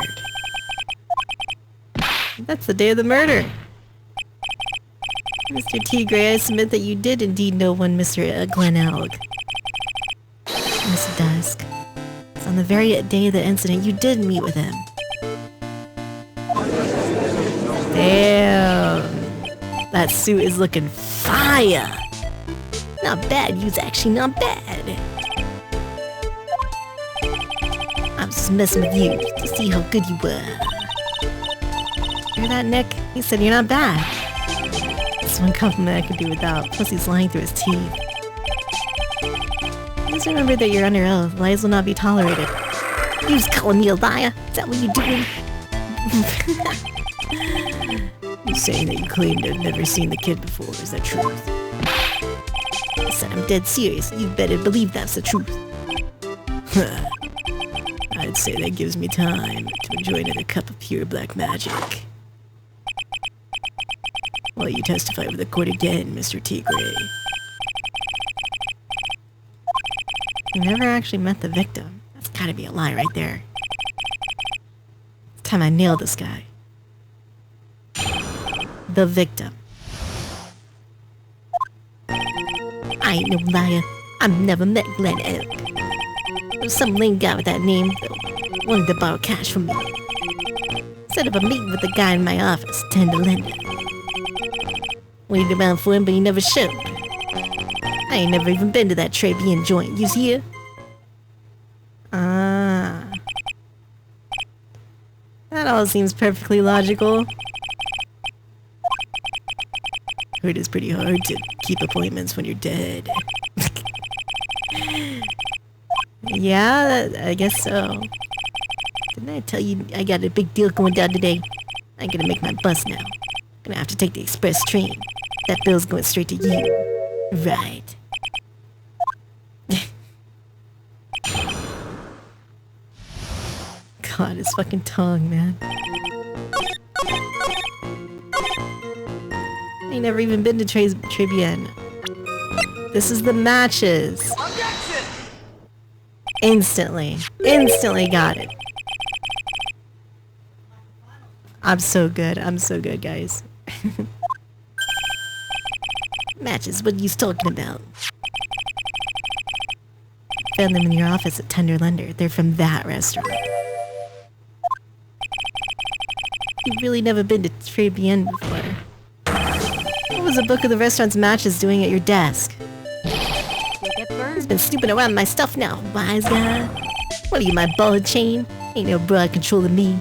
That's the day of the murder. Mr. T. Gray, I submit that you did indeed know one Mr. Glenn Elg. Miss Dusk. It's on the very day of the incident you did meet with him. Damn. That suit is looking fire. Not bad, you's actually not bad. I'm just messing with you to see how good you were. Hear that, Nick? He said you're not bad. That's one compliment I could do without, plus he's lying through his teeth. Just remember that you're under oath. Lies will not be tolerated. You just calling me a liar? Is that what you're doing? You're saying that you claim to have never seen the kid before. Is that truth? I said I'm dead serious. You better believe that's the truth. I'd say that gives me time to enjoy another cup of pure black magic. While you testify with the court again, Mr. T. Gray. You never actually met the victim. That's gotta be a lie right there. It's time I nailed this guy. The victim. I ain't no liar. I've never met Glenn Elk. There's some lame guy with that name that wanted to borrow cash from me. Set up a meeting with the guy in my office, tender lender. Waited around for him, but he never showed. I ain't never even been to that Tribulations joint. You's here? Ah. That all seems perfectly logical. Heard it's pretty hard to keep appointments when you're dead. Yeah, I guess so. Didn't I tell you I got a big deal going down today? I'm gonna make my bus now. Gonna have to take the express train. That bill's going straight to you. Right. God, his fucking tongue, man. I ain't never even been to Tribune. This is the matches. Objection! Instantly got it. I'm so good, guys. Matches, what are you talking about? Found them in your office at Tender Lender. They're from that restaurant. You've really never been to Tribune before. What was the book of the restaurant's matches doing at your desk? He's been snooping around my stuff now, wise guy. What are you, my ball and chain? Ain't no broad controlling me.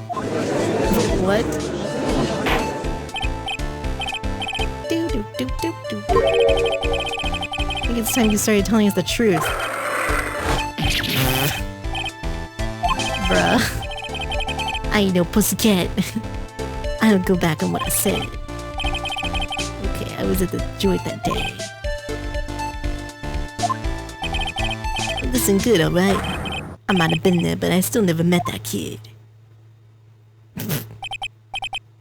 What? I think it's time you started telling us the truth. Bruh. I ain't no pussycat. I don't go back on what I said. Okay, I was at the joint that day. Listen good, alright? I might have been there, but I still never met that kid.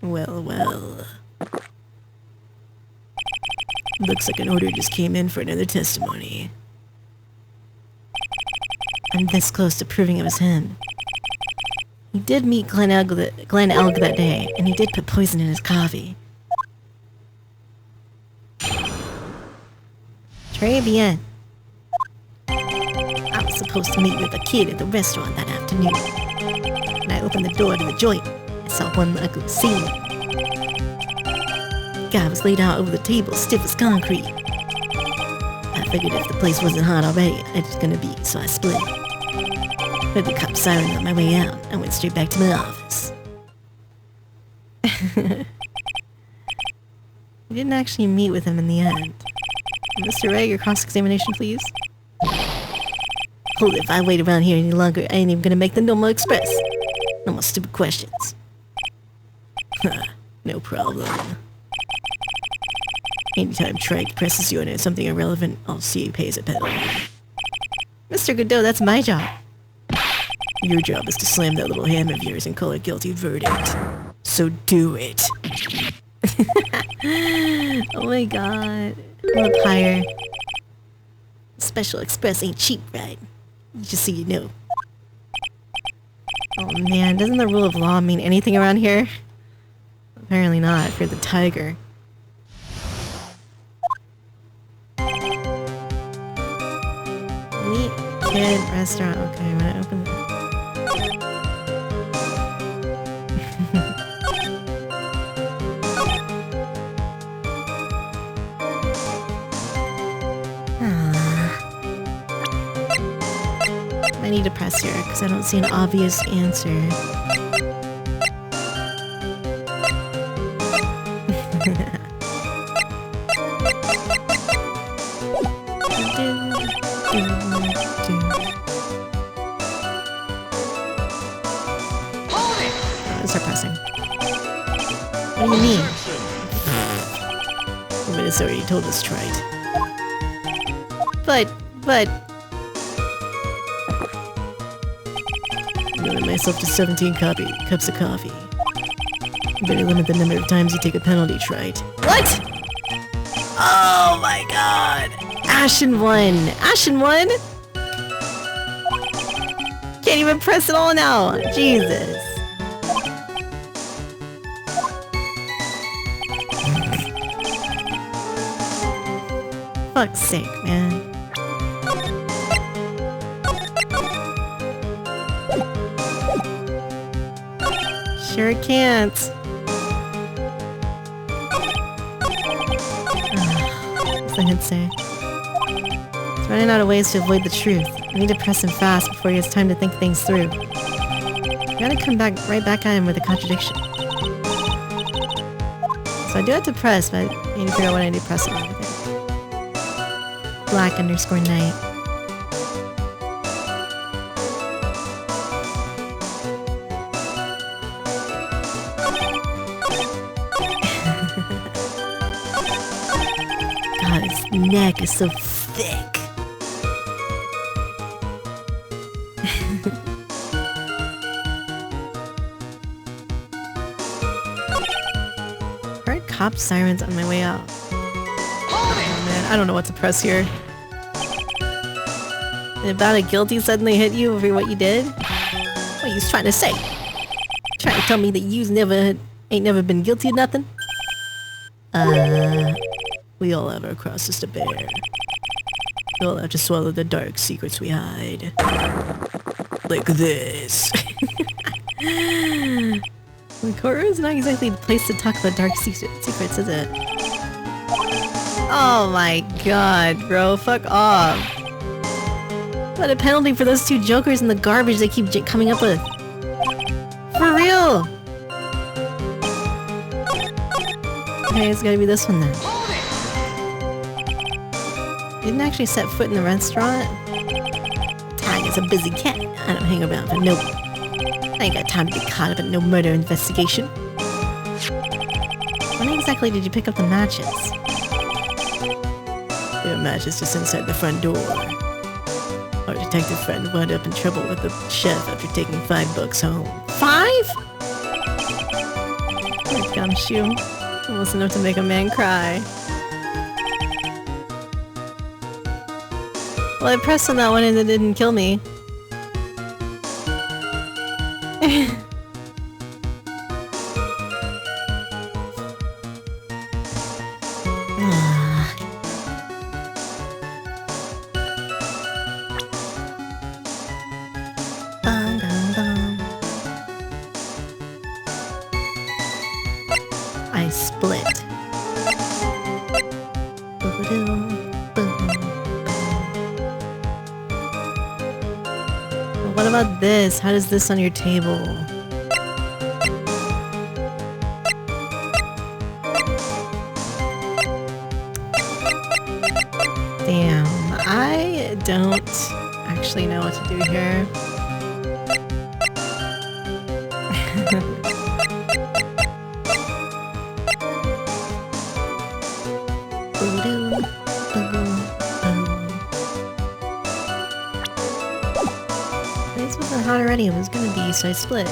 Well. Looks like an order just came in for another testimony. I'm this close to proving it was him. He did meet Glenn Elg that day, and he did put poison in his coffee. Très bien. I was supposed to meet with a kid at the restaurant that afternoon. When I opened the door to the joint, I saw one ugly scene. The guy was laid out over the table, stiff as concrete. I figured if the place wasn't hot already, it was gonna be, so I split. Heard the cop siren on my way out. I went straight back to my office. I didn't actually meet with him in the end. Mr. Ray, your cross-examination, please. Hold it, if I wait around here any longer, I ain't even gonna make the normal express. No more stupid questions. No problem. Anytime Trike presses you on something irrelevant, I'll see you pay as a penalty. Mr. Godot, that's my job. Your job is to slam that little ham of yours and call a guilty verdict. So do it. Oh my god. I'm up higher. Special Express ain't cheap, right? Just so you know. Oh man, doesn't the rule of law mean anything around here? Apparently not, if you're the tiger. Meat Kid Restaurant. Okay, I'm gonna open that. I need to press here because I don't see an obvious answer. Start pressing. What do you mean? The minute's already told us right. But... I'm limiting myself to 17 cups of coffee. You better limit the number of times you take a penalty, Trite. What? Oh my god! Ashen one! Ashen one? Can't even press it all now! Jesus. Fuck's sake, man. Sure can't. What's the hint say? It's running out of ways to avoid the truth. I need to press him fast before he has time to think things through. I gotta come right back at him with a contradiction. So I do have to press, but I need to figure out what I need to press on. Black_night. God, his neck is so thick. Heard cop sirens on my way out. Oh man, I don't know what to press here. Did about a guilty suddenly hit you over what you did? What are you trying to say? Trying to tell me that you ain't never been guilty of nothing? We all have our crosses to bear. We all have to swallow the dark secrets we hide. Like this. The courtroom is not exactly the place to talk about dark secrets, is it? Oh my god, bro, fuck off. What a penalty for those two jokers in the garbage they keep coming up with. For real! Okay, it's gotta be this one then. Didn't actually set foot in the restaurant? Tag is a busy cat. I don't hang around for no... I ain't got time to be caught up in no murder investigation. When exactly did you pick up the matches? There are matches just inside the front door. Our detective friend wound up in trouble with the chef after taking $5 home. 5? Poor gumshoe. Almost enough to make a man cry. Well, I pressed on that one and it didn't kill me. I split. What about this? How does this on your table? Damn, I don't actually know what to do here. funny it was gonna be, so I split.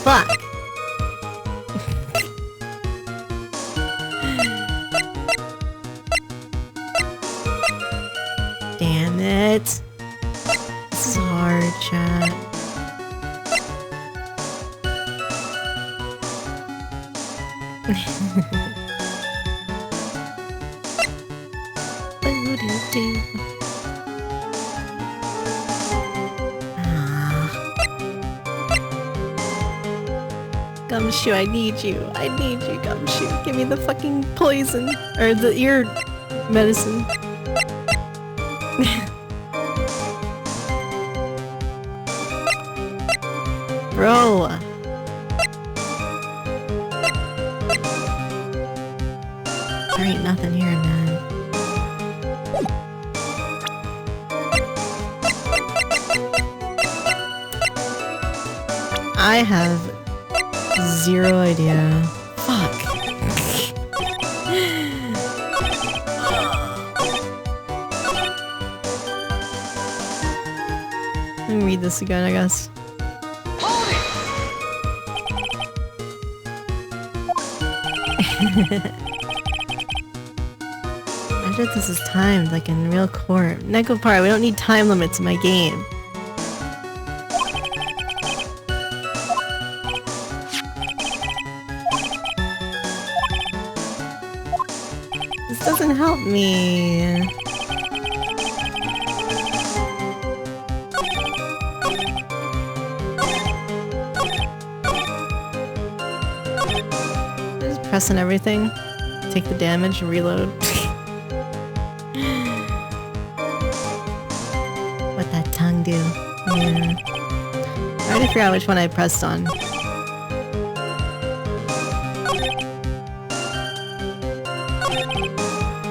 Fuck! Damn it. This is hard, chat. Gumshoe, I need you. I need you, Gumshoe. Give me the fucking poison. Or the ear medicine. Bro. There ain't nothing here, man. I have zero idea. Fuck. Let me read this again, I guess. I bet this is timed, like in real court. Neko part, we don't need time limits in my game. This doesn't help me. Just pressing everything. Take the damage, reload. What that tongue do? Yeah. I already forgot which one I pressed on.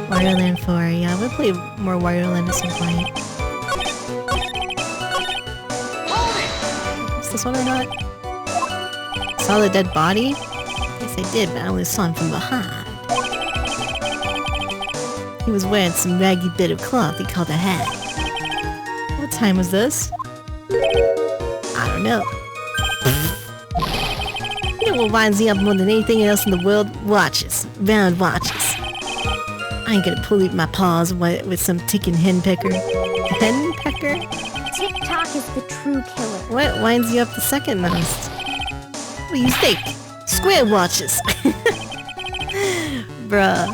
Wario Land 4, yeah, we'll play more Wario Land at some point. Is this one or not? Saw the dead body? Yes, I did, but I only saw him from behind. He was wearing some raggy bit of cloth he called a hat. What time was this? I don't know. You know what winds me up more than anything else in the world? Watches. Round watches. I ain't gonna pollute my paws with some ticking henpecker. Henpecker? TikTok is the true killer. What winds you up the second most? What do you think? Square watches. Bruh.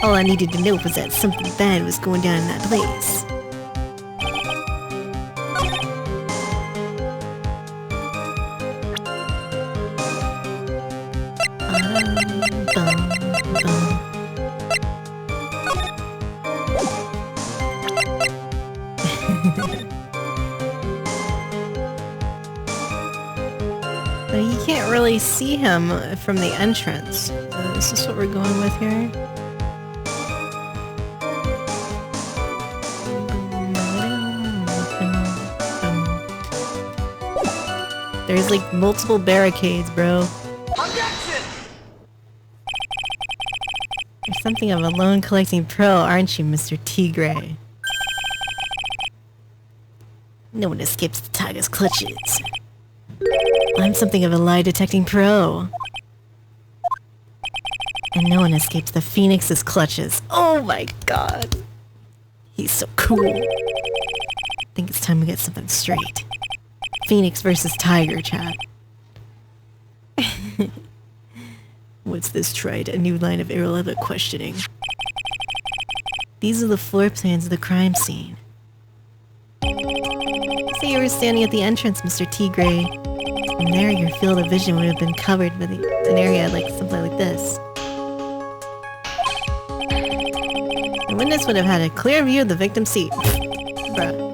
All I needed to know was that something bad was going down in that place. But you can't really see him from the entrance. Is this what we're going with here? There's like multiple barricades, bro. You're something of a loan collecting pro, aren't you, Mr. Tigre? No one escapes the tiger's clutches. I'm something of a lie detecting pro. And no one escapes the Phoenix's clutches. Oh my god. He's so cool. I think it's time we get something straight. Phoenix versus Tiger, chat. What's this, Trite? A new line of irrelevant questioning. These are the floor plans of the crime scene. Say you were standing at the entrance, Mr. Tigre. From there, your field of vision would have been covered with an area like something like this. The witness would have had a clear view of the victim's seat. Bruh.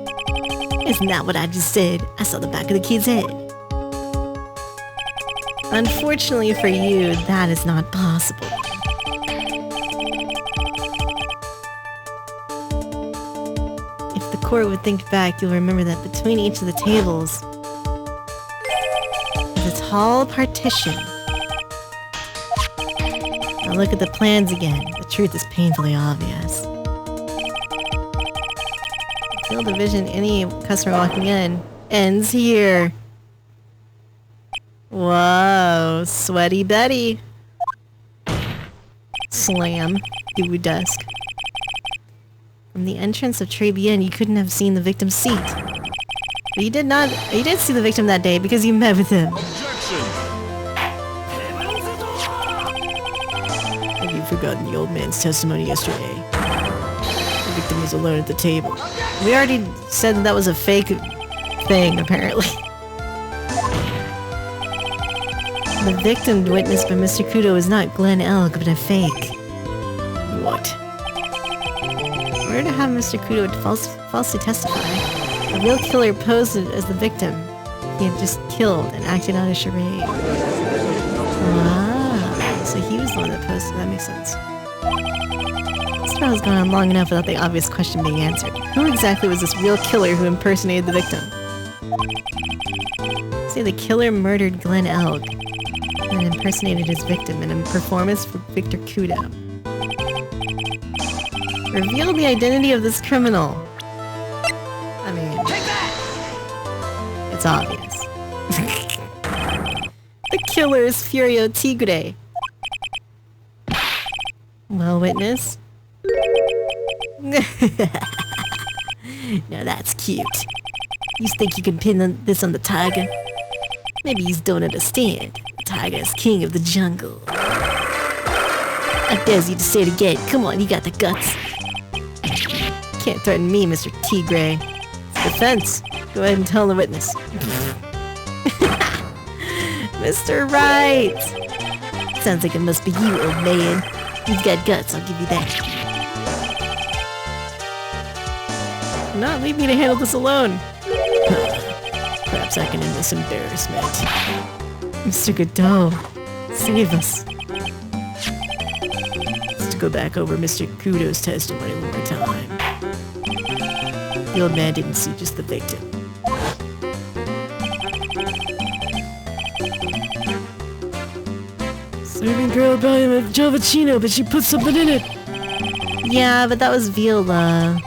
Isn't that what I just said? I saw the back of the kid's head. Unfortunately for you, that is not possible. If the court would think back, you'll remember that between each of the tables is a tall partition. Now look at the plans again. The truth is painfully obvious. Field of vision, any customer walking in ends here. Whoa, sweaty Betty. Slam. Do desk. From the entrance of Tribulations, you couldn't have seen the victim's seat. But you did see the victim that day because you met with him. Objection! Have you forgotten the old man's testimony yesterday? The victim was alone at the table. We already said that was a fake thing, apparently. The victim witnessed by Mr. Kudo is not Glenn Elk, but a fake. What? In order to have Mr. Kudo falsely testify, the real killer posed as the victim he had just killed and acted out a charade. Wow, so he was the one that posed. That makes sense. This trial has gone on long enough without the obvious question being answered. Who exactly was this real killer who impersonated the victim? Say the killer murdered Glenn Elk and impersonated his victim in a performance for Victor Kudo. Reveal the identity of this criminal. I mean, it's obvious. The killer is Furio Tigre. Well, witness. Now that's cute. You think you can pin this on the tiger? Maybe you don't understand. The tiger is king of the jungle. I dare you to say it again. Come on, you got the guts. Can't threaten me, Mr. Tigre. It's defense. Go ahead and tell the witness. Mr. Wright! Sounds like it must be you, old man. You've got guts, I'll give you that. Not leave me to handle this alone. Perhaps I can end this embarrassment. Mr. Godot, save us. Let's go back over Mr. Kudo's testimony one more time. The old man didn't see just the victim. Serving girl brought him a Jovacino, but she put something in it. Yeah, but that was Viola.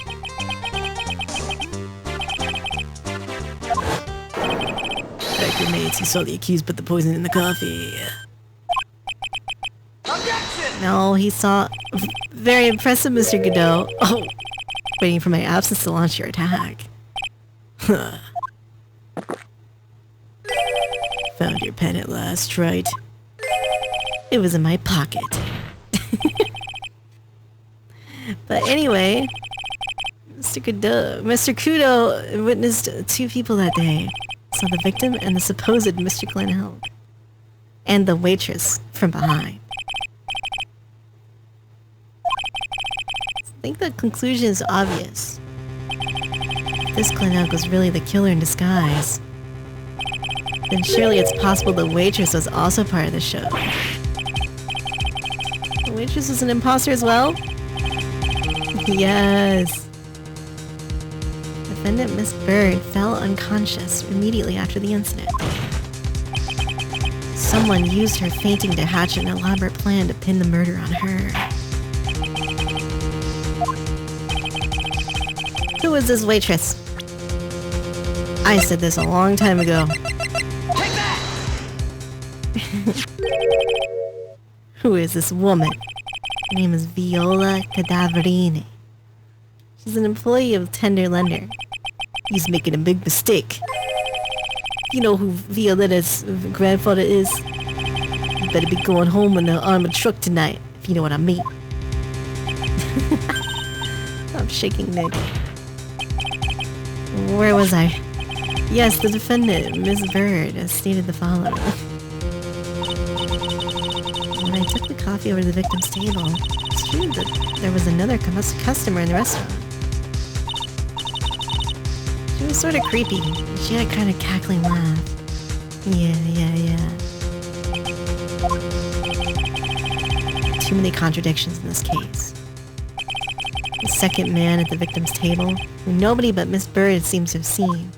Back remains, he saw the accused put the poison in the coffee. No, he saw... Very impressive, Mr. Godot. Oh, waiting for my absence to launch your attack. Found your pen at last, right? It was in my pocket. But anyway, Mr. Kudo witnessed two people that day. Saw the victim and the supposed Mr. Glenn Elk. And the waitress from behind. I think the conclusion is obvious. This Glenn Elk was really the killer in disguise. Then surely it's possible the waitress was also part of the show. The waitress is an imposter as well? Yes. Defendant Miss Bird fell unconscious immediately after the incident. Someone used her fainting to hatch an elaborate plan to pin the murder on her. Who was this waitress? I said this a long time ago. Who is this woman? Her name is Viola Cadaverini. She's an employee of Tender Lender. He's making a big mistake. You know who Violetta's grandfather is? You better be going home in the armored truck tonight, if you know what I mean. I'm shaking Nick. Where was I? Yes, the defendant, Miss Bird, has stated the following. When I took the coffee over to the victim's table, it's true that there was another customer in the restaurant. She was sort of creepy. She had a kind of cackling laugh. Yeah. Too many contradictions in this case. The second man at the victim's table, who nobody but Miss Bird seems to have seen.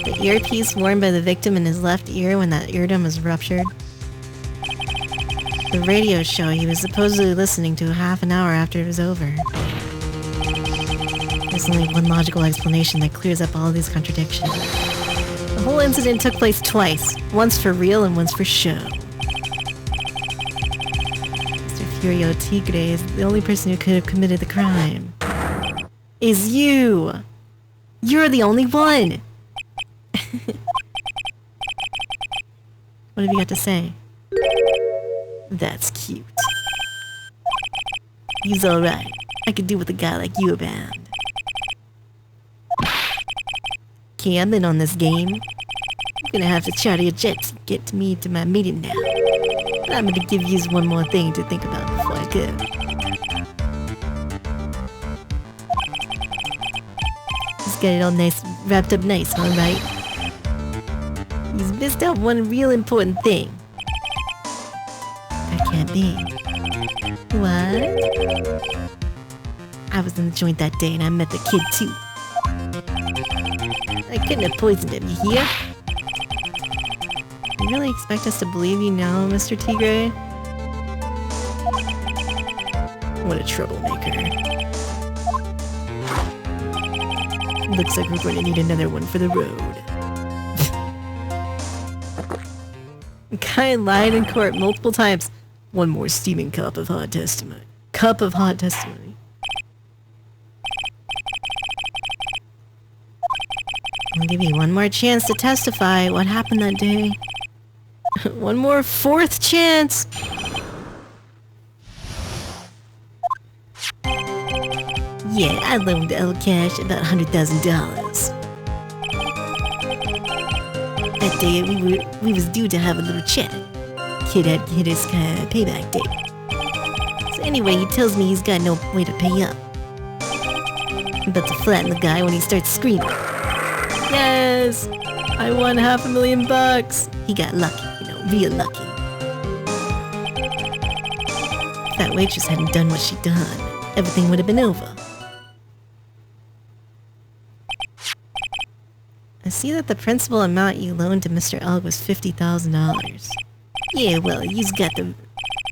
The earpiece worn by the victim in his left ear when that eardrum was ruptured. The radio show he was supposedly listening to half an hour after it was over. There's only one logical explanation that clears up all these contradictions. The whole incident took place twice, once for real and once for show. Mr. Furio Tigre is the only person who could have committed the crime. Is you! You're the only one! What have you got to say? That's cute. He's alright. I could do with a guy like you around. Okay, I'm in on this game. I'm gonna have to charter your jet to get me to my meeting now. But I'm gonna give you one more thing to think about before I go. Just got it all nice, wrapped up nice, alright? He's missed out one real important thing. That can't be. What? I was in the joint that day and I met the kid too. I couldn't have poisoned him, you hear? You really expect us to believe you now, Mr. Tigre? What a troublemaker. Looks like we're going to need another one for the road. Guy lied in court multiple times. One more steaming cup of hot testimony. Cup of hot testimony. I'll give you one more chance to testify what happened that day. One more fourth chance! Yeah, I loaned El Cash about $100,000. That day we was due to have a little chat. Kid had hit his payback date. So anyway, he tells me he's got no way to pay up. I'm about to flatten the guy when he starts screaming. Yes! I won $500,000! He got lucky, you know, real lucky. If that waitress hadn't done what she'd done, everything would have been over. I see that the principal amount you loaned to Mr. Elg was $50,000. Yeah, well, you've got the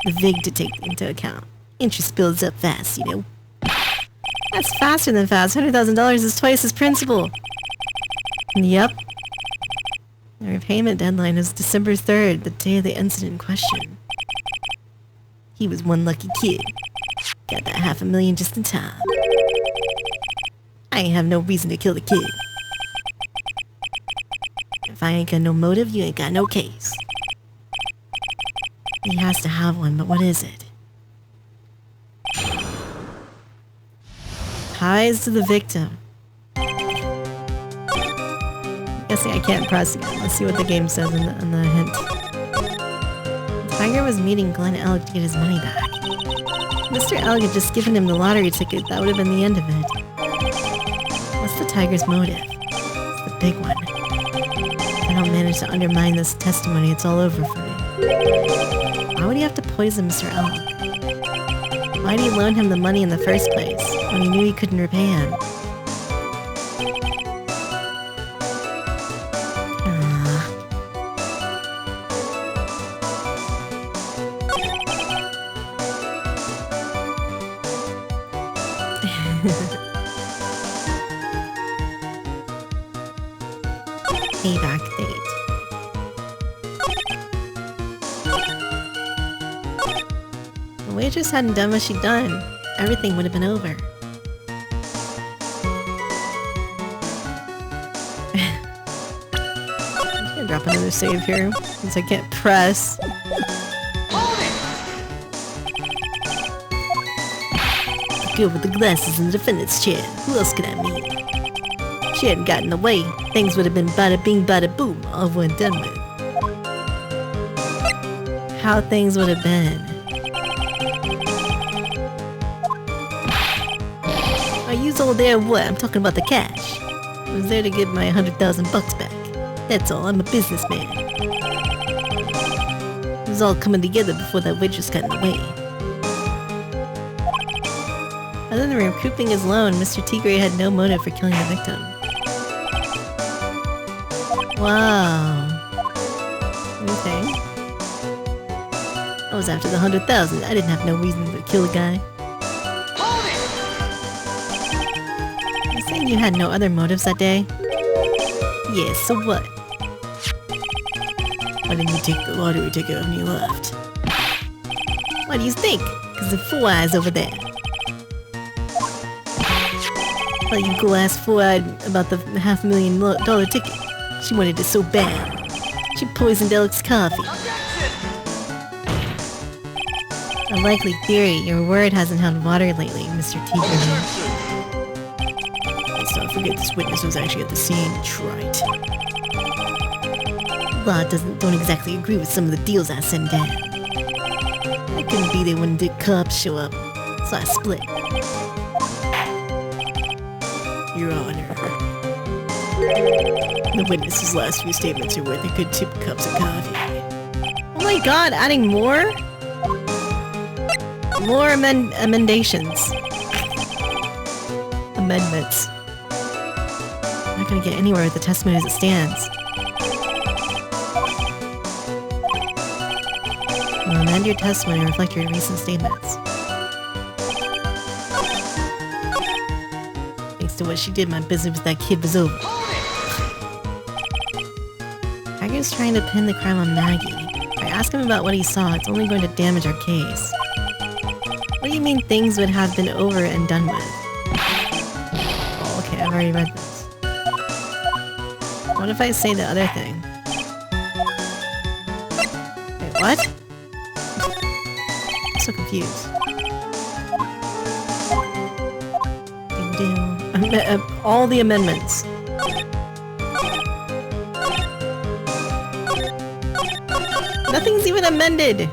VIG to take into account. Interest builds up fast, you know. That's faster than fast. $100,000 is twice his principal. Yep. The repayment deadline is December 3rd, the day of the incident in question. He was one lucky kid. Got that $500,000 just in time. I ain't have no reason to kill the kid. If I ain't got no motive, you ain't got no case. He has to have one, but what is it? Ties to the victim. Guessing I can't press it. Let's see what the game says in the hint. Tiger was meeting Glenn Elg to get his money back. Mr. Elg had just given him the lottery ticket. That would have been the end of it. What's the Tiger's motive? It's the big one. If I don't manage to undermine this testimony, it's all over for me. Why would he have to poison Mr. Elg? Why did he loan him the money in the first place, when he knew he couldn't repay him? Payback date. The waitress hadn't done what she'd done. Everything would have been over. I'm just gonna drop another save here, since I can't press. Good with the glasses in the defendant's chair. Who else could I mean? She hadn't gotten in the way. Things would have been bada bing bada boom, all over and done with. How things would have been. Are you all there what? I'm talking about the cash. I was there to get my $100,000 back. That's all, I'm a businessman. It was all coming together before that waitress got in the way. Other than recouping his loan, Mr. Tigre had no motive for killing the victim. Wow. Okay. I was after the 100,000. I didn't have no reason to kill a guy. Hold it! You saying you had no other motives that day? Yeah, so what? Why didn't you take the lottery ticket when you left? Why do you think? Because the Four Eyes over there. Well, you go ask Four Eyed about the $500,000 ticket. She wanted it so bad. She poisoned Alec's coffee. A likely theory, your word hasn't held water lately, Mr. Tigger. Let's not forget this witness was actually at the scene, Wright. Law don't exactly agree with some of the deals I send down. I couldn't be there when the cops show up, so I split. Your Honor. The witness's last few statements are worth a good 2 cups of coffee. Oh my god, adding more? More emendations. Amendments. I'm not gonna get anywhere with the testimony as it stands. Well, amend your testimony to reflect your recent statements. Thanks to what she did, my business with that kid was over. Hager's trying to pin the crime on Maggie. If I ask him about what he saw, it's only going to damage our case. What do you mean things would have been over and done with? Oh, okay, I've already read this. What if I say the other thing? Wait, what? I'm so confused. All the amendments. Nothing's even amended!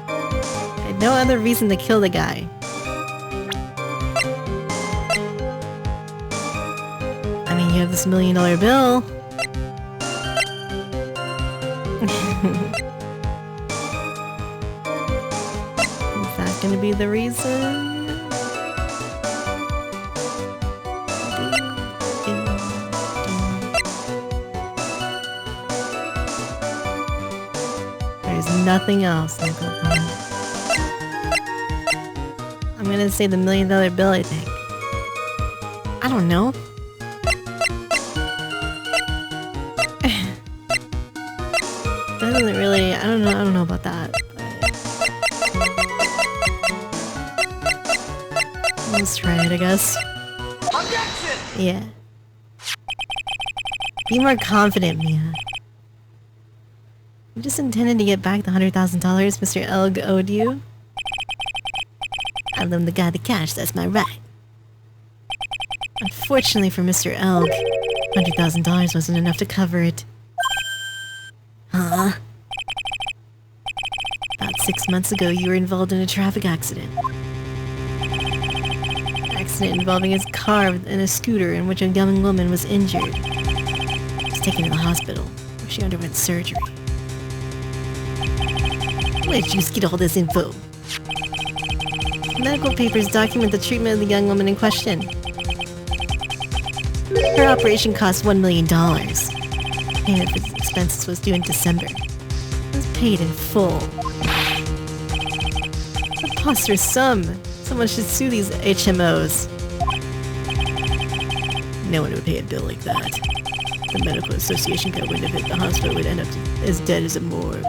I had no other reason to kill the guy. I mean, you have this $1 million bill. Is that gonna be the reason? Nothing else. I'm gonna say the $1 million bill, I think. I don't know. Doesn't really, I don't know about that. But let's try it, I guess. Objection! Yeah. Be more confident, Mia. You just intended to get back the $100,000 Mr. Elg owed you? I loaned the guy the cash, that's my right. Unfortunately for Mr. Elg, $100,000 wasn't enough to cover it. Huh? About 6 months ago, you were involved in a traffic accident. An accident involving his car and a scooter in which a young woman was injured. She was taken to the hospital, where she underwent surgery. Where did you get all this info? Medical papers document the treatment of the young woman in question. Her operation cost $1 million. Payment for the expenses was due in December. It was paid in full. A preposterous sum. Someone should sue these HMOs. No one would pay a bill like that. The medical association got wind of it. The hospital would end up as dead as a morgue.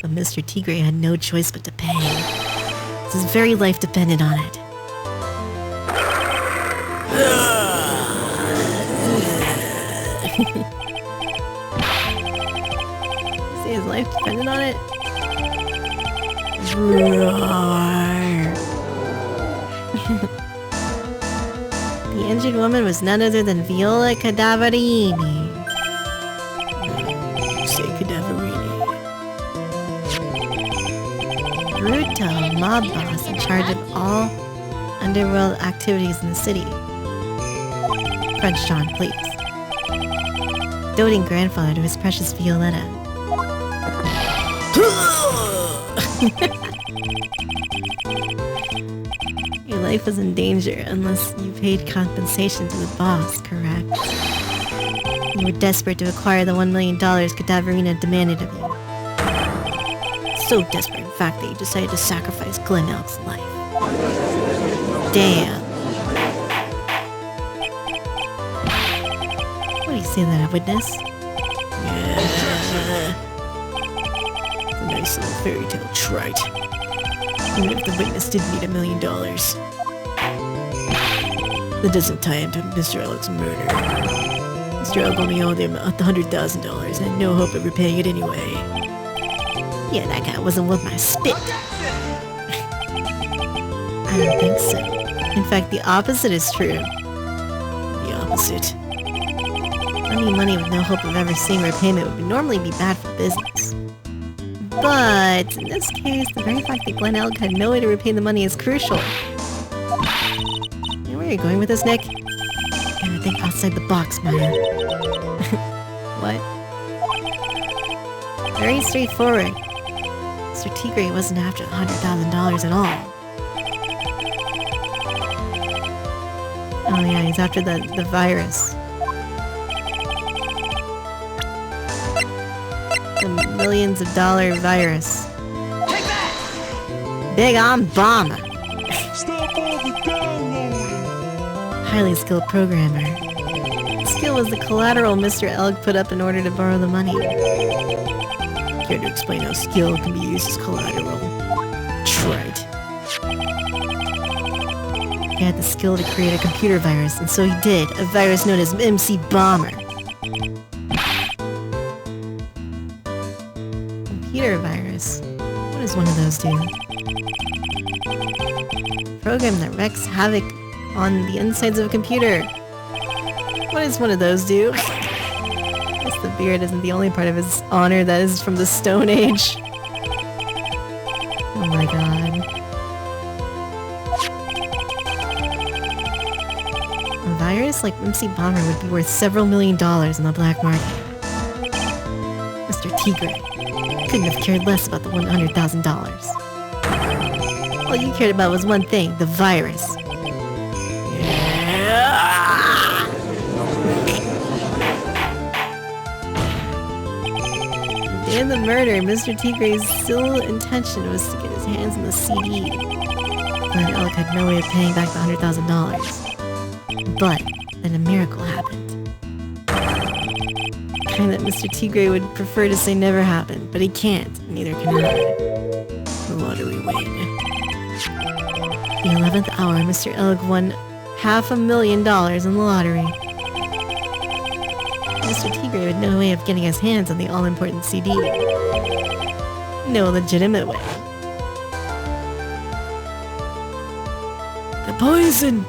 But Mr. Tigre had no choice but to pay. His very life depended on it. See, his life depended on it? The injured woman was none other than Viola Cadaverini. Say Cadaverini. Brutal mob boss in charge of all underworld activities in the city. French John, please. Doting grandfather to his precious Violetta. Your life was in danger unless you paid compensation to the boss, correct? You were desperate to acquire the $1 million Cadaverina demanded of you. So desperate, in fact, that you decided to sacrifice Glen Elk's life. Damn. What do you say to that, witness? Yeah. It's a nice little fairy tale trite. Even if the witness did need $1 million. That doesn't tie into Mr. Elk's murder. Mr. Elk only owed him $100,000 and had no hope of repaying it anyway. Yeah, that guy wasn't worth my spit. I don't think so. In fact, the opposite is true. The opposite. Lending money with no hope of ever seeing repayment would normally be bad for business. But in this case, the very fact that Glen Elk had no way to repay the money is crucial. Where are you going with this, Nick? Gotta think outside the box, man. What? Very straightforward. Mr. Tigray wasn't after the $100,000 at all. Oh yeah, he's after the virus. The millions of dollar virus. Take that! Big on bomber. Stop all the downloading! Highly skilled programmer. The skill was the collateral Mr. Elk put up in order to borrow the money. Care to explain how skill can be used as collateral? Trite. He had the skill to create a computer virus, and so he did. A virus known as MC Bomber. Computer virus? What does one of those do? Program that wreaks havoc on the insides of a computer. What does one of those do? I guess the beard isn't the only part of his honor that is from the Stone Age. Oh my god. A virus like MC Bomber would be worth several $1 million in the black market. Mr. Tigray couldn't have cared less about the $100,000. All you cared about was one thing, the virus. In the murder, Mr. Tigray's sole intention was to get his hands on the CD. Glen Elk had no way of paying back the $100,000. But then a miracle happened. The kind that Mr. Tigray would prefer to say never happened, but he can't, and neither can I. The lottery win. The 11th hour, Mr. Elk won $500,000 in the lottery. Mr. Tigray had no way of getting his hands on the all-important CD. No legitimate way. The poison!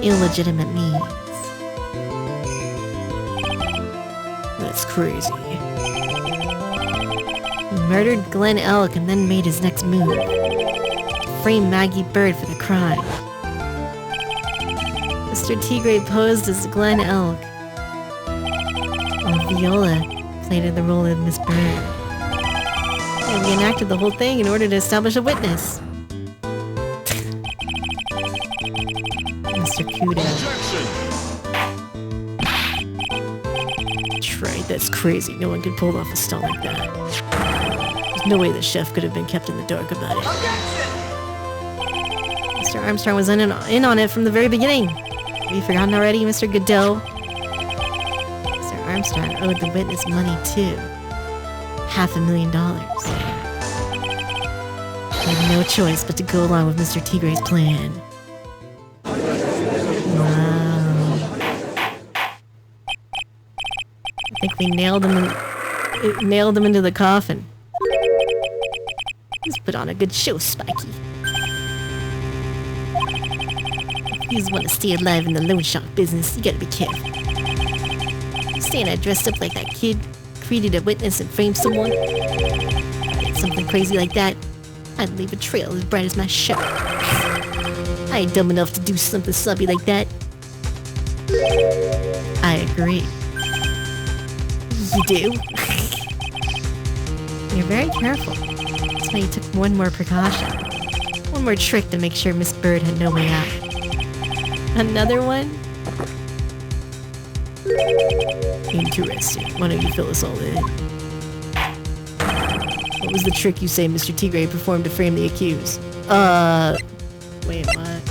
Illegitimate means. That's crazy. He murdered Glen Elk and then made his next move. Frame Maggie Bird for the crime. Mr. Tigray posed as Glen Elk, while Viola played the role of Miss Bird. And we enacted the whole thing in order to establish a witness. Mr. Kudo. Right, that's crazy. No one could pull off a stunt like that. There's no way the chef could have been kept in the dark about it. Mr. Armstrong was in on it from the very beginning. Have you forgotten already, Mr. Godot? Mr. Armstrong owed the witness money too. $500,000. He had no choice but to go along with Mr. Tigray's plan. Wow. I think we nailed him into the coffin. He's put on a good show, Spiky. If you want to stay alive in the loan shark business, you gotta be careful. Saying I dressed up like that kid, created a witness and framed someone. If I did something crazy like that, I'd leave a trail as bright as my shirt. I ain't dumb enough to do something sloppy like that. I agree. You do? You're very careful. That's why you took one more precaution. One more trick to make sure Miss Bird had no way out. Another one? Interesting. Why don't you fill us all in? What was the trick you say Mr. Tigre performed to frame the accused? Wait, what?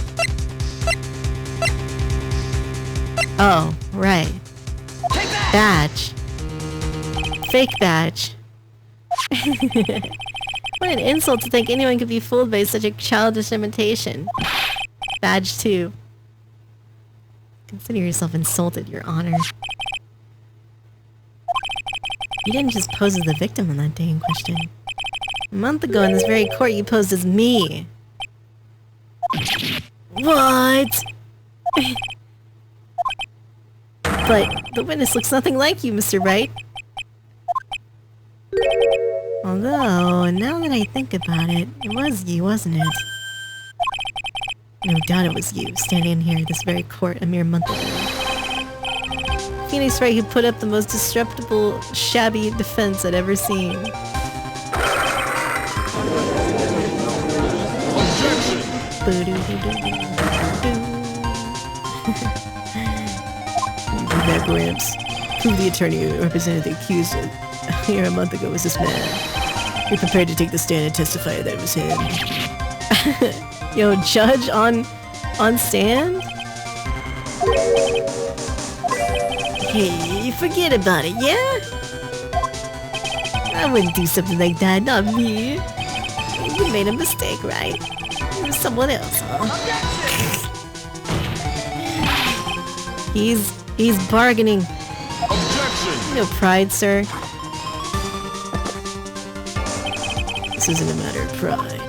Oh, right. Badge. Fake badge. What an insult to think anyone could be fooled by such a childish imitation. Badge 2. Consider yourself insulted, Your Honor. You didn't just pose as the victim on that day in question. A month ago in this very court you posed as me. What? But the witness looks nothing like you, Mr. Wright. Although, now that I think about it, it was you, wasn't it? No doubt it was you, standing here in this very court a mere month ago. Phoenix Wright who put up the most disreputable, shabby defense I'd ever seen. You did that, Gramps. Who the attorney who represented the accused here a month ago was this man. You're prepared to take the stand and testify that it was him. Yo, judge on stand? Hey, forget about it, yeah? I wouldn't do something like that, not me. You made a mistake, right? It was someone else, huh? He's bargaining. Objection! No pride, sir. This isn't a matter of pride.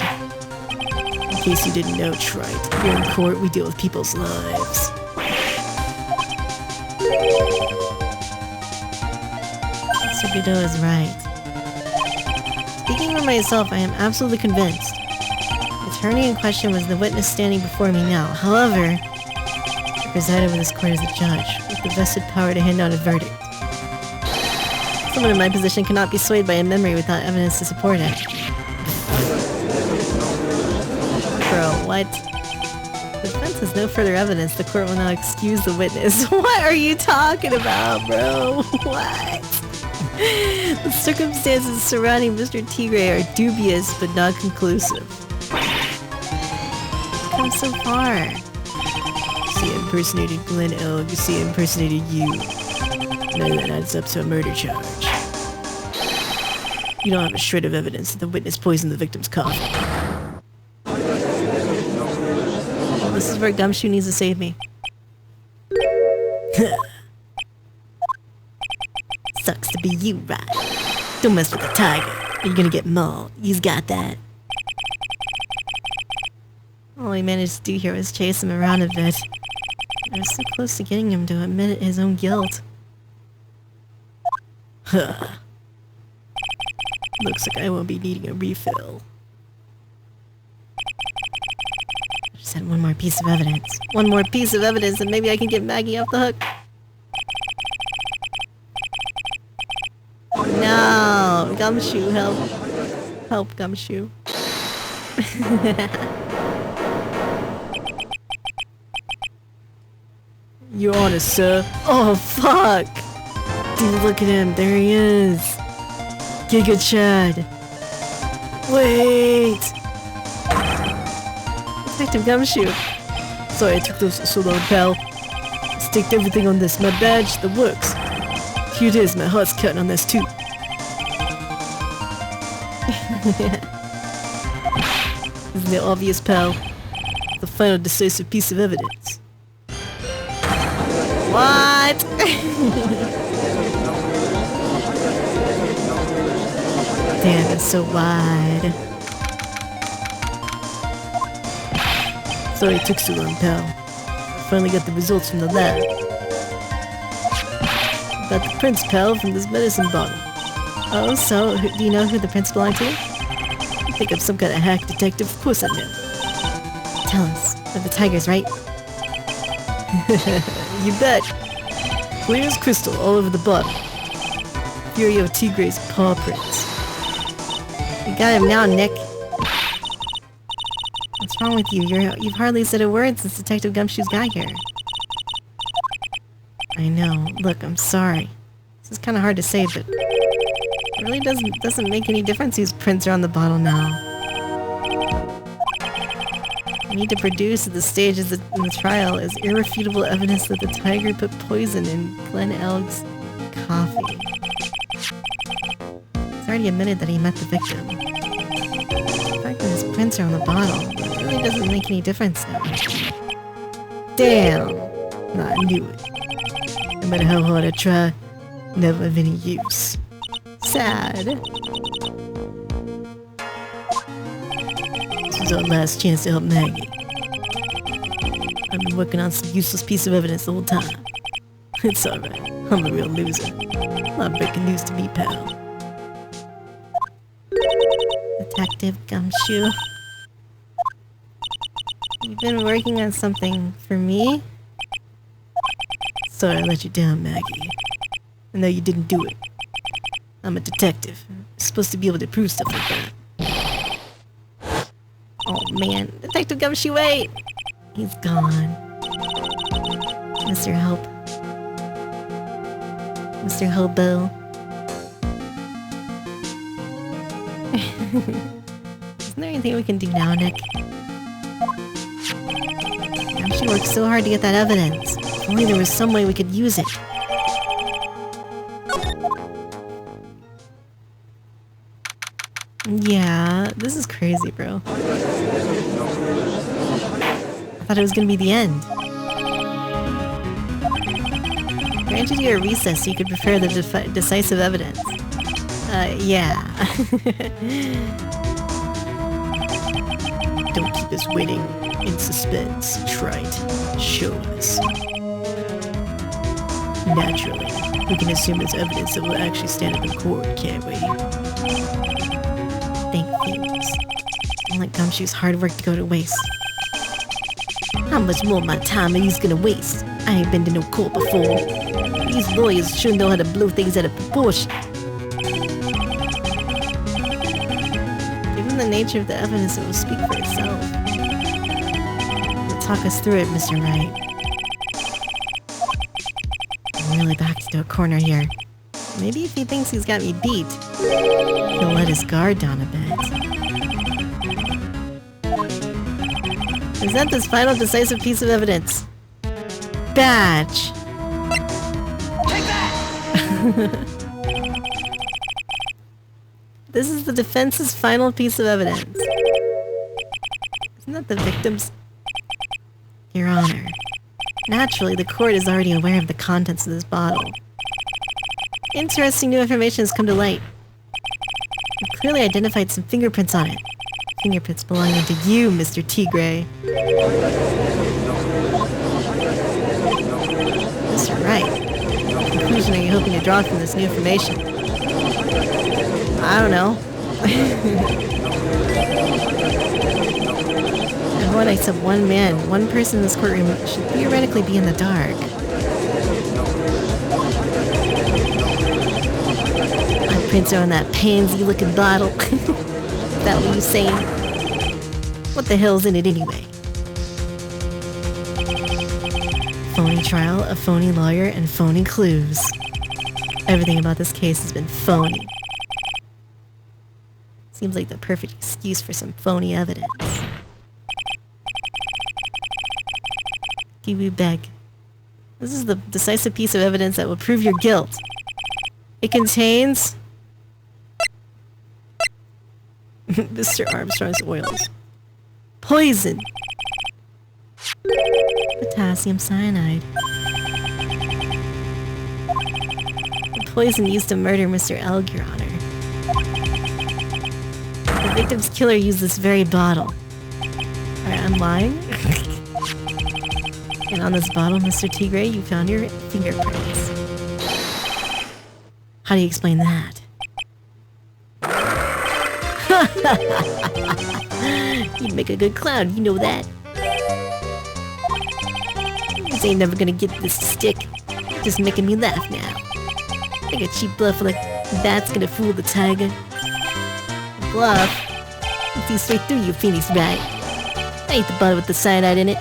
In case you didn't know, Wright, here in court we deal with people's lives. Mr. Godot is right. Speaking for myself, I am absolutely convinced. The attorney in question was the witness standing before me now. However, I preside over this court as a judge, with the vested power to hand down a verdict. Someone in my position cannot be swayed by a memory without evidence to support it. Bro, what? The defense has no further evidence. The court will now excuse the witness. What are you talking about, bro? What? The circumstances surrounding Mr. Tigre are dubious but not conclusive. Come so far. Garcia impersonated Glenn L. Garcia impersonated you. None of that adds up to a murder charge. You don't have a shred of evidence that the witness poisoned the victim's coffee. Well, this is where Gumshoe needs to save me. Sucks to be you, right? Don't mess with the tiger. You're gonna get mauled. He's got that. All he managed to do here was chase him around a bit. I was so close to getting him to admit his own guilt. Huh. Looks like I won't be needing a refill. I just had one more piece of evidence. One more piece of evidence and maybe I can get Maggie off the hook. No! Gumshoe, help. Help, Gumshoe. Your Honor, sir. Oh, fuck! Dude, look at him. There he is. Giga Chad. Wait! Detective Gumshoe. Sorry I took those so long, pal. Staked everything on this. My badge, the works. Here it is. My heart's counting on this, too. Isn't it obvious, pal? The final decisive piece of evidence. What? Damn, it's so wide. Sorry it took so long, pal. Finally got the results from the lab. Got the prints, pal, from this medicine bottle. Oh, so, do you know who the prints belong to? You think I'm some kind of hack detective? Of course I know. Tell us, they're the tigers, right? You bet. Clear as crystal all over the bottle. Furio Tigre's paw prints. You got him now, Nick. What's wrong with you? You've hardly said a word since Detective Gumshoe's got here. I know. Look, I'm sorry. This is kind of hard to say, but it really doesn't make any difference whose prints are on the bottle now. We need to produce at the stage in the trial as irrefutable evidence that the tiger put poison in Glenn Elg's coffee. He's already admitted that he met the victim. The fact that his prints are on the bottle really doesn't make any difference now. Damn! I knew it. No matter how hard I try, never of any use. Sad. This is our last chance to help Maggie. I've been working on some useless piece of evidence the whole time. It's alright. I'm a real loser. Not breaking news to me, pal. Detective Gumshoe. You've been working on something for me? Sorry I let you down, Maggie. I know you didn't do it. I'm a detective. I'm supposed to be able to prove stuff like that. Oh man, Detective Gumshoe, wait! He's gone. Mr. Help. Mr. Hobo. Isn't there anything we can do now, Nick? Gumshoe worked so hard to get that evidence. If only there was some way we could use it. Yeah, this is crazy, bro. I thought it was gonna be the end. Granted you a recess so you could prepare the decisive evidence. Yeah. Don't keep us waiting in suspense, Wright. Show us. Naturally, we can assume it's evidence that will actually stand up in court, can't we? Thank yous. Don't let Gumshoe's hard work to go to waste. How much more of my time are you gonna waste? I ain't been to no court before. These lawyers sure know how to blow things out of proportion. Given the nature of the evidence, it will speak for itself. Talk us through it, Mr. Wright. I'm really backed into a corner here. Maybe if he thinks he's got me beat, he'll let his guard down a bit. Present this final decisive piece of evidence. Badge! Take that! This is the defense's final piece of evidence. Isn't that the victim's? Your Honor. Naturally, the court is already aware of the contents of this bottle. Interesting new information has come to light. You've clearly identified some fingerprints on it. Fingerprints belonging to you, Mr. Tigre. Mr. Wright, what conclusion are you hoping to draw from this new information? I don't know. And what I said, one man, one person in this courtroom should theoretically be in the dark. My prints are on that pansy-looking bottle. Is that what you're saying? What the hell's in it anyway? Phony trial, a phony lawyer, and phony clues. Everything about this case has been phony. Seems like the perfect excuse for some phony evidence. Kiwi beg. This is the decisive piece of evidence that will prove your guilt. It contains Mr. Armstrong's oils. Poison! Potassium cyanide. The poison used to murder Mr. Elg, Your Honor. The victim's killer used this very bottle. Alright, I'm lying? And on this bottle, Mr. Tigre, you found your fingerprints. How do you explain that? You'd make a good clown, you know that. This ain't never gonna get this to stick. Just making me laugh now. Like a cheap bluff like that's gonna fool the tiger. Bluff? I see straight through you, Phoenix, right? I ate the bottle with the cyanide in it.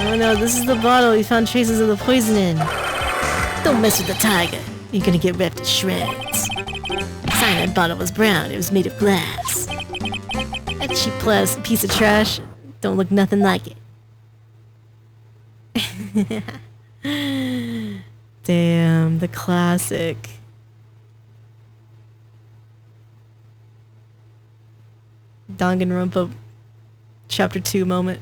Oh no, this is the bottle we found traces of the poison in. Don't mess with the tiger. You're gonna get ripped to shreds. The cyanide bottle was brown. It was made of glass. That cheap plastic piece of trash don't look nothing like it. Damn, the classic. Danganronpa Chapter 2 moment.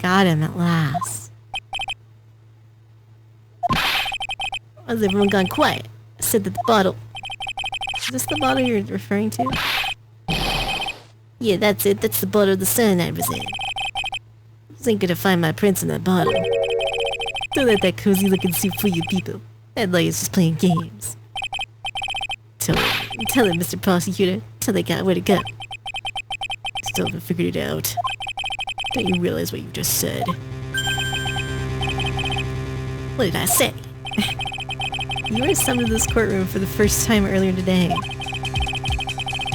Got him at last. Why has everyone gone quiet? I said that the bottle... Is this the bottle you're referring to? Yeah, that's it. That's the bottle the cyanide was in. Just ain't gonna find my prints in that bottle. Don't let that cozy looking suit fool you people. That lawyer's just playing games. Tell him, Mr. Prosecutor. Tell that guy where to go. Still haven't figured it out. Don't you realize what you just said? What did I say? You were summoned to this courtroom for the first time earlier today.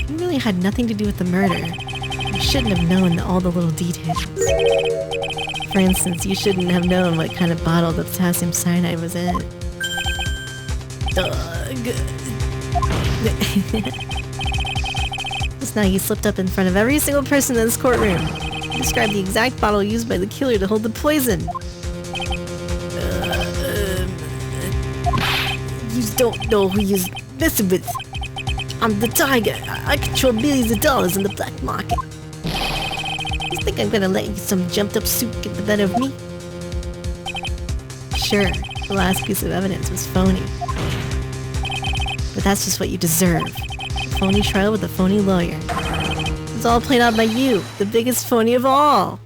You really had nothing to do with the murder. You shouldn't have known all the little details. For instance, you shouldn't have known what kind of bottle the potassium cyanide was in. Just now you slipped up in front of every single person in this courtroom. You described the exact bottle used by the killer to hold the poison. You don't know who you're messing with. I'm the tiger. I control billions of dollars in the black market. You think I'm gonna let you some jumped up suit get the better of me? Sure, the last piece of evidence was phony. But that's just what you deserve. A phony trial with a phony lawyer. It's all played out by you, the biggest phony of all.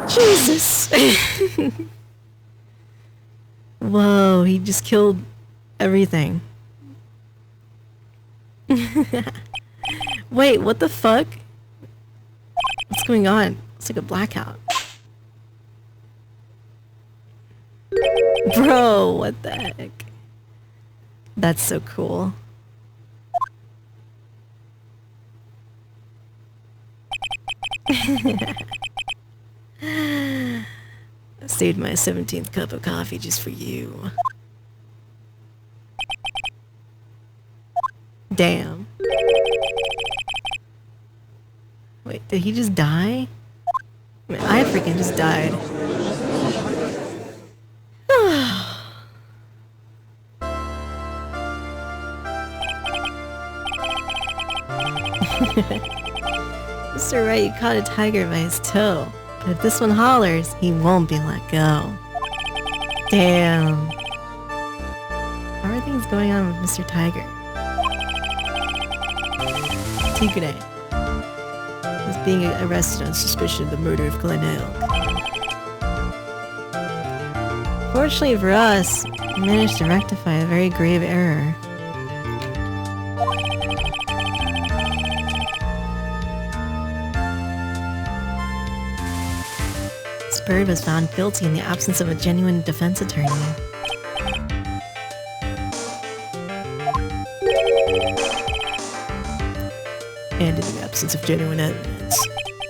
Jesus. Whoa, he just killed everything. Wait, what the fuck? What's going on? It's like a blackout. Bro, what the heck? That's so cool. I saved my 17th cup of coffee just for you. Damn. Wait, did he just die? I mean, I freaking just died. Mr. Wright, you caught a tiger by his toe. But if this one hollers, he won't be let go. Damn. How are things going on with Mr. Tiger? Tigre is being arrested on suspicion of the murder of Glen Elk. Fortunately for us, we managed to rectify a very grave error. Bird was found guilty in the absence of a genuine defense attorney. And in the absence of genuine evidence.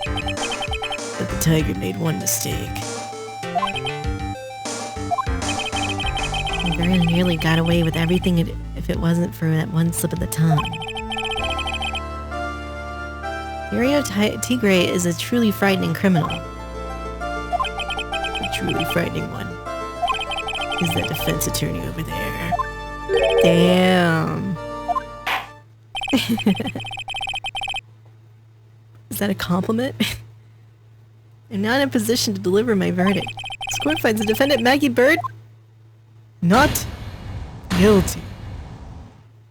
But the tiger made one mistake. He very nearly got away with everything if it wasn't for that one slip of the tongue. Uriel Tigre is a truly frightening criminal. Truly frightening one is that defense attorney over there. Damn. Is that a compliment? I'm not in a position to deliver my verdict. This court finds the defendant Maggie Bird not guilty.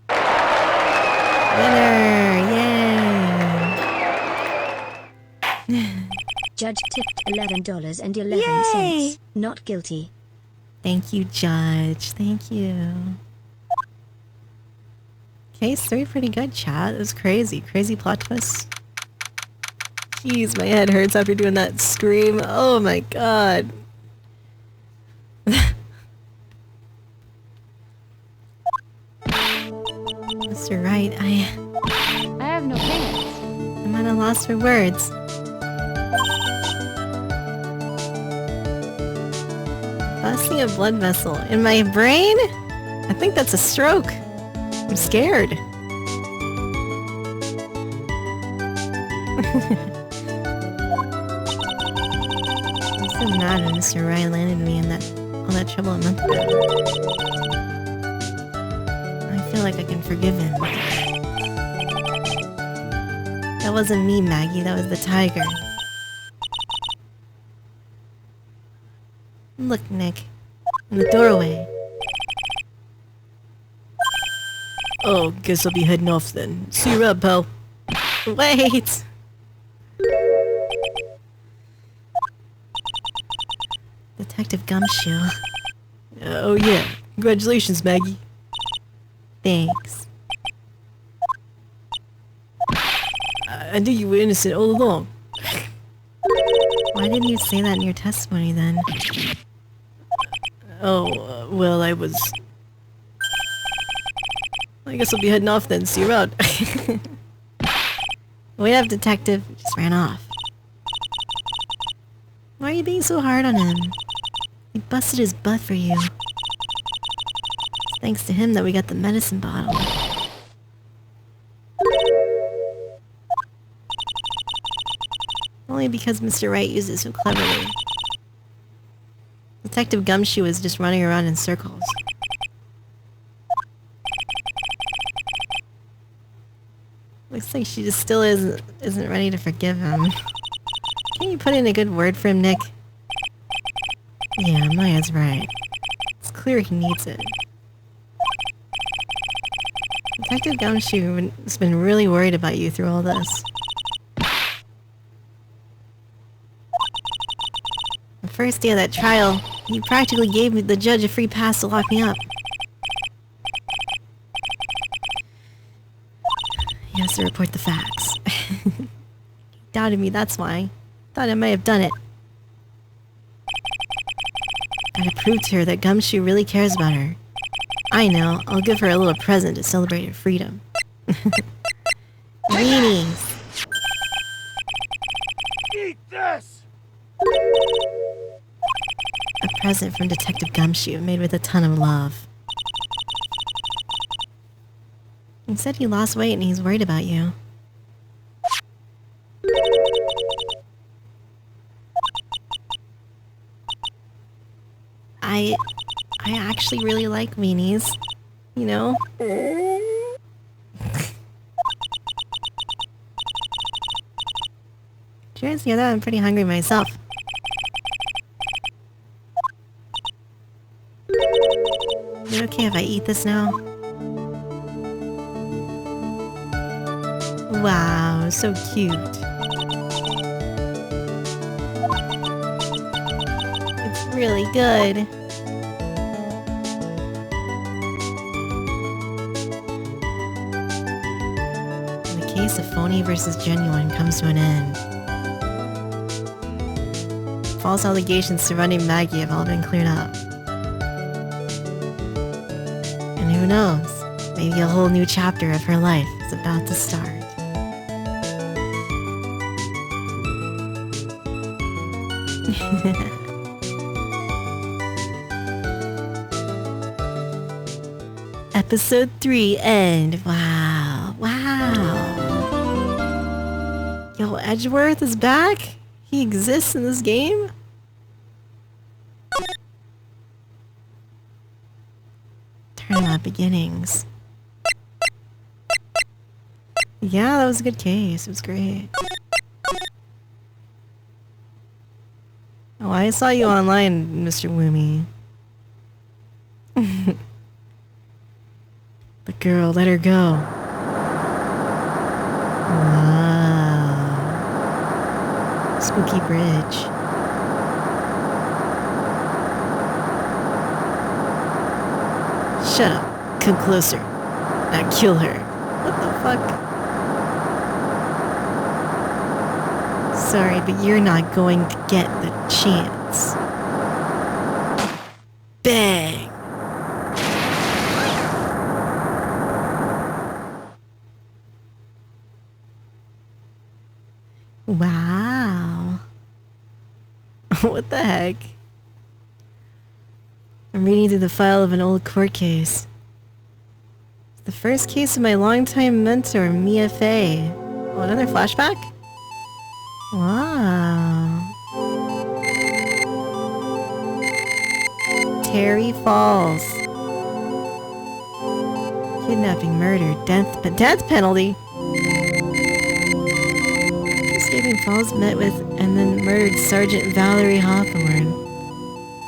Winner! Yay! Judge tipped $11.11. Not guilty. Thank you, Judge. Thank you. Case 3 pretty good, chat. It was crazy. Crazy plot twist. Jeez, my head hurts after doing that scream. Oh my god. Mr. Wright, I have no pants. I'm at a loss for words. Busting a blood vessel in my brain? I think that's a stroke. I'm scared. I'm so mad when Mr. Wright landed me in all that trouble a month ago. I feel like I can forgive him. That wasn't me, Maggie. That was the tiger. Look, Nick. In the doorway. Oh, guess I'll be heading off then. See you around, pal. Wait! Detective Gumshoe. Oh yeah. Congratulations, Maggie. Thanks. I knew you were innocent all along. Why didn't you say that in your testimony then? Oh, well, I guess I'll be heading off then. See you around. Wait up, detective. He just ran off. Why are you being so hard on him? He busted his butt for you. It's thanks to him that we got the medicine bottle. Only because Mr. Wright used it so cleverly. Detective Gumshoe was just running around in circles. Looks like she just still isn't ready to forgive him. Can you put in a good word for him, Nick? Yeah, Maya's right. It's clear he needs it. Detective Gumshoe has been really worried about you through all this. The first day of that trial, he practically gave the judge a free pass to lock me up. He has to report the facts. He doubted me, that's why. Thought I might have done it. Gotta prove to her that Gumshoe really cares about her. I know, I'll give her a little present to celebrate her freedom. Weenies! Eat this! A present from Detective Gumshoe, made with a ton of love. He said he lost weight and he's worried about you. I actually really like weenies. You know? Did you guys hear that? I'm pretty hungry myself. Is it okay if I eat this now? Wow, so cute. It's really good. The case of phony versus genuine comes to an end. False allegations surrounding Maggie have all been cleared up. And who knows, maybe a whole new chapter of her life is about to start. Episode 3 end. Wow. Wow. Yo, Edgeworth is back? He exists in this game? Turn out beginnings. Yeah, that was a good case. It was great. Oh, I saw you online, Mr. Woomy. The girl, let her go. Wow. Spooky bridge. Shut up. Come closer. Now kill her. What the fuck? Sorry, but you're not going to get the chance. Bang! Wow. What the heck? I'm reading through the file of an old court case. It's the first case of my longtime mentor, Mia Fey. Oh, another flashback? Wow. Terry Falls. Kidnapping, murder, death penalty. Escaping Falls met with and then murdered Sergeant Valerie Hawthorne.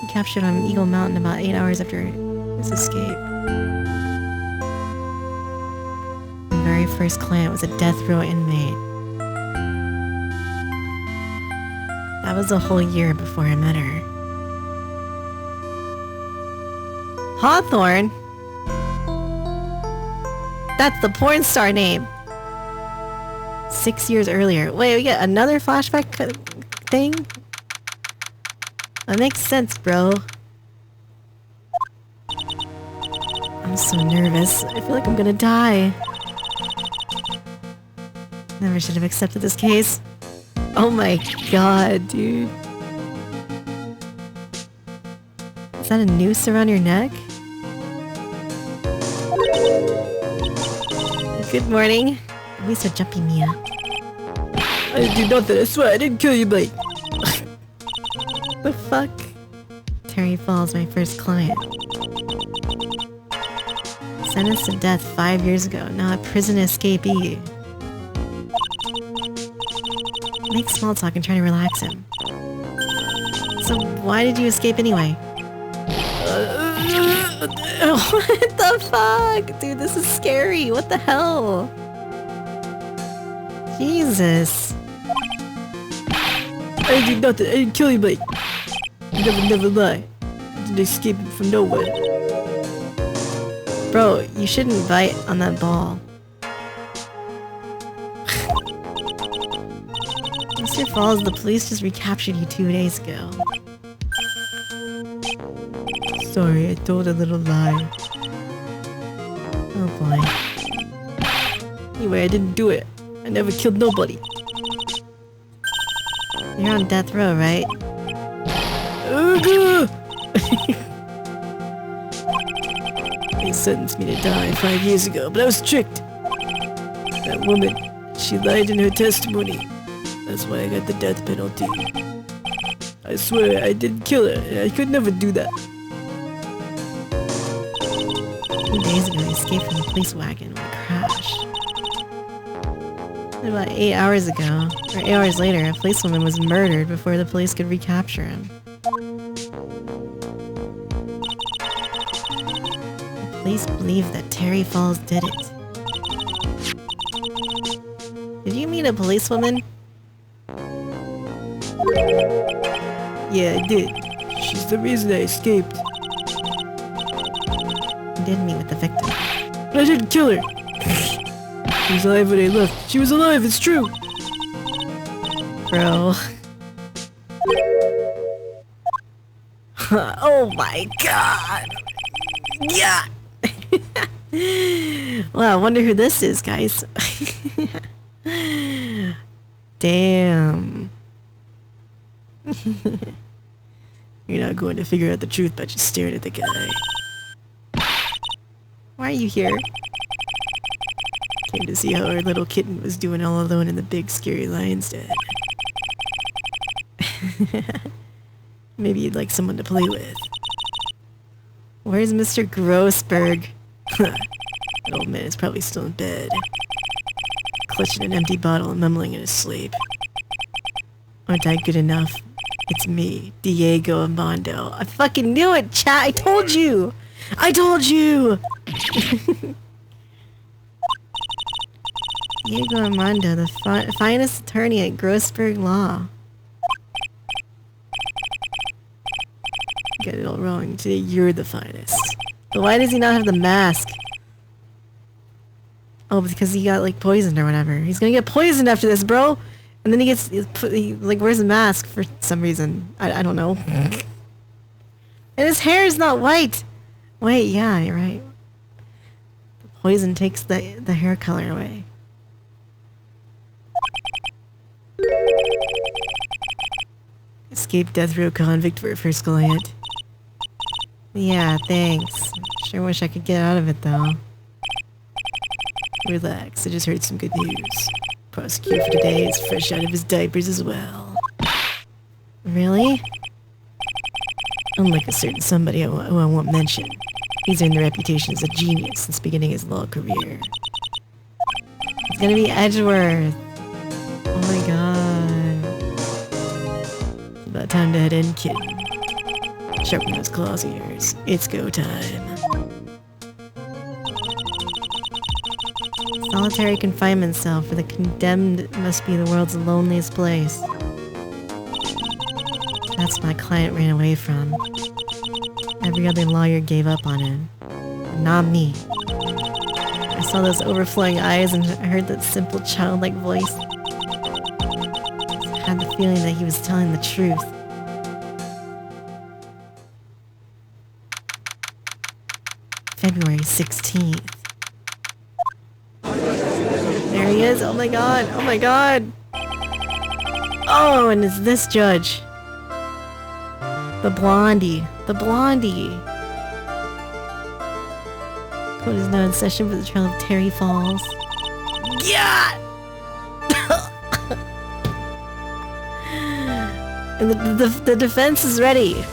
He captured on Eagle Mountain about 8 hours after his escape. My very first client was a death row inmate. That was a whole year before I met her. Hawthorne? That's the porn star name. 6 years earlier. Wait, we get another flashback thing? That makes sense, bro. I'm so nervous. I feel like I'm gonna die. Never should have accepted this case. Oh my god, dude. Is that a noose around your neck? Good morning. At least so jumpy, Mia. I did nothing, I swear, I didn't kill you, Blake. The fuck? Terry Falls, my first client. Sentenced to death 5 years ago, now a prison escapee. Make small talk and try to relax him. So why did you escape anyway? What the fuck? Dude, this is scary. What the hell? Jesus. I did nothing, I didn't kill you, Blake. Never lie. I didn't escape from nowhere. Bro, you shouldn't bite on that ball. Mr. Falls, the police just recaptured you 2 days ago. Sorry, I told a little lie. Oh boy. Anyway, I didn't do it. I never killed nobody. You're on death row, right? They sentenced me to die 5 years ago, but I was tricked. That woman, she lied in her testimony. That's why I got the death penalty. I swear I didn't kill her, and I could never do that. 2 days ago, he escaped from the police wagon when it crashed. And about 8 hours ago, or 8 hours later, a policewoman was murdered before the police could recapture him. The police believe that Terry Falls did it. Did you meet a policewoman? Yeah, I did. She's the reason I escaped. You did meet with the victim. But I didn't kill her. She was alive when I left. She was alive, it's true. Bro. Oh my god. Yeah. Well, I wonder who this is, guys. Damn. You're not going to figure out the truth by just staring at the guy. Why are you here? Came to see how our little kitten was doing all alone in the big scary lion's den. Maybe you'd like someone to play with. Where's Mr. Grossberg? That old man is probably still in bed, clutching an empty bottle and mumbling in his sleep. Aren't I good enough? It's me, Diego Armando. I fucking knew it, chat! I told you! I told you! Diego Armando, the finest attorney at Grossberg Law. Got it all wrong. Today you're the finest. But why does he not have the mask? Oh, because he got, like, poisoned or whatever. He's gonna get poisoned after this, bro! And then he like wears a mask for some reason. I don't know. And his hair is not white. Wait, yeah, you're right. The poison takes the hair color away. Escaped death row convict for a first client. Yeah, thanks. Sure wish I could get out of it though. Relax, I just heard some good news. Prosecutor for today is fresh out of his diapers as well. Really? Unlike a certain somebody who I won't mention, he's earned the reputation as a genius since beginning his law career. It's gonna be Edgeworth. Oh my god. It's about time to head in, kid. Sharpen those claws of yours. It's go time. Solitary confinement cell for the condemned must be the world's loneliest place. That's what my client ran away from. Every other lawyer gave up on him. But not me. I saw those overflowing eyes and I heard that simple childlike voice. I had the feeling that he was telling the truth. February 16th. There he is. Oh my god. Oh my god. Oh, and it's this judge. The blondie. The blondie. Court is now in session for the trial of Terry Falls. Yeah! And the defense is ready.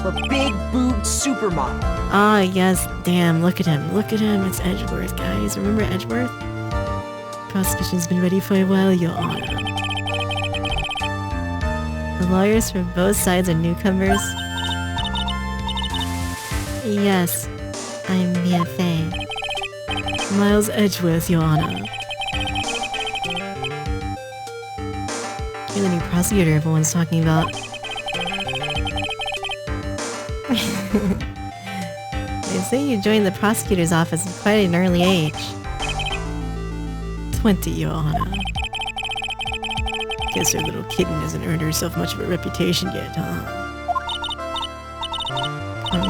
The big boot supermodel. Ah, yes. Damn, look at him. Look at him. It's Edgeworth, guys. Remember Edgeworth? Prosecution's been ready for a while, Your Honor. The lawyers from both sides are newcomers. Yes, I'm Mia Fey. Miles Edgeworth, Your Honor. You're the new prosecutor everyone's talking about. They say you joined the prosecutor's office at quite an early age. 20, Your Honor. Guess her little kitten hasn't earned herself much of a reputation yet, huh?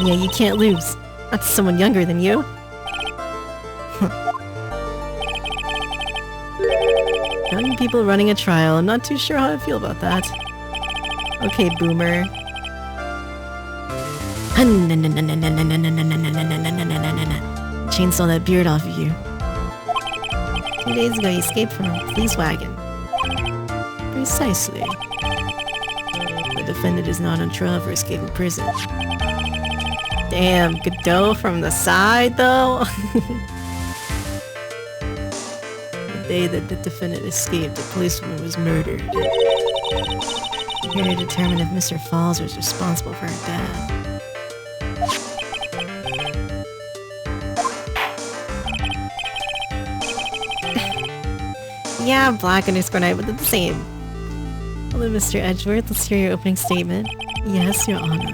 Yeah, you can't lose. Not to someone younger than you. Young people running a trial. I'm not too sure how I feel about that. Okay, boomer. Chainsaw that beard off of you. 2 days ago you escaped from a police wagon. Precisely. The defendant is not on trial for escaping prison. Damn, Godot from the side though? The day that the defendant escaped, a policewoman was murdered. I'm here to determine if Mr. Falls was responsible for her death. Yeah, black_night, but they're the same. Hello, Mr. Edgeworth. Let's hear your opening statement. Yes, Your Honor.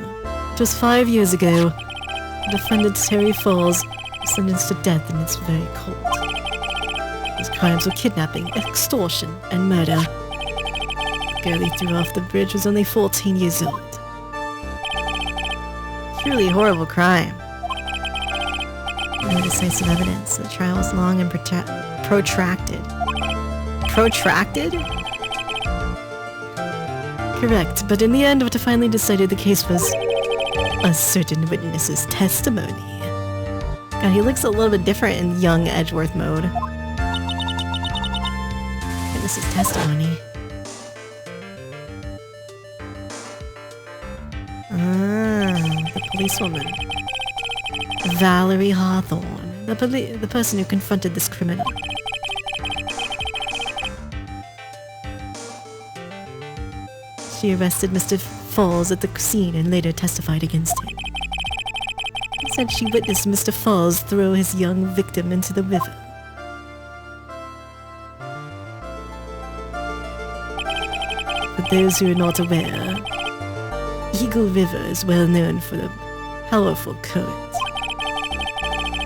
Just 5 years ago, the defendant Terry Falls was sentenced to death in its very court. His crimes were kidnapping, extortion, and murder. The girl he threw off the bridge was only 14 years old. Truly horrible crime. No decisive evidence. The trial was long and protracted. Protracted? Correct, but in the end what finally decided the case was a certain witness's testimony. God, he looks a little bit different in young Edgeworth mode. Witness's testimony. Ah, the policewoman. Valerie Hawthorne, the person who confronted this criminal. She arrested Mr. Falls at the scene and later testified against him. He said she witnessed Mr. Falls throw his young victim into the river. For those who are not aware, Eagle River is well known for the powerful current.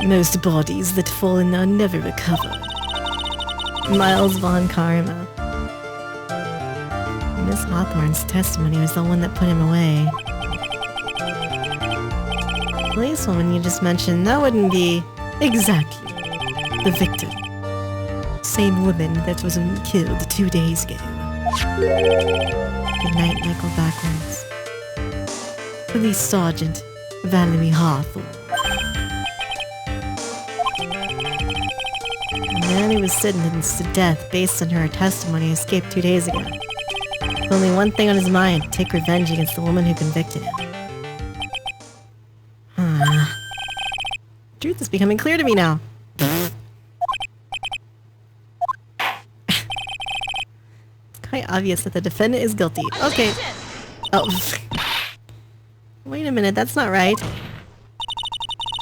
Most bodies that fall in are never recovered. Miles von Karma. Miss Hawthorne's testimony was the one that put him away. The policewoman you just mentioned, that wouldn't be exactly the victim. Same woman that was killed 2 days ago. Good night, Michael backwards. Police Sergeant Valerie Hawthorne. The man who was sentenced to death based on her testimony escaped 2 days ago. With only one thing on his mind, take revenge against the woman who convicted him. Truth is becoming clear to me now. It's quite obvious that the defendant is guilty. Okay. Oh. Wait a minute, that's not right.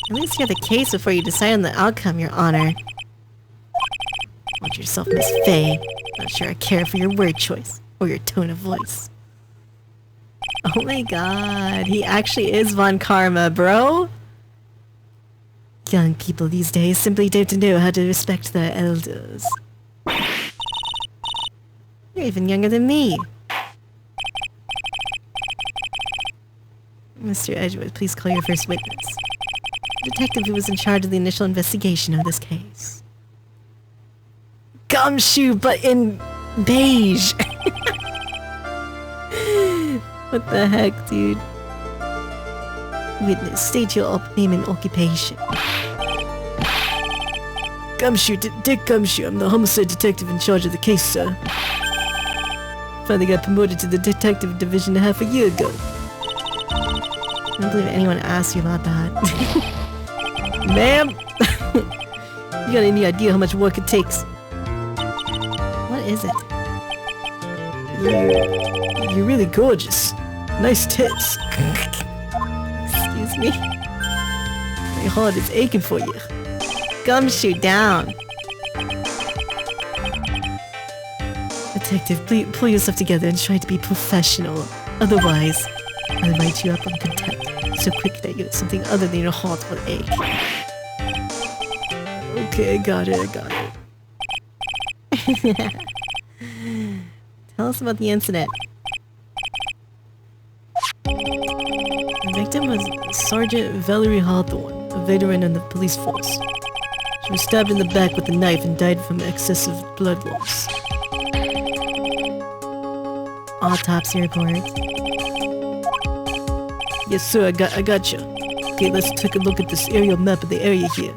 At least hear the case before you decide on the outcome, Your Honor. Watch yourself, Miss Faye. Not sure I care for your word choice or your tone of voice. Oh my god, he actually is Von Karma, bro. Young people these days simply don't know how to respect their elders. You're even younger than me. Mr. Edgewood, please call your first witness. The detective who was in charge of the initial investigation of this case. Gumshoe, but in beige. What the heck, dude? Witness, state your name and occupation. Gumshoe, Dick Gumshoe. I'm the homicide detective in charge of the case, sir. Finally got promoted to the detective division half a year ago. I don't believe anyone asked you about that. Ma'am! You got any idea how much work it takes? What is it? You're really gorgeous. Nice tits. Excuse me? My heart is aching for you. Gumshoe down. Detective, please pull yourself together and try to be professional. Otherwise, I'll write you up on contempt so quick that you something other than your heart will ache. Okay, got it. Tell us about the incident. The victim was Sergeant Valerie Hawthorne, a veteran in the police force. She was stabbed in the back with a knife and died from excessive blood loss. Autopsy report. Yes, sir, I gotcha. Okay, let's take a look at this aerial map of the area here.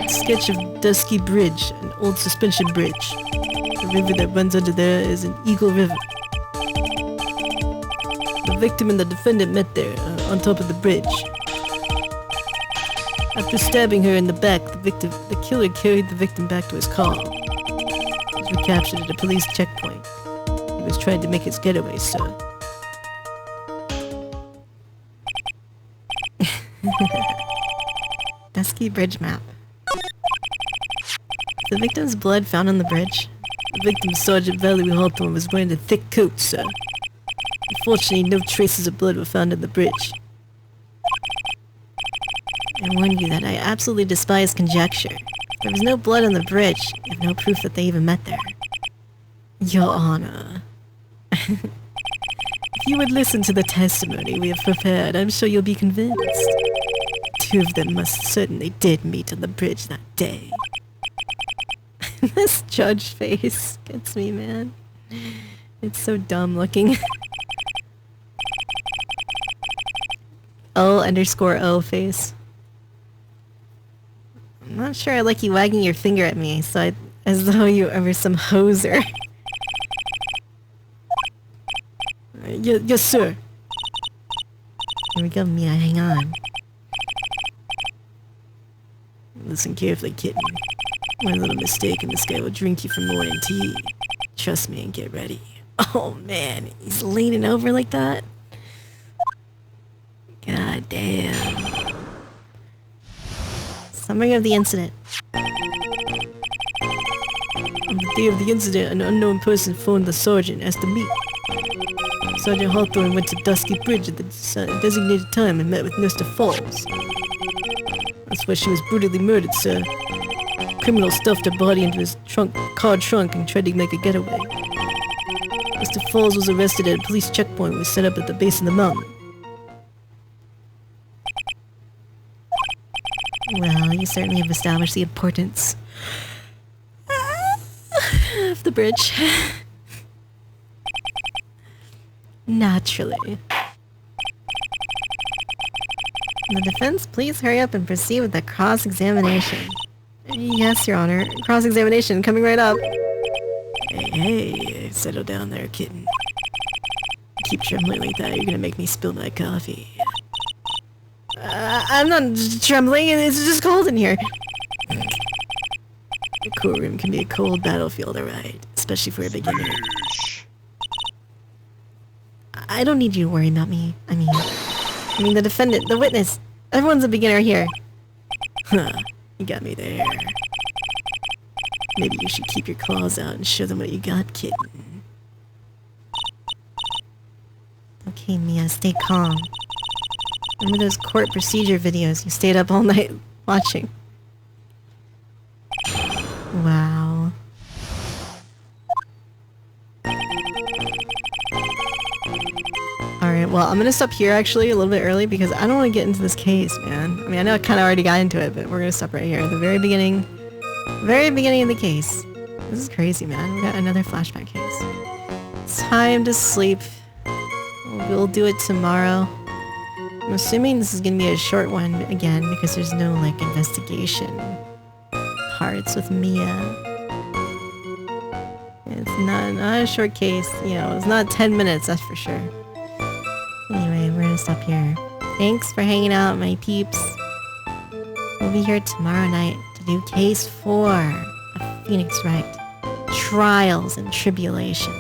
Sketch of Dusky Bridge, an old suspension bridge. The river that runs under there is an Eagle River. The victim and the defendant met there, on top of the bridge. After stabbing her in the back, the killer carried the victim back to his car. He was recaptured at a police checkpoint. He was trying to make his getaway, sir. Dusky Bridge map. The victim's blood found on the bridge. The victim, Sergeant Valerie Hawthorne, was wearing a thick coat, sir. Unfortunately, no traces of blood were found on the bridge. I warn you that I absolutely despise conjecture. There was no blood on the bridge. I have no proof that they even met there. Your Honor. If you would listen to the testimony we have prepared, I'm sure you'll be convinced. Two of them most certainly did meet on the bridge that day. This judge face gets me, man. It's so dumb looking. O_O face. I'm not sure I like you wagging your finger at me, as though you were some hoser. Yes, sir. Here we go, Mia, hang on. Listen carefully, kitten. One little mistake and this guy will drink you for morning tea. Trust me and get ready. Oh man, he's leaning over like that? God damn. Summary of the incident. On the day of the incident, an unknown person phoned the sergeant and asked to meet. Sergeant Hawthorne went to Dusky Bridge at the designated time and met with Mr. Falls. On That's why she was brutally murdered, sir. Criminal stuffed her body into his car trunk and tried to make a getaway. Mr. Falls was arrested at a police checkpoint we set up at the base of the mountain. Well, you certainly have established the importance of the bridge. Naturally. The defense, please hurry up and proceed with the cross-examination. Yes, Your Honor. Cross-examination coming right up. Hey, settle down there, kitten. Keep trembling like that, you're gonna make me spill my coffee. I'm not trembling, it's just cold in here. The courtroom can be a cold battlefield, alright. Especially for a beginner. I don't need you to worry about me. I mean the defendant, the witness. Everyone's a beginner here. Huh, you got me there. Maybe you should keep your claws out and show them what you got, kitten. Okay, Mia, stay calm. Remember those court procedure videos you stayed up all night watching? Wow. Alright, well, I'm gonna stop here actually a little bit early because I don't want to get into this case, man. I mean, I know I kind of already got into it, but we're gonna stop right here at the very beginning of the case. This is crazy, man. We got another flashback case. Time to sleep. We'll do it tomorrow. I'm assuming this is gonna be a short one again because there's no, like, investigation parts with Mia. It's not a short case, you know, it's not 10 minutes, that's for sure. Anyway, we're gonna stop here. Thanks for hanging out, my peeps. We'll be here tomorrow night to do case 4 of Phoenix Wright. Trials and Tribulations.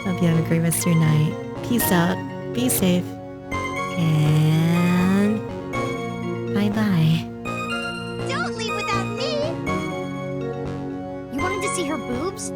Hope you have a great rest of your night. Peace out. Be safe. And bye-bye. Don't leave without me! You wanted to see her boobs?